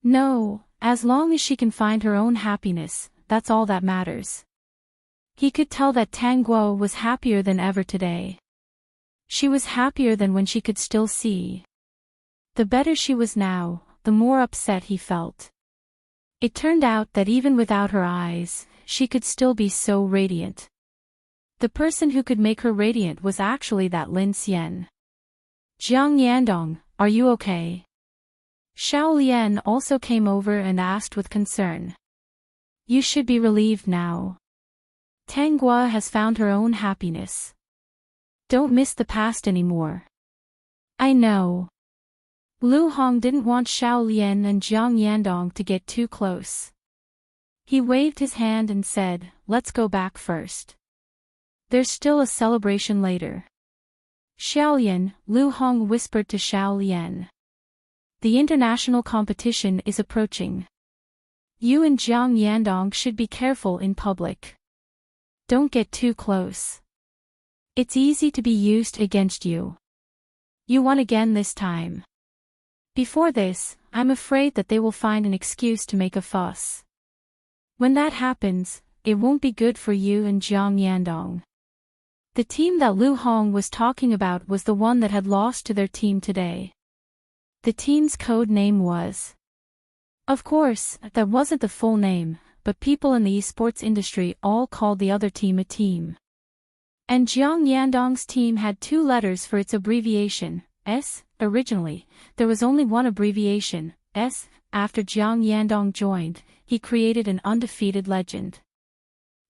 "No, as long as she can find her own happiness, that's all that matters." He could tell that Tanghua was happier than ever today. She was happier than when she could still see. The better she was now, the more upset he felt. It turned out that even without her eyes, she could still be so radiant. The person who could make her radiant was actually that Lin Xian. "Jiang Yandong, are you okay?" Xiao Lian also came over and asked with concern. "You should be relieved now. Tanghua has found her own happiness. Don't miss the past anymore." "I know." Lu Hong didn't want Xiao Lian and Jiang Yandong to get too close. He waved his hand and said, "Let's go back first. There's still a celebration later." "Xiaolian," Lu Hong whispered to Xiao Lian. "The international competition is approaching. You and Jiang Yandong should be careful in public. Don't get too close. It's easy to be used against you. You won again this time." Before this, I'm afraid that they will find an excuse to make a fuss. When that happens, it won't be good for you and Jiang Yandong. The team that Lu Hong was talking about was the one that had lost to their team today. The team's code name was... Of course, that wasn't the full name, but people in the esports industry all called the other team a team. And Jiang Yandong's team had 2 letters for its abbreviation, S. Originally, there was only one abbreviation, S. After Jiang Yandong joined, he created an undefeated legend.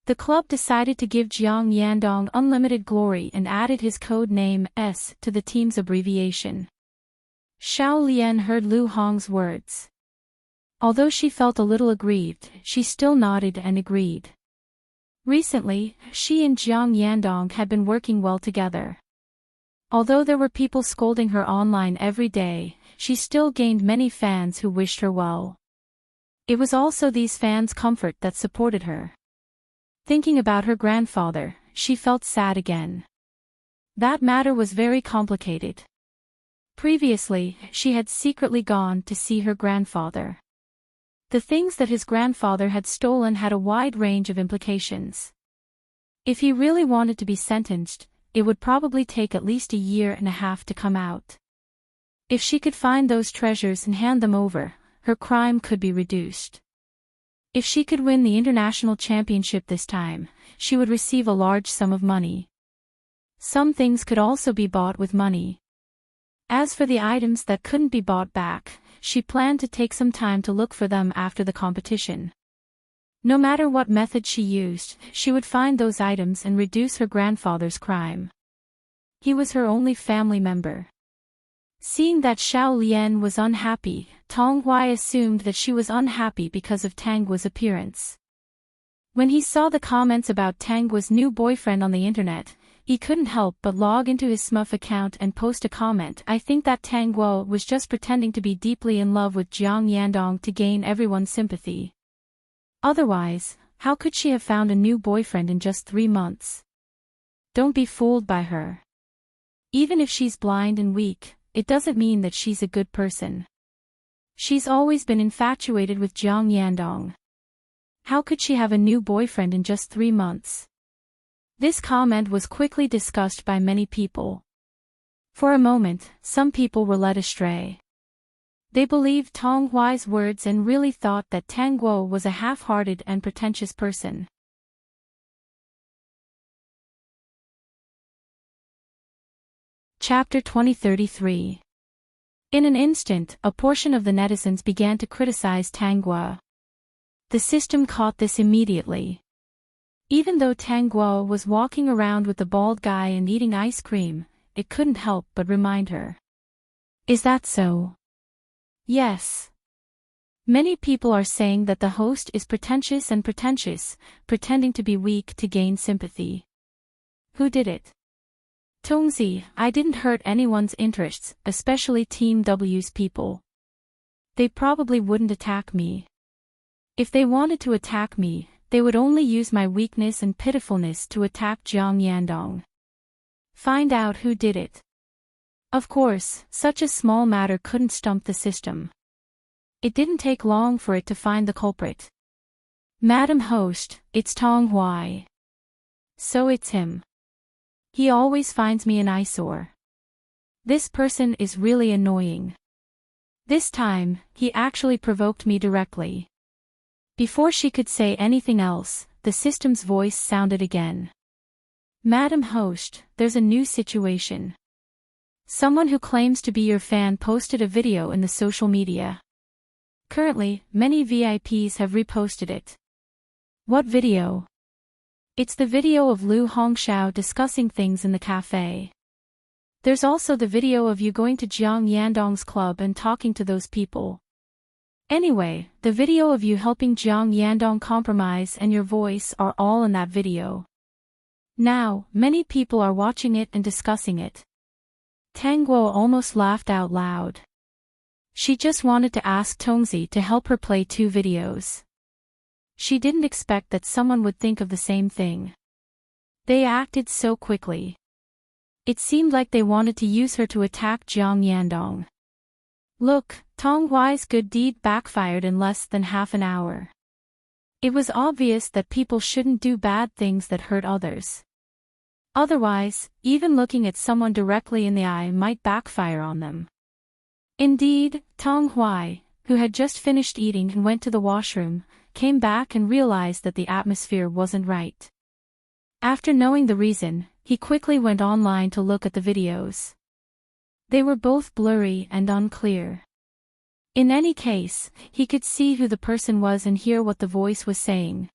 The club decided to give Jiang Yandong unlimited glory and added his code name, S, to the team's abbreviation. Xiao Lian heard Lu Hong's words. Although she felt a little aggrieved, she still nodded and agreed. Recently, she and Jiang Yandong had been working well together. Although there were people scolding her online every day, she still gained many fans who wished her well. It was also these fans' comfort that supported her. Thinking about her grandfather, she felt sad again. That matter was very complicated. Previously, she had secretly gone to see her grandfather. The things that his grandfather had stolen had a wide range of implications. If he really wanted to be sentenced, it would probably take at least 1.5 years to come out. If she could find those treasures and hand them over, her crime could be reduced. If she could win the international championship this time, she would receive a large sum of money. Some things could also be bought with money. As for the items that couldn't be bought back, she planned to take some time to look for them after the competition. No matter what method she used, she would find those items and reduce her grandfather's crime. He was her only family member. Seeing that Xiao Lian was unhappy, Tong Hui assumed that she was unhappy because of Tang Guo's appearance. When he saw the comments about Tang Guo's new boyfriend on the internet, he couldn't help but log into his Smurf account and post a comment. I think that Tang Guo was just pretending to be deeply in love with Jiang Yandong to gain everyone's sympathy. Otherwise, how could she have found a new boyfriend in just 3 months? Don't be fooled by her. Even if she's blind and weak, it doesn't mean that she's a good person. She's always been infatuated with Jiang Yandong. How could she have a new boyfriend in just 3 months? This comment was quickly discussed by many people. For a moment, some people were led astray. They believed Tong Hui's words and really thought that Tang Guo was a half-hearted and pretentious person. Chapter 2033. In an instant, a portion of the netizens began to criticize Tang Guo. The system caught this immediately. Even though Tang Guo was walking around with the bald guy and eating ice cream, it couldn't help but remind her. Is that so? Yes. Many people are saying that the host is pretentious and pretentious, pretending to be weak to gain sympathy. Who did it? Tongzi, I didn't hurt anyone's interests, especially Team W's people. They probably wouldn't attack me. If they wanted to attack me, they would only use my weakness and pitifulness to attack Jiang Yandong. Find out who did it. Of course, such a small matter couldn't stump the system. It didn't take long for it to find the culprit. Madam Host, it's Tong Hui. So it's him. He always finds me an eyesore. This person is really annoying. This time, he actually provoked me directly. Before she could say anything else, the system's voice sounded again. Madam Host, there's a new situation. Someone who claims to be your fan posted a video in the social media. Currently, many VIPs have reposted it. What video? It's the video of Lu Hongxiao discussing things in the cafe. There's also the video of you going to Jiang Yandong's club and talking to those people. Anyway, the video of you helping Jiang Yandong compromise and your voice are all in that video. Now, many people are watching it and discussing it. Tang Guo almost laughed out loud. She just wanted to ask Tongzi to help her play 2 videos. She didn't expect that someone would think of the same thing. They acted so quickly. It seemed like they wanted to use her to attack Jiang Yandong. Look, Tong Huai's good deed backfired in less than half an hour. It was obvious that people shouldn't do bad things that hurt others. Otherwise, even looking at someone directly in the eye might backfire on them. Indeed, Tong Huai, who had just finished eating and went to the washroom, came back and realized that the atmosphere wasn't right. After knowing the reason, he quickly went online to look at the videos. They were both blurry and unclear. In any case, he could see who the person was and hear what the voice was saying.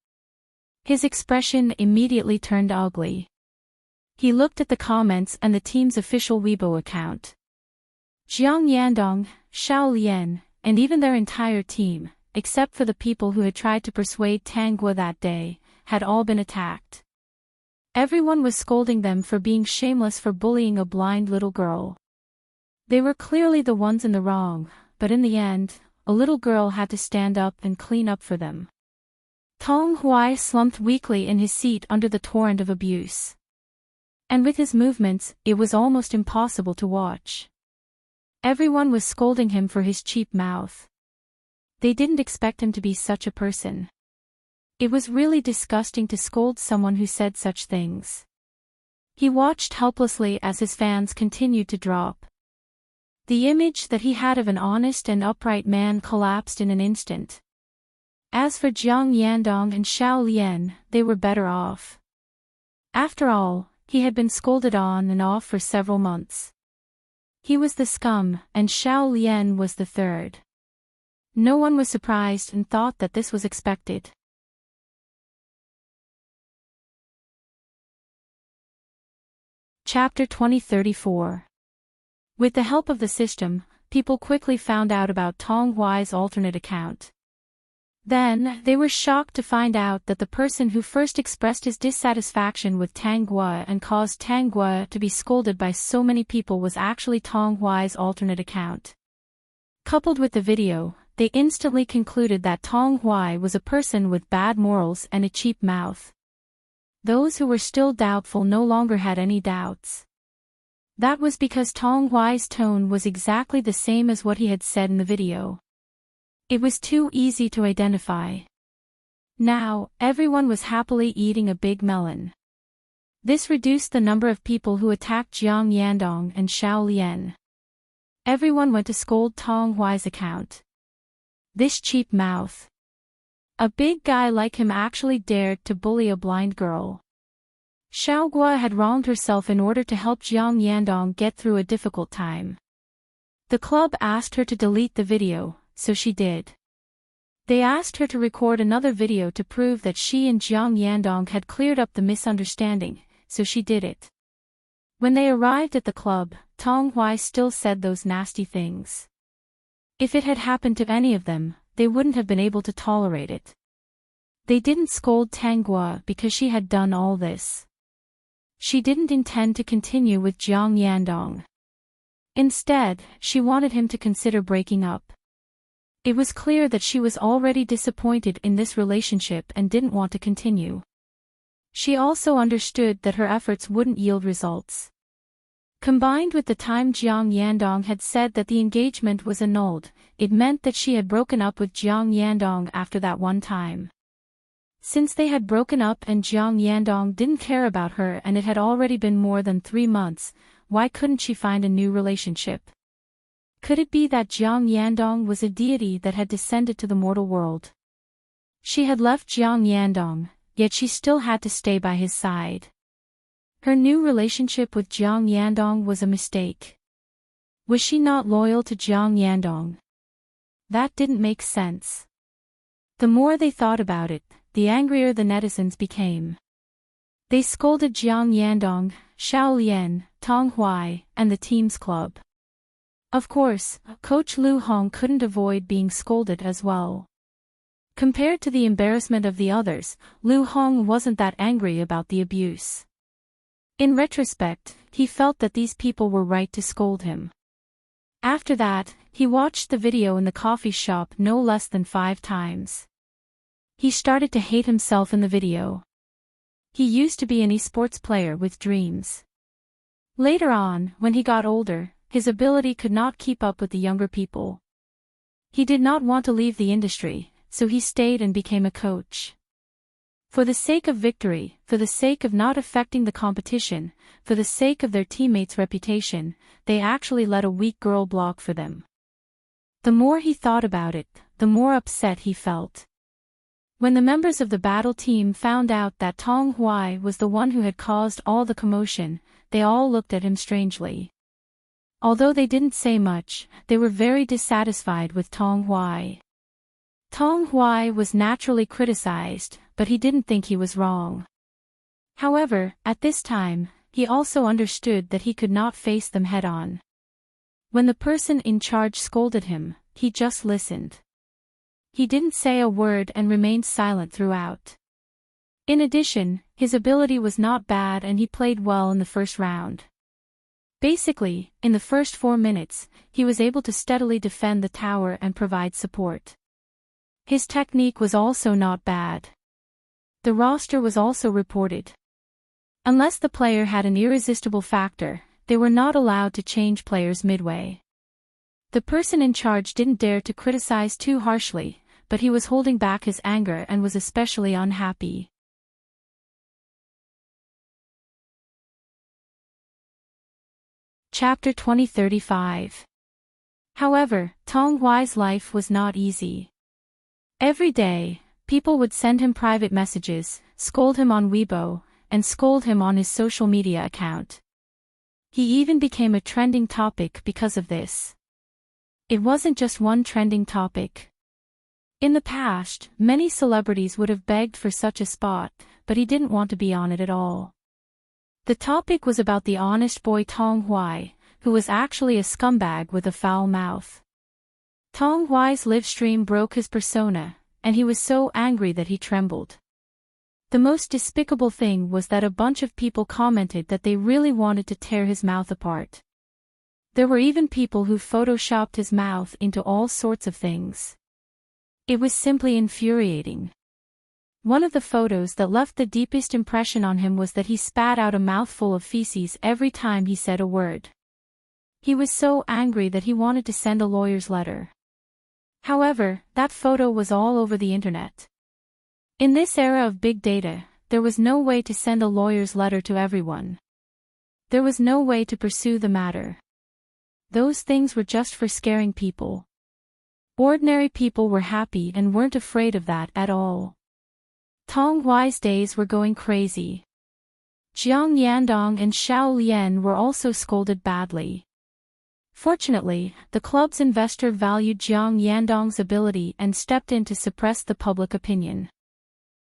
His expression immediately turned ugly. He looked at the comments and the team's official Weibo account. Jiang Yandong, Xiao Lian, and even their entire team, except for the people who had tried to persuade Tang Guo that day, had all been attacked. Everyone was scolding them for being shameless for bullying a blind little girl. They were clearly the ones in the wrong, but in the end, a little girl had to stand up and clean up for them. Tong Huai slumped weakly in his seat under the torrent of abuse. And with his movements, it was almost impossible to watch. Everyone was scolding him for his cheap mouth. They didn't expect him to be such a person. It was really disgusting to scold someone who said such things. He watched helplessly as his fans continued to drop. The image that he had of an honest and upright man collapsed in an instant. As for Jiang Yandong and Xiao Lian, they were better off. After all, he had been scolded on and off for several months. He was the scum, and Xiao Lian was the third. No one was surprised and thought that this was expected. Chapter 2034. With the help of the system, people quickly found out about Tong Huai's alternate account. Then, they were shocked to find out that the person who first expressed his dissatisfaction with Tang Guo and caused Tang Guo to be scolded by so many people was actually Tong Huai's alternate account. Coupled with the video, they instantly concluded that Tong Huai was a person with bad morals and a cheap mouth. Those who were still doubtful no longer had any doubts. That was because Tong Huai's tone was exactly the same as what he had said in the video. It was too easy to identify. Now, everyone was happily eating a big melon. This reduced the number of people who attacked Jiang Yandong and Xiao Lian. Everyone went to scold Tong Huai's account. This cheap mouth. A big guy like him actually dared to bully a blind girl. Xiao Guo had wronged herself in order to help Jiang Yandong get through a difficult time. The club asked her to delete the video, so she did. They asked her to record another video to prove that she and Jiang Yandong had cleared up the misunderstanding, so she did it. When they arrived at the club, Tong Huai still said those nasty things. If it had happened to any of them, they wouldn't have been able to tolerate it. They didn't scold Tang Guo because she had done all this. She didn't intend to continue with Jiang Yandong. Instead, she wanted him to consider breaking up. It was clear that she was already disappointed in this relationship and didn't want to continue. She also understood that her efforts wouldn't yield results. Combined with the time Jiang Yandong had said that the engagement was annulled, it meant that she had broken up with Jiang Yandong after that one time. Since they had broken up and Jiang Yandong didn't care about her and it had already been more than 3 months, why couldn't she find a new relationship? Could it be that Jiang Yandong was a deity that had descended to the mortal world? She had left Jiang Yandong, yet she still had to stay by his side. Her new relationship with Jiang Yandong was a mistake. Was she not loyal to Jiang Yandong? That didn't make sense. The more they thought about it, the angrier the netizens became. They scolded Jiang Yandong, Xiao Lian, Tong Huai, and the team's club. Of course, Coach Lu Hong couldn't avoid being scolded as well. Compared to the embarrassment of the others, Lu Hong wasn't that angry about the abuse. In retrospect, he felt that these people were right to scold him. After that, he watched the video in the coffee shop no less than 5 times. He started to hate himself in the video. He used to be an esports player with dreams. Later on, when he got older, his ability could not keep up with the younger people. He did not want to leave the industry, so he stayed and became a coach. For the sake of victory, for the sake of not affecting the competition, for the sake of their teammates' reputation, they actually let a weak girl block for them. The more he thought about it, the more upset he felt. When the members of the battle team found out that Tong Hui was the one who had caused all the commotion, they all looked at him strangely. Although they didn't say much, they were very dissatisfied with Tong Hui. Tong Hui was naturally criticized, but he didn't think he was wrong. However, at this time, he also understood that he could not face them head-on. When the person in charge scolded him, he just listened. He didn't say a word and remained silent throughout. In addition, his ability was not bad and he played well in the first round. Basically, in the first 4 minutes, he was able to steadily defend the tower and provide support. His technique was also not bad. The roster was also reported. Unless the player had an irresistible factor, they were not allowed to change players midway. The person in charge didn't dare to criticize too harshly, but he was holding back his anger and was especially unhappy. Chapter 2035. However, Tong Hui's life was not easy. Every day, people would send him private messages, scold him on Weibo, and scold him on his social media account. He even became a trending topic because of this. It wasn't just one trending topic. In the past, many celebrities would have begged for such a spot, but he didn't want to be on it at all. The topic was about the honest boy Tong Hui, who was actually a scumbag with a foul mouth. Tong Hui's live stream broke his persona, and he was so angry that he trembled. The most despicable thing was that a bunch of people commented that they really wanted to tear his mouth apart. There were even people who photoshopped his mouth into all sorts of things. It was simply infuriating. One of the photos that left the deepest impression on him was that he spat out a mouthful of feces every time he said a word. He was so angry that he wanted to send a lawyer's letter. However, that photo was all over the internet. In this era of big data, there was no way to send a lawyer's letter to everyone. There was no way to pursue the matter. Those things were just for scaring people. Ordinary people were happy and weren't afraid of that at all. Tong Hui's days were going crazy. Jiang Yandong and Xiao Lian were also scolded badly. Fortunately, the club's investor valued Jiang Yandong's ability and stepped in to suppress the public opinion.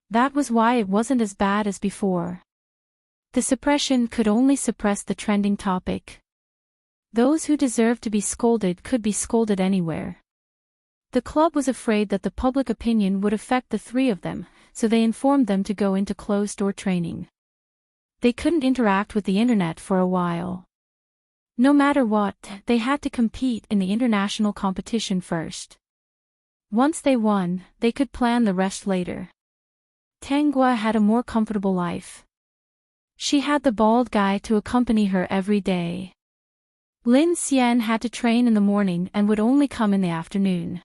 That was why it wasn't as bad as before. The suppression could only suppress the trending topic. Those who deserved to be scolded could be scolded anywhere. The club was afraid that the public opinion would affect the three of them, so they informed them to go into closed-door training. They couldn't interact with the internet for a while. No matter what, they had to compete in the international competition first. Once they won, they could plan the rest later. Tang Gua had a more comfortable life. She had the bald guy to accompany her every day. Lin Xian had to train in the morning and would only come in the afternoon.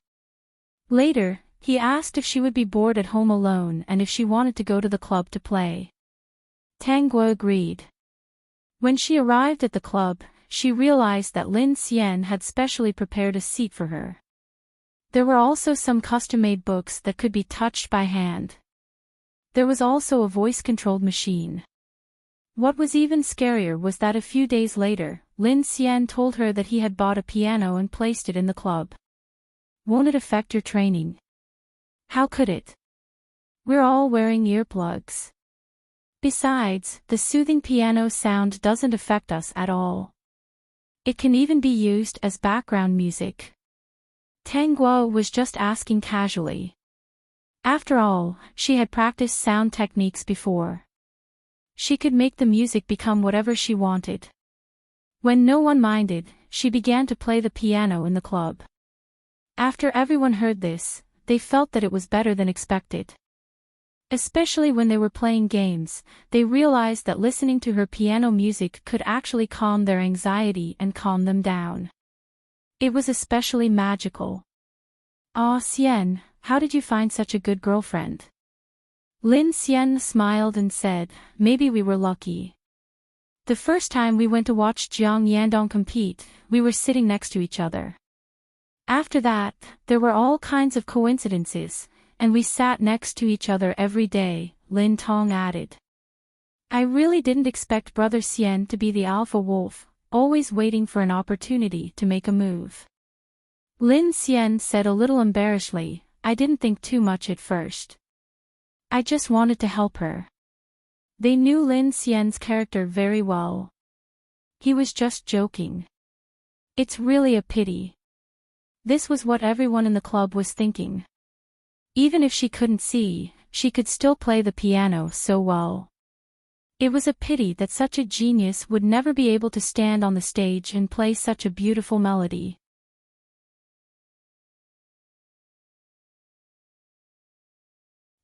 Later, he asked if she would be bored at home alone and if she wanted to go to the club to play. Tang Gua agreed. When she arrived at the club, she realized that Lin Xian had specially prepared a seat for her. There were also some custom-made books that could be touched by hand. There was also a voice-controlled machine. What was even scarier was that a few days later, Lin Xian told her that he had bought a piano and placed it in the club. Won't it affect your training? How could it? We're all wearing earplugs. Besides, the soothing piano sound doesn't affect us at all. It can even be used as background music. Tang Guo was just asking casually. After all, she had practiced sound techniques before. She could make the music become whatever she wanted. When no one minded, she began to play the piano in the club. After everyone heard this, they felt that it was better than expected. Especially when they were playing games, they realized that listening to her piano music could actually calm their anxiety and calm them down. It was especially magical. Aw Xian, how did you find such a good girlfriend? Lin Xian smiled and said, maybe we were lucky. The first time we went to watch Jiang Yandong compete, we were sitting next to each other. After that, there were all kinds of coincidences, and we sat next to each other every day, Lin Tong added. I really didn't expect Brother Xian to be the alpha wolf, always waiting for an opportunity to make a move. Lin Xian said a little embarrassedly, I didn't think too much at first. I just wanted to help her. They knew Lin Xian's character very well. He was just joking. It's really a pity. This was what everyone in the club was thinking. Even if she couldn't see, she could still play the piano so well. It was a pity that such a genius would never be able to stand on the stage and play such a beautiful melody.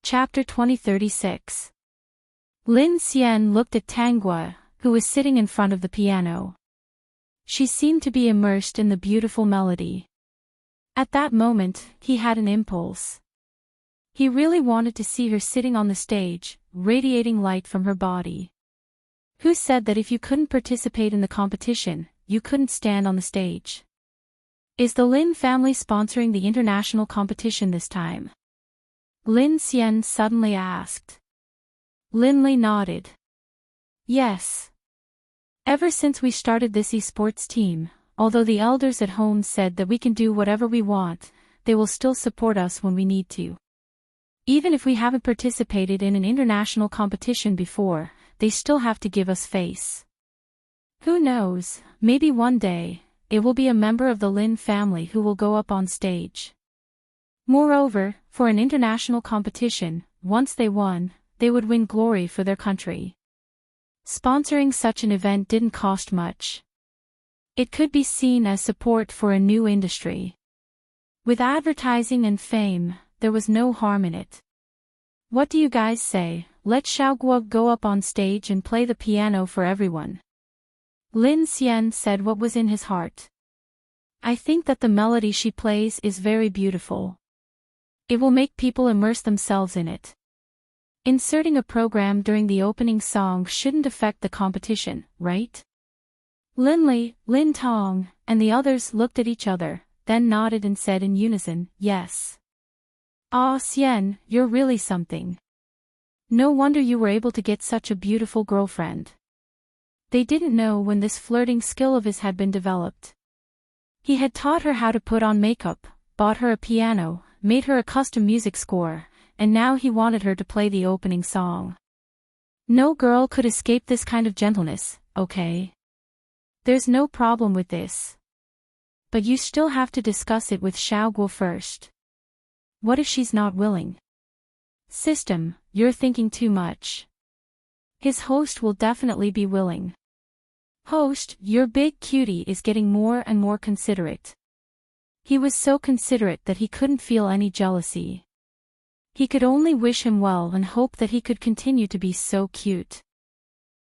Chapter 2036. Lin Xian looked at Tanggua, who was sitting in front of the piano. She seemed to be immersed in the beautiful melody. At that moment, he had an impulse. He really wanted to see her sitting on the stage, radiating light from her body. Who said that if you couldn't participate in the competition, you couldn't stand on the stage? Is the Lin family sponsoring the international competition this time? Lin Xian suddenly asked. Lin Li nodded. Yes. Ever since we started this esports team, although the elders at home said that we can do whatever we want, they will still support us when we need to. Even if we haven't participated in an international competition before, they still have to give us face. Who knows, maybe one day, it will be a member of the Lin family who will go up on stage. Moreover, for an international competition, once they won, they would win glory for their country. Sponsoring such an event didn't cost much. It could be seen as support for a new industry. With advertising and fame, there was no harm in it. What do you guys say? Let Xiaoguo go up on stage and play the piano for everyone. Lin Xian said what was in his heart. I think that the melody she plays is very beautiful. It will make people immerse themselves in it. Inserting a program during the opening song shouldn't affect the competition, right? Lin Li, Lin Tong, and the others looked at each other, then nodded and said in unison, yes. Ah Xian, you're really something. No wonder you were able to get such a beautiful girlfriend. They didn't know when this flirting skill of his had been developed. He had taught her how to put on makeup, bought her a piano, made her a custom music score, and now he wanted her to play the opening song. No girl could escape this kind of gentleness, okay? There's no problem with this. But you still have to discuss it with Xiaoguo first. What if she's not willing? System, you're thinking too much. His host will definitely be willing. Host, your big cutie is getting more and more considerate. He was so considerate that he couldn't feel any jealousy. He could only wish him well and hope that he could continue to be so cute.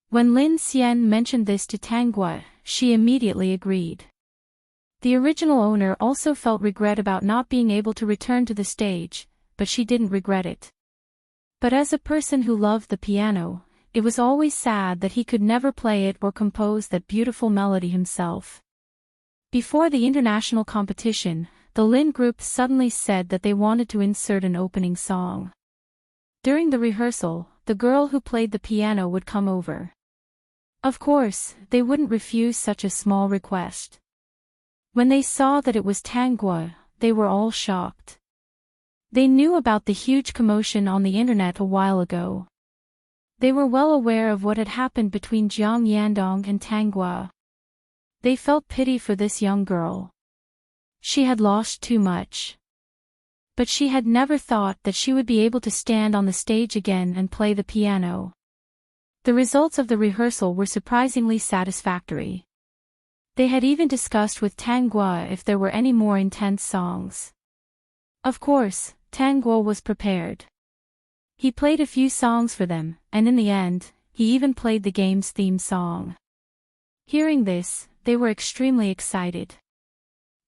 When Lin Xian mentioned this to Tanggua, she immediately agreed. The original owner also felt regret about not being able to return to the stage, but she didn't regret it. But as a person who loved the piano, it was always sad that he could never play it or compose that beautiful melody himself. Before the international competition, the Lin group suddenly said that they wanted to insert an opening song. During the rehearsal, the girl who played the piano would come over. Of course, they wouldn't refuse such a small request. When they saw that it was Tanggua, they were all shocked. They knew about the huge commotion on the internet a while ago. They were well aware of what had happened between Jiang Yandong and Tanggua. They felt pity for this young girl. She had lost too much. But she had never thought that she would be able to stand on the stage again and play the piano. The results of the rehearsal were surprisingly satisfactory. They had even discussed with Tanggua if there were any more intense songs. Of course, Tanggua was prepared. He played a few songs for them, and in the end, he even played the game's theme song. Hearing this, they were extremely excited.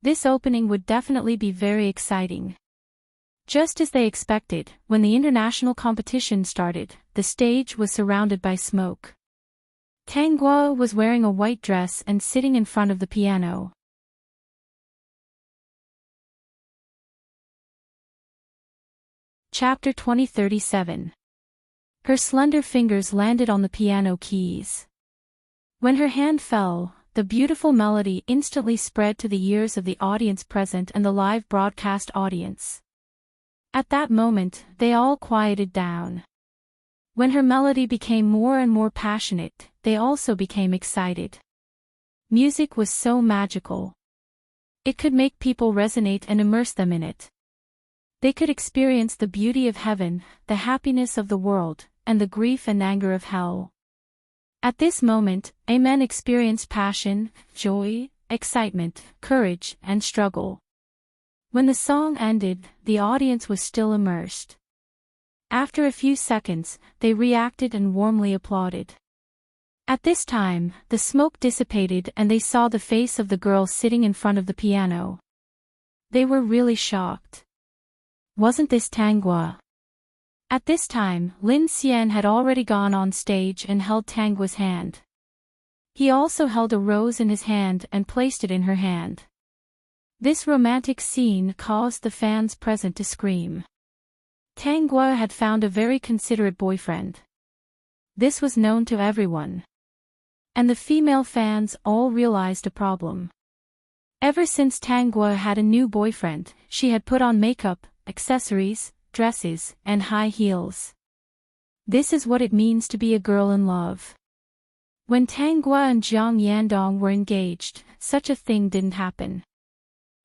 This opening would definitely be very exciting. Just as they expected, when the international competition started, the stage was surrounded by smoke. Tang Guo was wearing a white dress and sitting in front of the piano. Chapter 2037. Her slender fingers landed on the piano keys. When her hand fell, the beautiful melody instantly spread to the ears of the audience present and the live broadcast audience. At that moment, they all quieted down. When her melody became more and more passionate, they also became excited. Music was so magical. It could make people resonate and immerse them in it. They could experience the beauty of heaven, the happiness of the world, and the grief and anger of hell. At this moment, Amen experienced passion, joy, excitement, courage, and struggle. When the song ended, the audience was still immersed. After a few seconds, they reacted and warmly applauded. At this time, the smoke dissipated and they saw the face of the girl sitting in front of the piano. They were really shocked. Wasn't this Tang Guo? At this time, Lin Xian had already gone on stage and held Tang Guo's hand. He also held a rose in his hand and placed it in her hand. This romantic scene caused the fans present to scream. Tang Guo had found a very considerate boyfriend. This was known to everyone. And the female fans all realized a problem. Ever since Tang Guo had a new boyfriend, she had put on makeup, accessories, dresses, and high heels. This is what it means to be a girl in love. When Tang Guo and Jiang Yandong were engaged, such a thing didn't happen.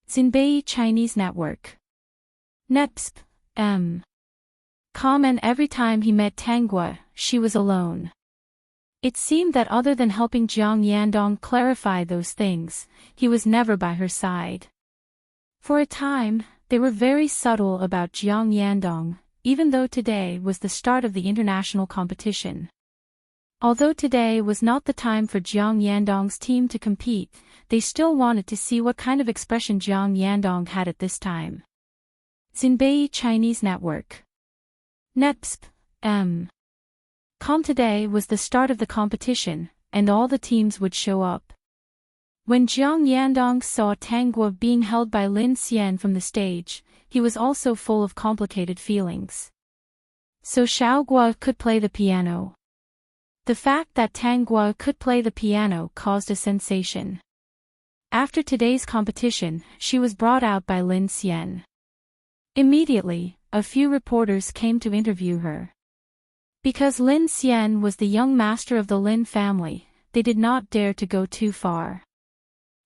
Xinbei Chinese Network. Nepsp. And every time he met Tang Guo, she was alone. It seemed that other than helping Jiang Yandong clarify those things, he was never by her side. For a time, they were very subtle about Jiang Yandong, even though today was the start of the international competition. Although today was not the time for Jiang Yandong's team to compete, they still wanted to see what kind of expression Jiang Yandong had at this time. Xinbei Chinese Network. Nepsp. Today was the start of the competition, and all the teams would show up. When Jiang Yandong saw Tang Guo being held by Lin Xian from the stage, he was also full of complicated feelings. So Xiao Guo could play the piano. The fact that Tang Guo could play the piano caused a sensation. After today's competition, she was brought out by Lin Xian. Immediately, a few reporters came to interview her. Because Lin Xian was the young master of the Lin family, they did not dare to go too far.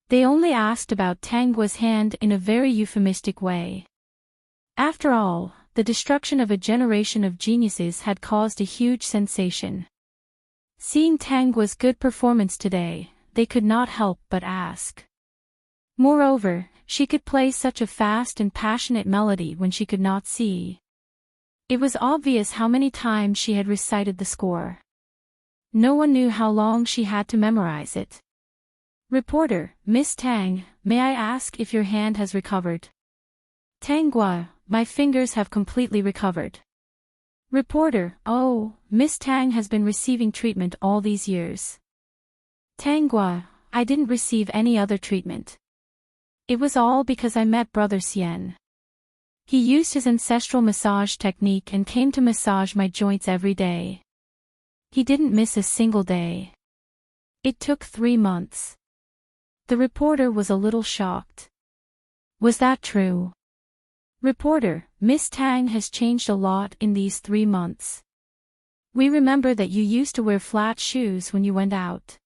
They only asked about Tang Guo's hand in a very euphemistic way. After all, the destruction of a generation of geniuses had caused a huge sensation. Seeing Tang Guo's good performance today, they could not help but ask. Moreover, she could play such a fast and passionate melody when she could not see. It was obvious how many times she had recited the score. No one knew how long she had to memorize it. Reporter, Miss Tang, may I ask if your hand has recovered? Tang Guo, my fingers have completely recovered. Reporter, oh, Miss Tang has been receiving treatment all these years. Tang Guo, I didn't receive any other treatment. It was all because I met Brother Xian. He used his ancestral massage technique and came to massage my joints every day. He didn't miss a single day. It took 3 months. The reporter was a little shocked. Was that true? Reporter, Miss Tang has changed a lot in these 3 months. We remember that you used to wear flat shoes when you went out.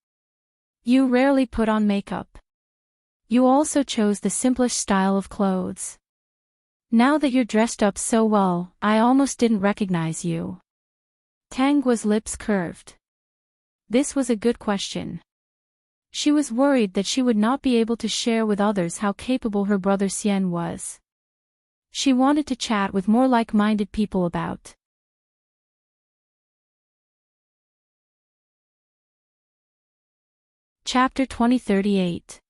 You rarely put on makeup. You also chose the simplest style of clothes. Now that you're dressed up so well, I almost didn't recognize you. Tang Guo's lips curved. This was a good question. She was worried that she would not be able to share with others how capable her brother Xian was. She wanted to chat with more like-minded people about. Chapter 2038.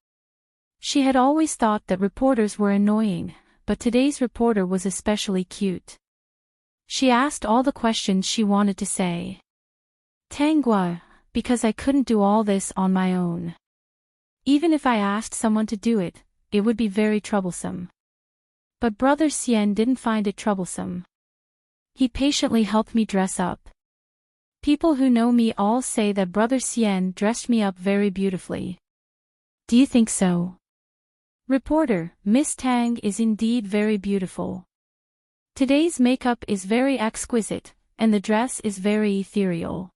She had always thought that reporters were annoying, but today's reporter was especially cute. She asked all the questions she wanted to say. Tanggua, because I couldn't do all this on my own. Even if I asked someone to do it, it would be very troublesome. But Brother Xian didn't find it troublesome. He patiently helped me dress up. People who know me all say that Brother Xian dressed me up very beautifully. Do you think so? Reporter, Miss Tang is indeed very beautiful. Today's makeup is very exquisite, and the dress is very ethereal.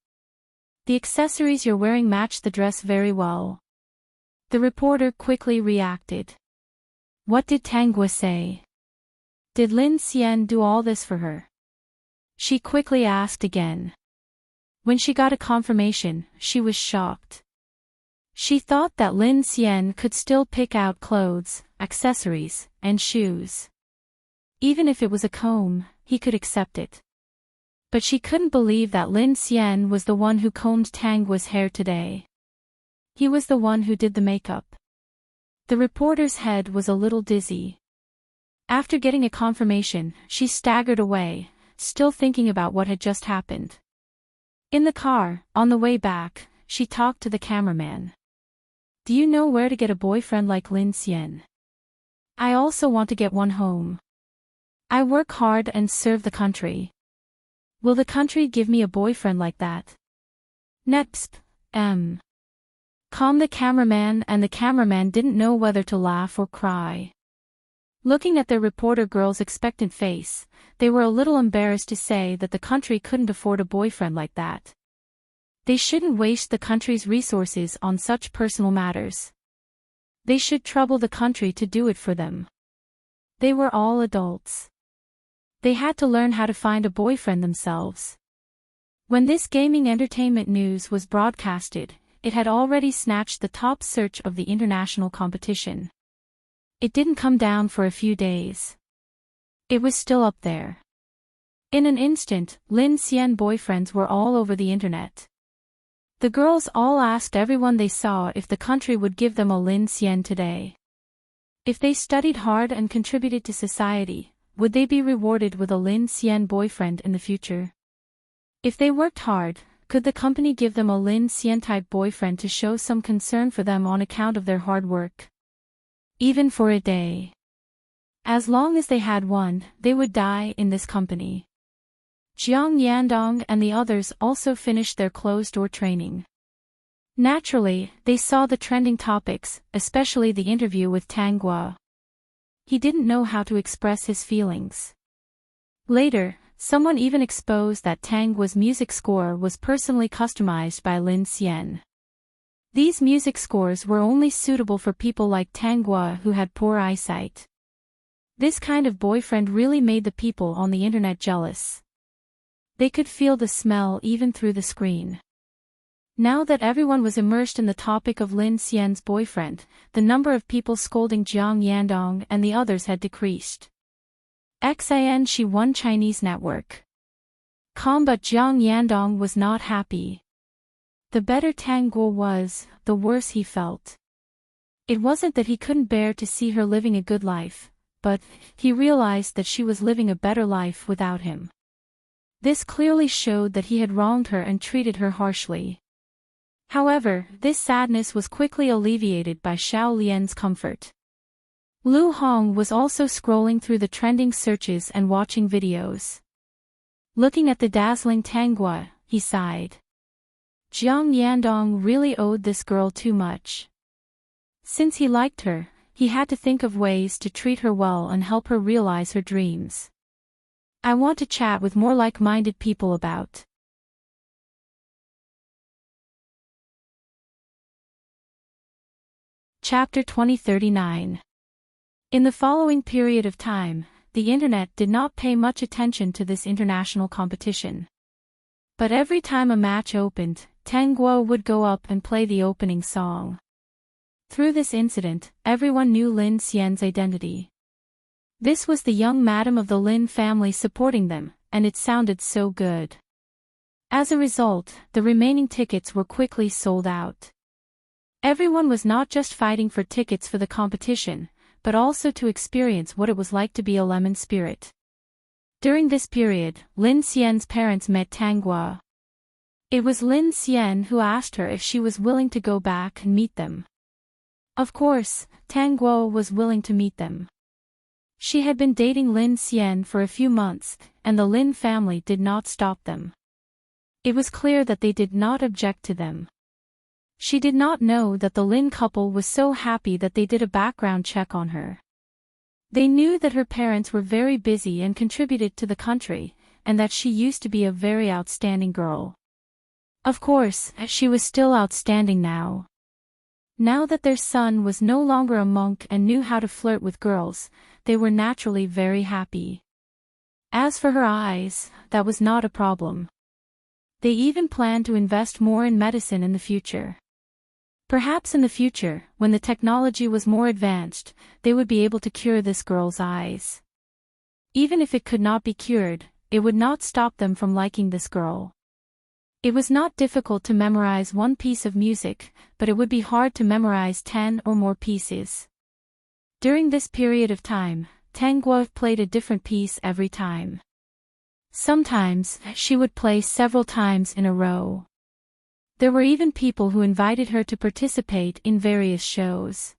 The accessories you're wearing match the dress very well. The reporter quickly reacted. What did Tanggua say? Did Lin Xian do all this for her? She quickly asked again. When she got a confirmation, she was shocked. She thought that Lin Xian could still pick out clothes, accessories, and shoes. Even if it was a comb, he could accept it. But she couldn't believe that Lin Xian was the one who combed Tanggua's hair today. He was the one who did the makeup. The reporter's head was a little dizzy. After getting a confirmation, she staggered away, still thinking about what had just happened. In the car, on the way back, she talked to the cameraman. Do you know where to get a boyfriend like Lin Xian? I also want to get one home. I work hard and serve the country. Will the country give me a boyfriend like that? Next, calm the cameraman, and the cameraman didn't know whether to laugh or cry. Looking at their reporter girl's expectant face, they were a little embarrassed to say that the country couldn't afford a boyfriend like that. They shouldn't waste the country's resources on such personal matters. They should trouble the country to do it for them. They were all adults. They had to learn how to find a boyfriend themselves. When this gaming entertainment news was broadcasted, it had already snatched the top search of the international competition. It didn't come down for a few days. It was still up there. In an instant, Lin Xian boyfriends were all over the internet. The girls all asked everyone they saw if the country would give them a Lin Xian today. If they studied hard and contributed to society, would they be rewarded with a Lin Xian boyfriend in the future? If they worked hard, could the company give them a Lin Xian-type boyfriend to show some concern for them on account of their hard work? Even for a day. As long as they had one, they would die in this company. Jiang Yandong and the others also finished their closed-door training. Naturally, they saw the trending topics, especially the interview with Tanggua. He didn't know how to express his feelings. Later, someone even exposed that Tanggua's music score was personally customized by Lin Xian. These music scores were only suitable for people like Tanggua who had poor eyesight. This kind of boyfriend really made the people on the internet jealous. They could feel the smell even through the screen. Now that everyone was immersed in the topic of Lin Xian's boyfriend, the number of people scolding Jiang Yandong and the others had decreased. XIN Shi 1 Chinese Network. But Jiang Yandong was not happy. The better Tanggua was, the worse he felt. It wasn't that he couldn't bear to see her living a good life, but he realized that she was living a better life without him. This clearly showed that he had wronged her and treated her harshly. However, this sadness was quickly alleviated by Xiao Lian's comfort. Lu Hong was also scrolling through the trending searches and watching videos. Looking at the dazzling Tanggua, he sighed. Jiang Yandong really owed this girl too much. Since he liked her, he had to think of ways to treat her well and help her realize her dreams. I want to chat with more like-minded people about. Chapter 2039. In the following period of time, the internet did not pay much attention to this international competition. But every time a match opened, Tanggua would go up and play the opening song. Through this incident, everyone knew Lin Xian's identity. This was the young madam of the Lin family supporting them, and it sounded so good. As a result, the remaining tickets were quickly sold out. Everyone was not just fighting for tickets for the competition, but also to experience what it was like to be a lemon spirit. During this period, Lin Xian's parents met Tang Guo. It was Lin Xian who asked her if she was willing to go back and meet them. Of course, Tang Guo was willing to meet them. She had been dating Lin Xian for a few months, and the Lin family did not stop them. It was clear that they did not object to them. She did not know that the Lin couple was so happy that they did a background check on her. They knew that her parents were very busy and contributed to the country, and that she used to be a very outstanding girl. Of course, she was still outstanding now. Now that their son was no longer a monk and knew how to flirt with girls, they were naturally very happy. As for her eyes, that was not a problem. They even planned to invest more in medicine in the future. Perhaps in the future, when the technology was more advanced, they would be able to cure this girl's eyes. Even if it could not be cured, it would not stop them from liking this girl. It was not difficult to memorize one piece of music, but it would be hard to memorize 10 or more pieces. During this period of time, Tang Guo played a different piece every time. Sometimes, she would play several times in a row. There were even people who invited her to participate in various shows.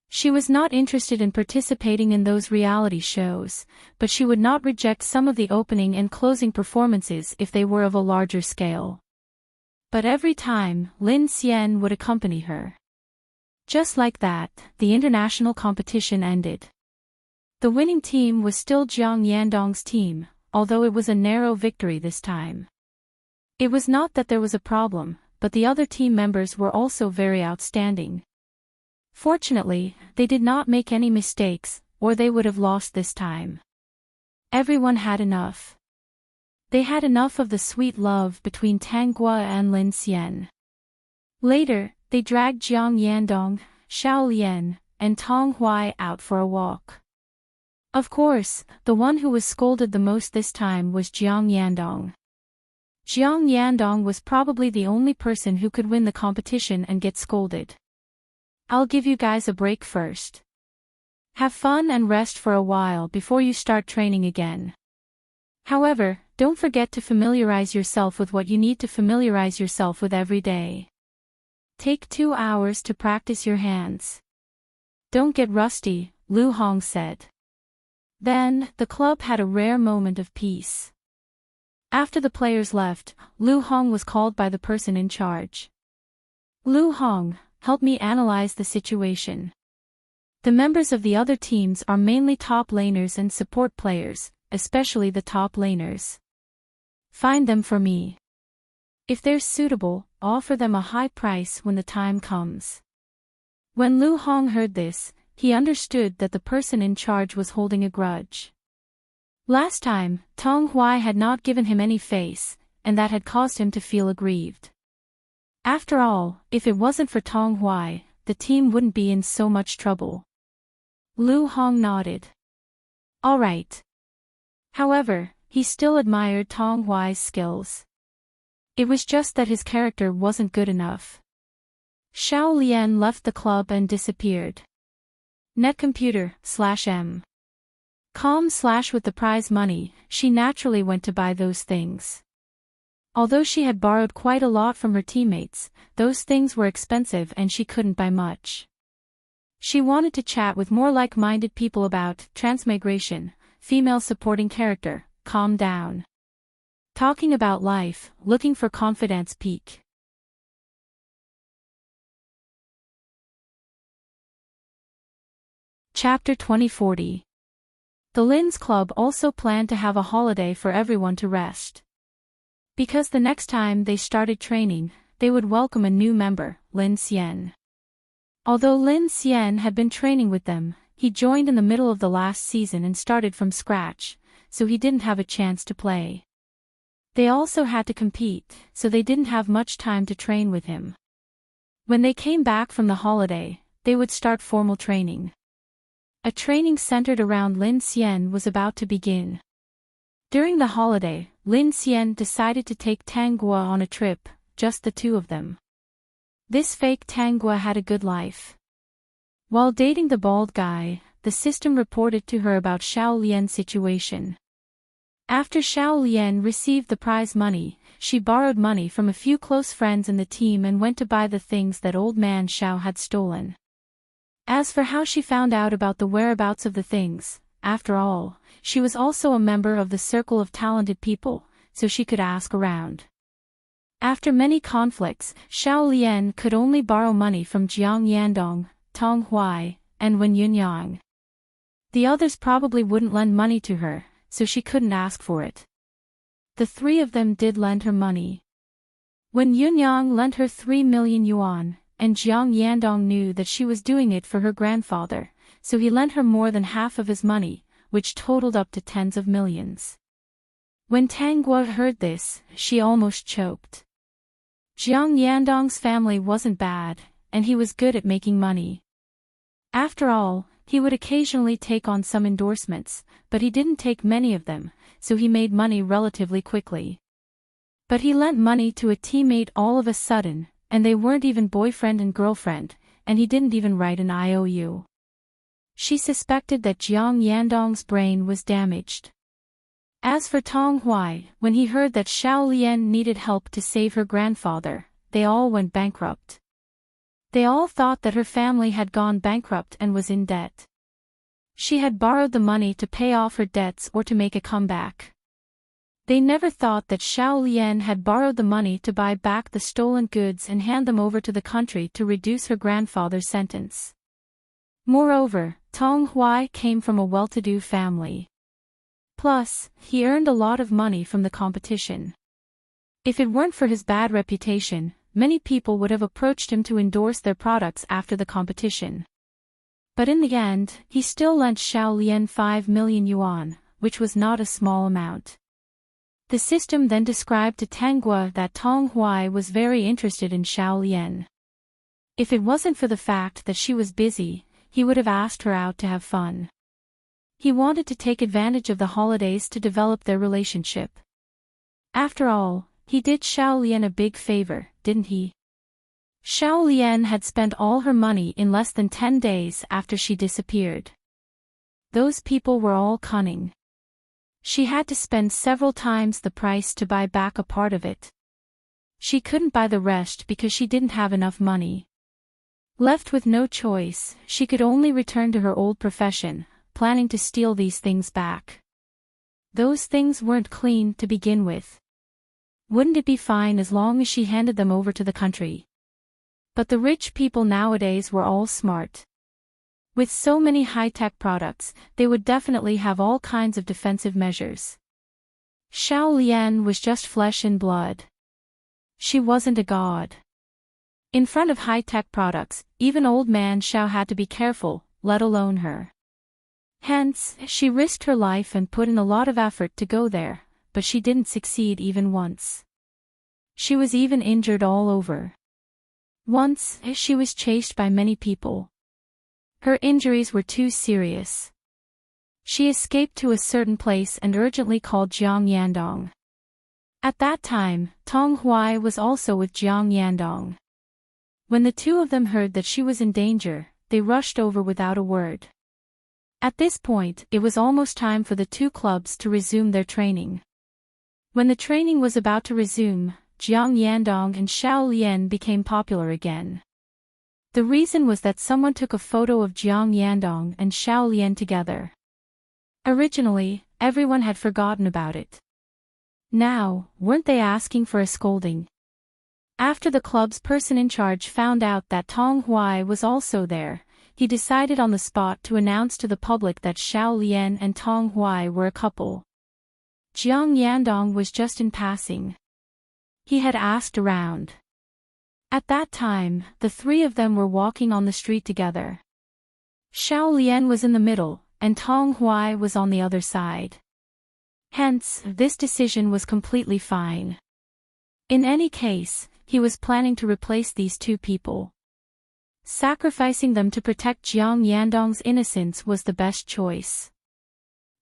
She was not interested in participating in those reality shows, but she would not reject some of the opening and closing performances if they were of a larger scale. But every time, Lin Xian would accompany her. Just like that, the international competition ended. The winning team was still Jiang Yandong's team, although it was a narrow victory this time. It was not that there was a problem, but the other team members were also very outstanding. Fortunately, they did not make any mistakes, or they would have lost this time. Everyone had enough. They had enough of the sweet love between Tang Guo and Lin Xian. Later, they dragged Jiang Yandong, Xiao Lian, and Tong Hui out for a walk. Of course, the one who was scolded the most this time was Jiang Yandong. Jiang Yandong was probably the only person who could win the competition and get scolded. I'll give you guys a break first. Have fun and rest for a while before you start training again. However, don't forget to familiarize yourself with what you need to familiarize yourself with every day. Take 2 hours to practice your hands. Don't get rusty, Lu Hong said. Then, the club had a rare moment of peace. After the players left, Lu Hong was called by the person in charge. Lu Hong, help me analyze the situation. The members of the other teams are mainly top laners and support players, especially the top laners. Find them for me. If they're suitable, offer them a high price when the time comes. When Lu Hong heard this, he understood that the person in charge was holding a grudge. Last time, Tong Hui had not given him any face, and that had caused him to feel aggrieved. After all, if it wasn't for Tong Hui, the team wouldn't be in so much trouble. Lu Hong nodded. All right. However, he still admired Tong Hui's skills. It was just that his character wasn't good enough. Xiao Lian left the club and disappeared. Netcomputer/M. With the prize money, she naturally went to buy those things. Although she had borrowed quite a lot from her teammates, those things were expensive and she couldn't buy much. She wanted to chat with more like-minded people about transmigration, female supporting character, calm down. Talking about life, looking for confidence peak. Chapter 2040. The Lin's Club also planned to have a holiday for everyone to rest. Because the next time they started training, they would welcome a new member, Lin Xian. Although Lin Xian had been training with them, he joined in the middle of the last season and started from scratch, so he didn't have a chance to play. They also had to compete, so they didn't have much time to train with him. When they came back from the holiday, they would start formal training. A training centered around Lin Xian was about to begin. During the holiday, Lin Xian decided to take Tang Guo on a trip, just the two of them. This fake Tang Guo had a good life. While dating the bald guy, the system reported to her about Xiao Lian's situation. After Xiao Lian received the prize money, she borrowed money from a few close friends in the team and went to buy the things that old man Xiao had stolen. As for how she found out about the whereabouts of the things, after all, she was also a member of the circle of talented people, so she could ask around. After many conflicts, Xiao Lian could only borrow money from Jiang Yandong, Tong Huai, and Wen Yunyang. The others probably wouldn't lend money to her, so she couldn't ask for it. The three of them did lend her money. Wen Yunyang lent her 3 million yuan, and Jiang Yandong knew that she was doing it for her grandfather, so he lent her more than half of his money, which totaled up to tens of millions. When Tanguo heard this, she almost choked. Jiang Yandong's family wasn't bad, and he was good at making money. After all, he would occasionally take on some endorsements, but he didn't take many of them, so he made money relatively quickly. But he lent money to a teammate all of a sudden, and they weren't even boyfriend and girlfriend, and he didn't even write an IOU. She suspected that Jiang Yandong's brain was damaged. As for Tong Huai, when he heard that Xiao Lian needed help to save her grandfather, they all went bankrupt. They all thought that her family had gone bankrupt and was in debt. She had borrowed the money to pay off her debts or to make a comeback. They never thought that Xiao Lian had borrowed the money to buy back the stolen goods and hand them over to the country to reduce her grandfather's sentence. Moreover, Tong Huai came from a well-to-do family. Plus, he earned a lot of money from the competition. If it weren't for his bad reputation, many people would have approached him to endorse their products after the competition. But in the end, he still lent Xiao Lian 5 million yuan, which was not a small amount. The system then described to Tanguo that Tong Huai was very interested in Xiao Lian. If it wasn't for the fact that she was busy, he would have asked her out to have fun. He wanted to take advantage of the holidays to develop their relationship. After all, he did Xiao Lian a big favor, didn't he? Xiao Lian had spent all her money in less than 10 days after she disappeared. Those people were all cunning. She had to spend several times the price to buy back a part of it. She couldn't buy the rest because she didn't have enough money. Left with no choice, she could only return to her old profession, planning to steal these things back. Those things weren't clean to begin with. Wouldn't it be fine as long as she handed them over to the country? But the rich people nowadays were all smart. With so many high-tech products, they would definitely have all kinds of defensive measures. Xiao Lian was just flesh and blood. She wasn't a god. In front of high-tech products, even old man Xiao had to be careful, let alone her. Hence, she risked her life and put in a lot of effort to go there, but she didn't succeed even once. She was even injured all over. Once, she was chased by many people. Her injuries were too serious. She escaped to a certain place and urgently called Jiang Yandong. At that time, Tong Huai was also with Jiang Yandong. When the two of them heard that she was in danger, they rushed over without a word. At this point, it was almost time for the two clubs to resume their training. When the training was about to resume, Jiang Yandong and Xiao Lian became popular again. The reason was that someone took a photo of Jiang Yandong and Xiao Lian together. Originally, everyone had forgotten about it. Now, weren't they asking for a scolding? After the club's person in charge found out that Tong Huai was also there, he decided on the spot to announce to the public that Xiao Lian and Tong Huai were a couple. Jiang Yandong was just in passing. He had asked around. At that time, the three of them were walking on the street together. Xiao Lian was in the middle, and Tong Huai was on the other side. Hence, this decision was completely fine. In any case, he was planning to replace these two people. Sacrificing them to protect Jiang Yandong's innocence was the best choice.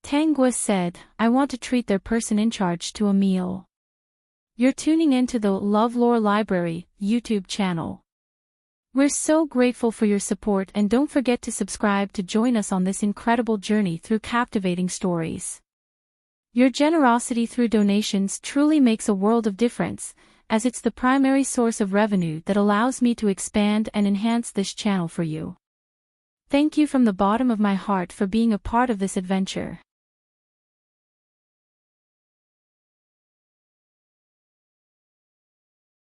Tanguo said, "I want to treat their person in charge to a meal." You're tuning into the LoveLore Library YouTube channel. We're so grateful for your support, and don't forget to subscribe to join us on this incredible journey through captivating stories. Your generosity through donations truly makes a world of difference, as it's the primary source of revenue that allows me to expand and enhance this channel for you. Thank you from the bottom of my heart for being a part of this adventure.